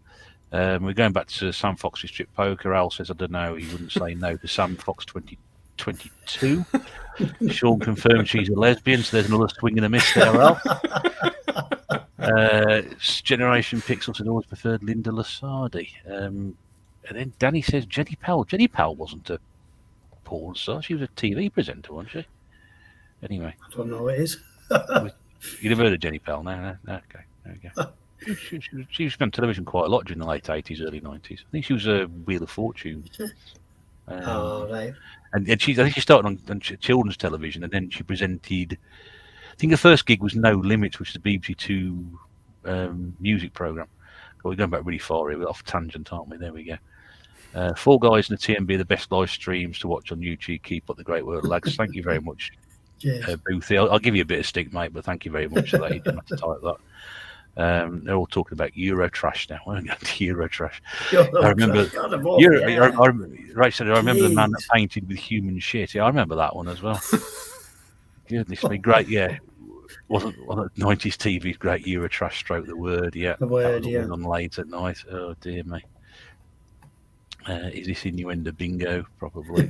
[SPEAKER 1] We're going back to Sam Fox's Strip Poker. Al says, I don't know, he wouldn't say no to Sam Fox 2022. Sean confirmed she's a lesbian, so there's another swing and a miss there, Al. Generation Pixel said always preferred Linda Lasardi. And then Danny says Jenny Powell. Jenny Powell wasn't a porn star. She was a TV presenter, wasn't she? Anyway.
[SPEAKER 3] I don't know who it is.
[SPEAKER 1] You'd have heard of Jenny Powell. No. Okay, there we go. She was on television quite a lot during the late 80s, early 90s. I think she was a Wheel of Fortune.
[SPEAKER 3] Right.
[SPEAKER 1] And I think she started on children's television, and then she presented. I think her first gig was No Limits, which is a BBC Two music program. But we're going back really far here. We're off tangent, aren't we? There we go. Four Guys and the tNb, the best live streams to watch on YouTube. Keep up the great work, lads. Thank you very much, Boothie. I'll give you a bit of stick, mate, but thank you very much for that. You didn't have to type that. They're all talking about Eurotrash now. We're going to Eurotrash. I remember I remember the man that painted with human shit. Yeah, I remember that one as well. Goodness me, great, yeah. Wasn't 90s TV's great Eurotrash stroke the word, yeah.
[SPEAKER 3] The word, yeah.
[SPEAKER 1] On late at night. Oh dear me. Is this innuendo bingo? Probably.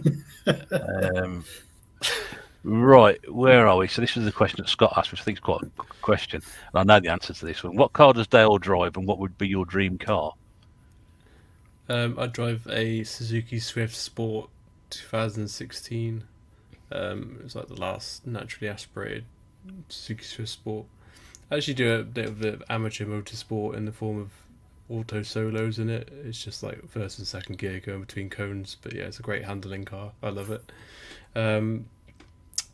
[SPEAKER 1] Right, where are we? So this is the question that Scott asked, which I think is quite a good question. And I know the answer to this one. What car does Dale drive, and what would be your dream car?
[SPEAKER 2] I drive a Suzuki Swift Sport 2016. It was like the last naturally aspirated Suzuki Swift Sport. I actually do a bit of amateur motorsport in the form of auto solos in it. It's just like first and second gear going between cones. But yeah, it's a great handling car. I love it.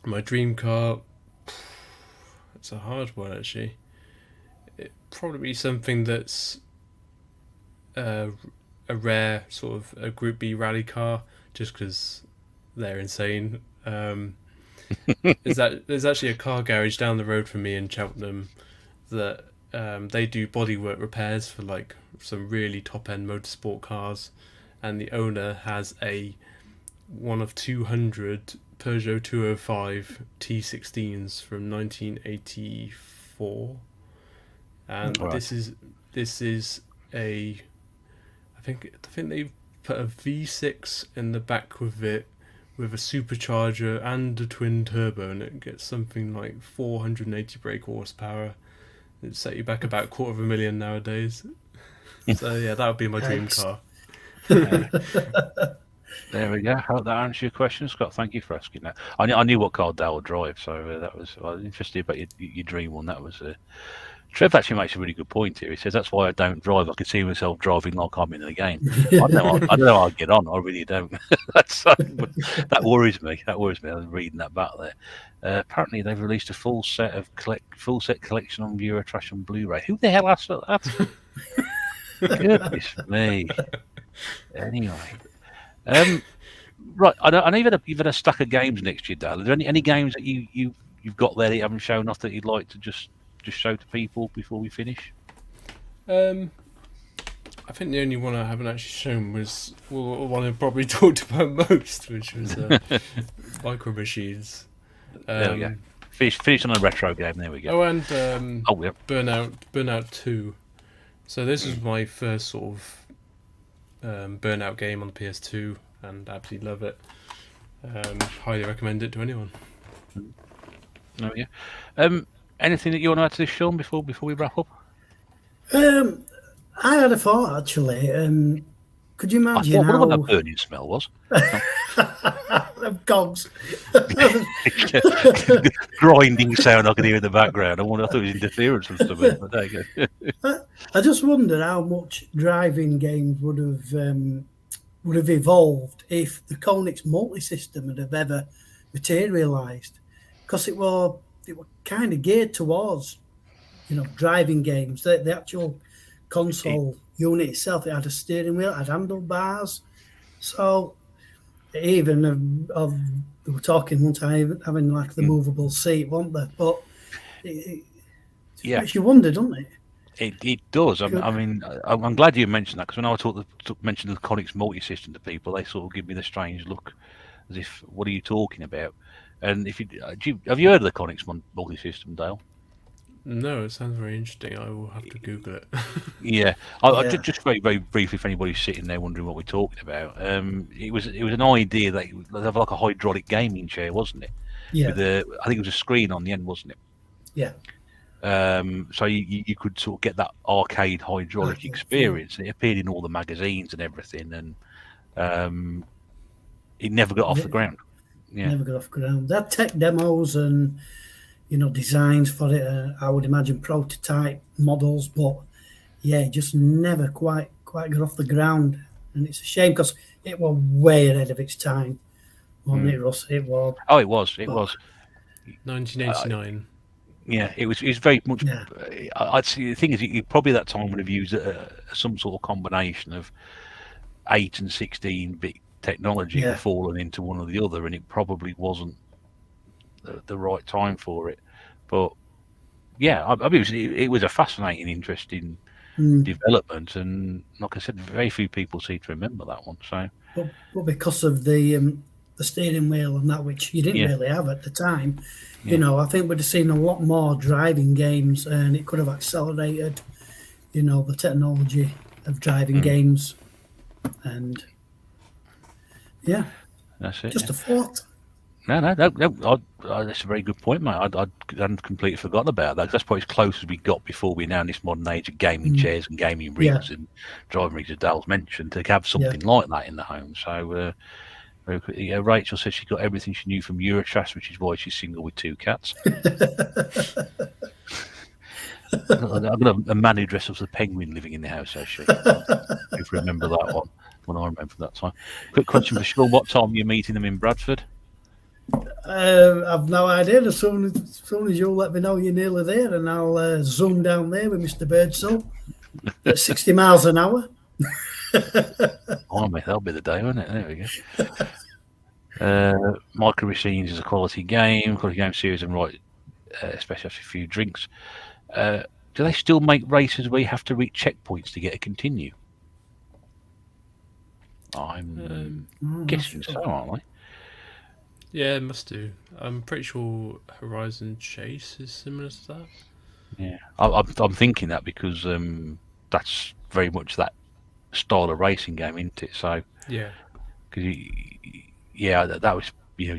[SPEAKER 2] My dream car, it's a hard one actually. It'd probably be something that's a rare sort of a Group B rally car, just because they're insane. There's actually a car garage down the road from me in Cheltenham that they do bodywork repairs for like some really top end motorsport cars, and the owner has one of 200 Peugeot 205 T16s from 1984, and
[SPEAKER 1] right.
[SPEAKER 2] this is a I think they put a V6 in the back with it, with a supercharger and a twin turbo, and it gets something like 480 brake horsepower. It'd set you back about $250,000 nowadays. So yeah, that would be my dream car.
[SPEAKER 1] There we go. I hope that answers your question, Scott. Thank you for asking that. I knew what car Dale would drive, so that was interesting about your dream one. That was Trev actually makes a really good point here. He says that's why I don't drive. I can see myself driving like I'm in the game. I don't know how I'd get on. I really don't. That worries me. I was reading that back there. Apparently, they've released a full set collection on Eurotrash on Blu-ray. Who the hell asked for that? Goodness me. Anyway, Right, I know you've had a stack of games next year, Dale. Are there any games that you've got there that you haven't shown off that you'd like to just show to people before we finish?
[SPEAKER 2] I think the only one I haven't actually shown was one I probably talked about most, which was Micro Machines.
[SPEAKER 1] There we go. Finish on a retro game. There we go.
[SPEAKER 2] Oh, and
[SPEAKER 1] yeah.
[SPEAKER 2] Burnout 2. So this was my first sort of Burnout game on the PS2, and absolutely love it. Highly recommend it to anyone.
[SPEAKER 1] There we go. Anything that you want to add to this, Sean, before we wrap up?
[SPEAKER 3] I had a thought actually. Could you imagine
[SPEAKER 1] what
[SPEAKER 3] how
[SPEAKER 1] that burning smell was?
[SPEAKER 3] of cogs?
[SPEAKER 1] Grinding sound I could hear in the background. I thought it was interference from something. But there you go.
[SPEAKER 3] I just wondered how much driving games would have evolved if the Konix multi-system had have ever materialised, because it were kind of geared towards driving games. The actual console unit itself, it had a steering wheel, it had handlebars. So even we were talking one time having like the movable seat, weren't there? But it makes you wonder, doesn't it?
[SPEAKER 1] It does. I mean, I'm glad you mentioned that, because when I mentioned the Konix multi-system to people, they sort of give me the strange look, as if, what are you talking about? And have you heard of the Konix multi-system, Dale?
[SPEAKER 2] No, it sounds very interesting. I will have to Google it.
[SPEAKER 1] Yeah, I just very, very briefly, if anybody's sitting there wondering what we're talking about, it was an idea that they'd have like a hydraulic gaming chair, wasn't it?
[SPEAKER 3] Yeah.
[SPEAKER 1] With I think it was a screen on the end, wasn't it?
[SPEAKER 3] Yeah.
[SPEAKER 1] So you could sort of get that arcade hydraulic experience. And it appeared in all the magazines and everything, and it never got off the ground. Yeah.
[SPEAKER 3] Never got off the ground. They had tech demos and designs for it. I would imagine prototype models, but it just never quite got off the ground, and it's a shame because it was way ahead of its time. Wasn't it, Russ? It was.
[SPEAKER 1] Oh, it was. It was.
[SPEAKER 2] 1989.
[SPEAKER 1] Yeah, it was very much. Yeah. I'd see. The thing is, you probably at that time would have used some sort of combination of 8 and 16-bit technology to fallen into one or the other, and it probably wasn't the right time for it. But I mean, it was a fascinating, interesting development, and like I said, very few people seem to remember that one. So,
[SPEAKER 3] but because of the steering wheel and that, which you didn't really have at the time, I think we'd have seen a lot more driving games, and it could have accelerated, the technology of driving games, and
[SPEAKER 1] that's it.
[SPEAKER 3] Just a thought.
[SPEAKER 1] No, that's a very good point, mate. I hadn't completely forgotten about that. That's probably as close as we got before we now in this modern age of gaming chairs and gaming rigs and driving rigs, as Dale's mentioned, to have something like that in the home. So, Rachel says she got everything she knew from Eurotrash, which is why she's single with 2 cats. I've got a man who dresses as a penguin living in the house, actually. If you remember that one, when I remember that time. Quick question for Sean: what time are you meeting them in Bradford?
[SPEAKER 3] I've no idea. As soon as you let me know you're nearly there, and I'll zoom down there with Mr. Birdsall at 60 miles an hour.
[SPEAKER 1] Oh, mate, that'll be the day, won't it? There we go. Micro Machines is a quality game series, and especially after a few drinks. Do they still make races where you have to reach checkpoints to get a continue? I'm guessing so, aren't they?
[SPEAKER 2] Yeah, it must do. I'm pretty sure Horizon Chase is similar to that.
[SPEAKER 1] Yeah, I'm thinking that because that's very much that style of racing game, isn't it? So because that was you're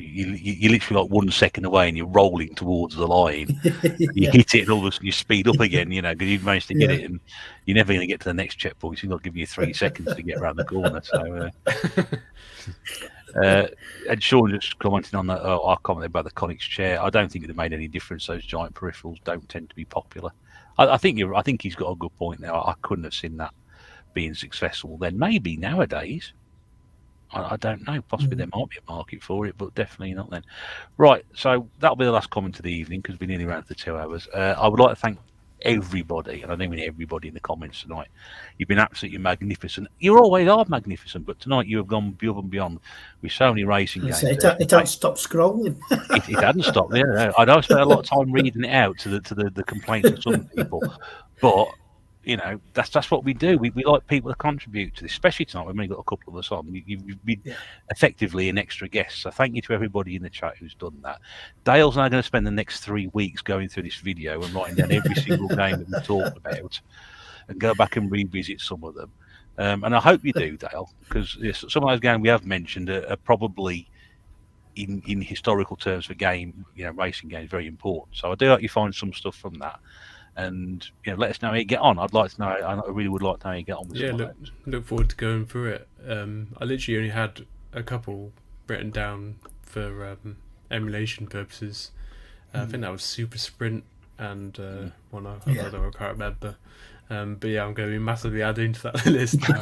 [SPEAKER 1] literally like 1 second away and you're rolling towards the line. You hit it and all of a sudden you speed up again, because you've managed to get it, and you're never going to get to the next checkpoint. So you're not giving you 3 seconds to get around the corner. So. And Sean just commenting on that. I commented about the Konix chair. I don't think it made any difference. Those giant peripherals don't tend to be popular. I think he's got a good point there. I couldn't have seen that being successful then. Maybe nowadays, I don't know. Possibly there might be a market for it, but definitely not then. Right. So that'll be the last comment of the evening, because we're nearly around to the 2 hours. I would like to thank everybody, and I don't mean everybody in the comments tonight. You've been absolutely magnificent. You always are magnificent, but tonight you have gone above and beyond with so many racing games.
[SPEAKER 3] It hasn't stopped scrolling.
[SPEAKER 1] It hadn't stopped. Yeah, I know. I spent a lot of time reading it out to the complaints of some people, but you know that's what we do. We like people to contribute to this, especially tonight. We've only got a couple of us on. You've been effectively an extra guest, so thank you to everybody in the chat who's done that. Dale's now going to spend the next 3 weeks going through this video and writing down every single game that we've talked about, and go back and revisit some of them. And I hope you do, Dale, because some of those games we have mentioned are probably in historical terms for racing games, very important. So I do hope you find some stuff from that. And let us know how you get on. I'd like to know. I really would like to know how you get on with
[SPEAKER 2] look forward to going through it. I literally only had a couple written down for emulation purposes. I think that was Super Sprint and one I can't remember. But yeah, I'm going to be massively adding to that list now.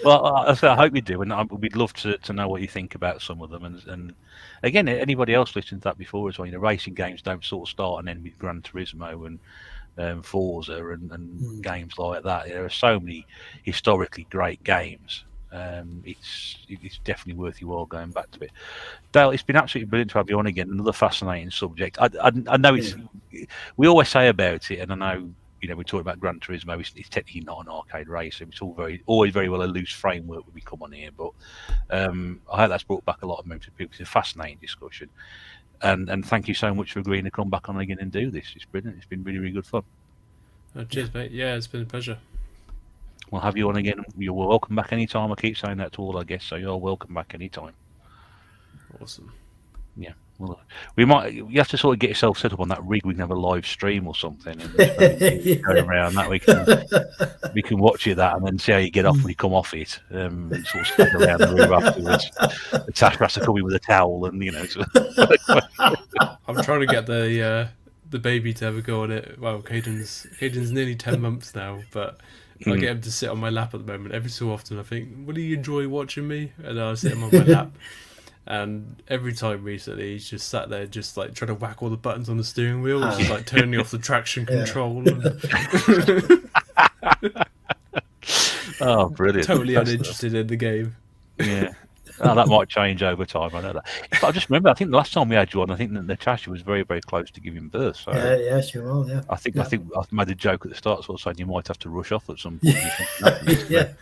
[SPEAKER 1] Well, I hope you do, and we'd love to know what you think about some of them. And again, anybody else listening to that before as well, racing games don't sort of start and end with Gran Turismo and Forza and games like that. There are so many historically great games. It's definitely worth your while going back to it. Dale, it's been absolutely brilliant to have you on again. Another fascinating subject. I know we always say about it, and I know. We talk about Gran Turismo. It's technically not an arcade race. It's always very well a loose framework when we come on here. But I hope that's brought back a lot of members of people. It's a fascinating discussion, and thank you so much for agreeing to come back on again and do this. It's brilliant. It's been really, really good fun.
[SPEAKER 2] Cheers, mate. Yeah, it's been a pleasure.
[SPEAKER 1] We'll have you on again. You're welcome back anytime. I keep saying that to all our guests, so you're welcome back anytime.
[SPEAKER 2] Awesome.
[SPEAKER 1] Yeah. Well, you have to sort of get yourself set up on that rig. We can have a live stream or something and go around that. We can watch you that and then see how you get off when you come off it. And sort of stand around the room afterwards. The task has to come in with a towel and
[SPEAKER 2] I'm trying to get the baby to have a go on it. Well, Caden's nearly 10 months now, but I get him to sit on my lap at the moment. Every so often I think, "Will you enjoy watching me?" And I sit him on my lap. And every time recently, he's just sat there, just like trying to whack all the buttons on the steering wheel, just like turning off the traction control.
[SPEAKER 1] Oh, brilliant!
[SPEAKER 2] Totally uninterested in the game.
[SPEAKER 1] Yeah, that might change over time. I know that. But I just remember, I think the last time we had you on, I think that Natasha was very, very close to giving birth. So
[SPEAKER 3] yeah, she was. Yeah,
[SPEAKER 1] I think I made a joke at the start, sort of saying you might have to rush off at some point.
[SPEAKER 3] Yeah.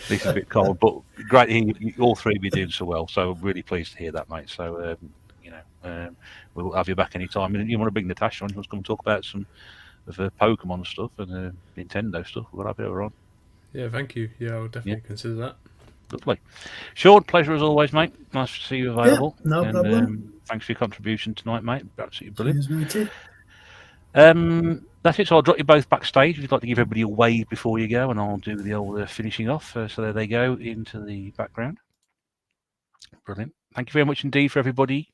[SPEAKER 1] It's a bit cold, but great to hear you, all three of you doing so well. So really pleased to hear that, mate. So we'll have you back anytime. And you want to bring Natasha on? You want to come and talk about some of Pokemon stuff and Nintendo stuff? We'll have her on.
[SPEAKER 2] Yeah, thank you. Yeah, I'll definitely consider that.
[SPEAKER 1] Lovely. Sean, pleasure as always, mate. Nice to see you available.
[SPEAKER 3] Yeah, no problem.
[SPEAKER 1] Thanks for your contribution tonight, mate. Absolutely brilliant.
[SPEAKER 3] Cheers, mate.
[SPEAKER 1] That's it. So I'll drop you both backstage. If you'd like to give everybody a wave before you go, and I'll do the old finishing off. So there they go into the background. Brilliant. Thank you very much indeed for everybody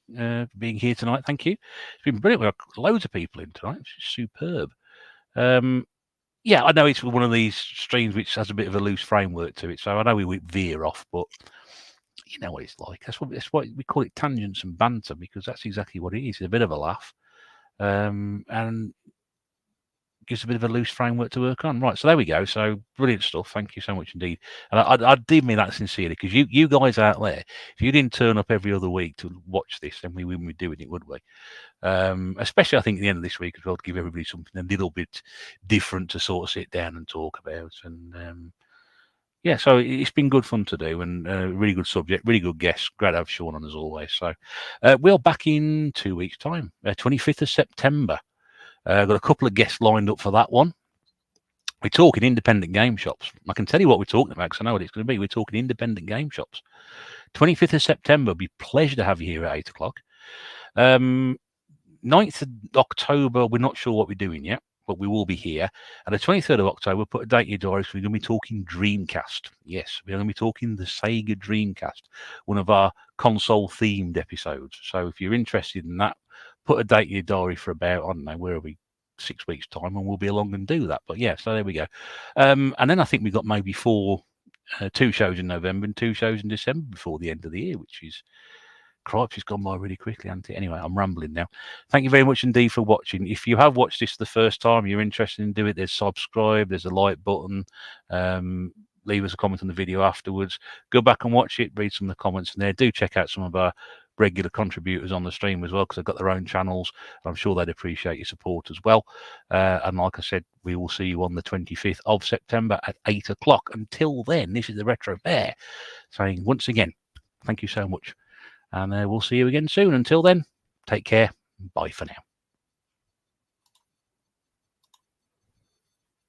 [SPEAKER 1] being here tonight. Thank you. It's been brilliant. We've got loads of people in tonight. It's superb. Yeah, I know it's one of these streams which has a bit of a loose framework to it, so I know we veer off, but you know what it's like. That's what we call it, tangents and banter, because that's exactly what it is. It's a bit of a laugh, and gives a bit of a loose framework to work on. Right, so there we go. So brilliant stuff. Thank you so much indeed. And I did mean that sincerely, because you guys out there, if you didn't turn up every other week to watch this, then we wouldn't be doing it, would we? Especially, I think, at the end of this week as well, to give everybody something a little bit different to sort of sit down and talk about. And yeah, so it's been good fun to do, and really good subject, really good guest. Great to have Sean on as always. So we're back in 2 weeks' time, 25th of September. Got a couple of guests lined up for that one. We're talking independent game shops. I can tell you what we're talking about because I know what it's going to be. We're talking independent game shops. 25th of September. It'll be a pleasure to have you here at 8 o'clock. 9th of October, we're not sure what we're doing yet, but we will be here. And the 23rd of October, put a date in your diary, so we're going to be talking Dreamcast. Yes, we're going to be talking the Sega Dreamcast, one of our console-themed episodes. So if you're interested in that, put a date in your diary for about, I don't know, where are we, 6 weeks' time, and we'll be along and do that. But yeah, so there we go. And then I think we've got maybe 2 shows in November and 2 shows in December before the end of the year, which is cripes, it's gone by really quickly, hasn't it? Anyway, I'm rambling now. Thank you very much indeed for watching. If you have watched this the first time, you're interested in doing it, there's subscribe, there's a like button. Leave us a comment on the video afterwards. Go back and watch it, read some of the comments in there. Do check out some of our regular contributors on the stream as well, because they've got their own channels. I'm sure they'd appreciate your support as well. And like I said, we will see you on the 25th of September at 8 o'clock. Until then, this is the Retro Bear saying once again, thank you so much. And we'll see you again soon. Until then, take care. Bye for now.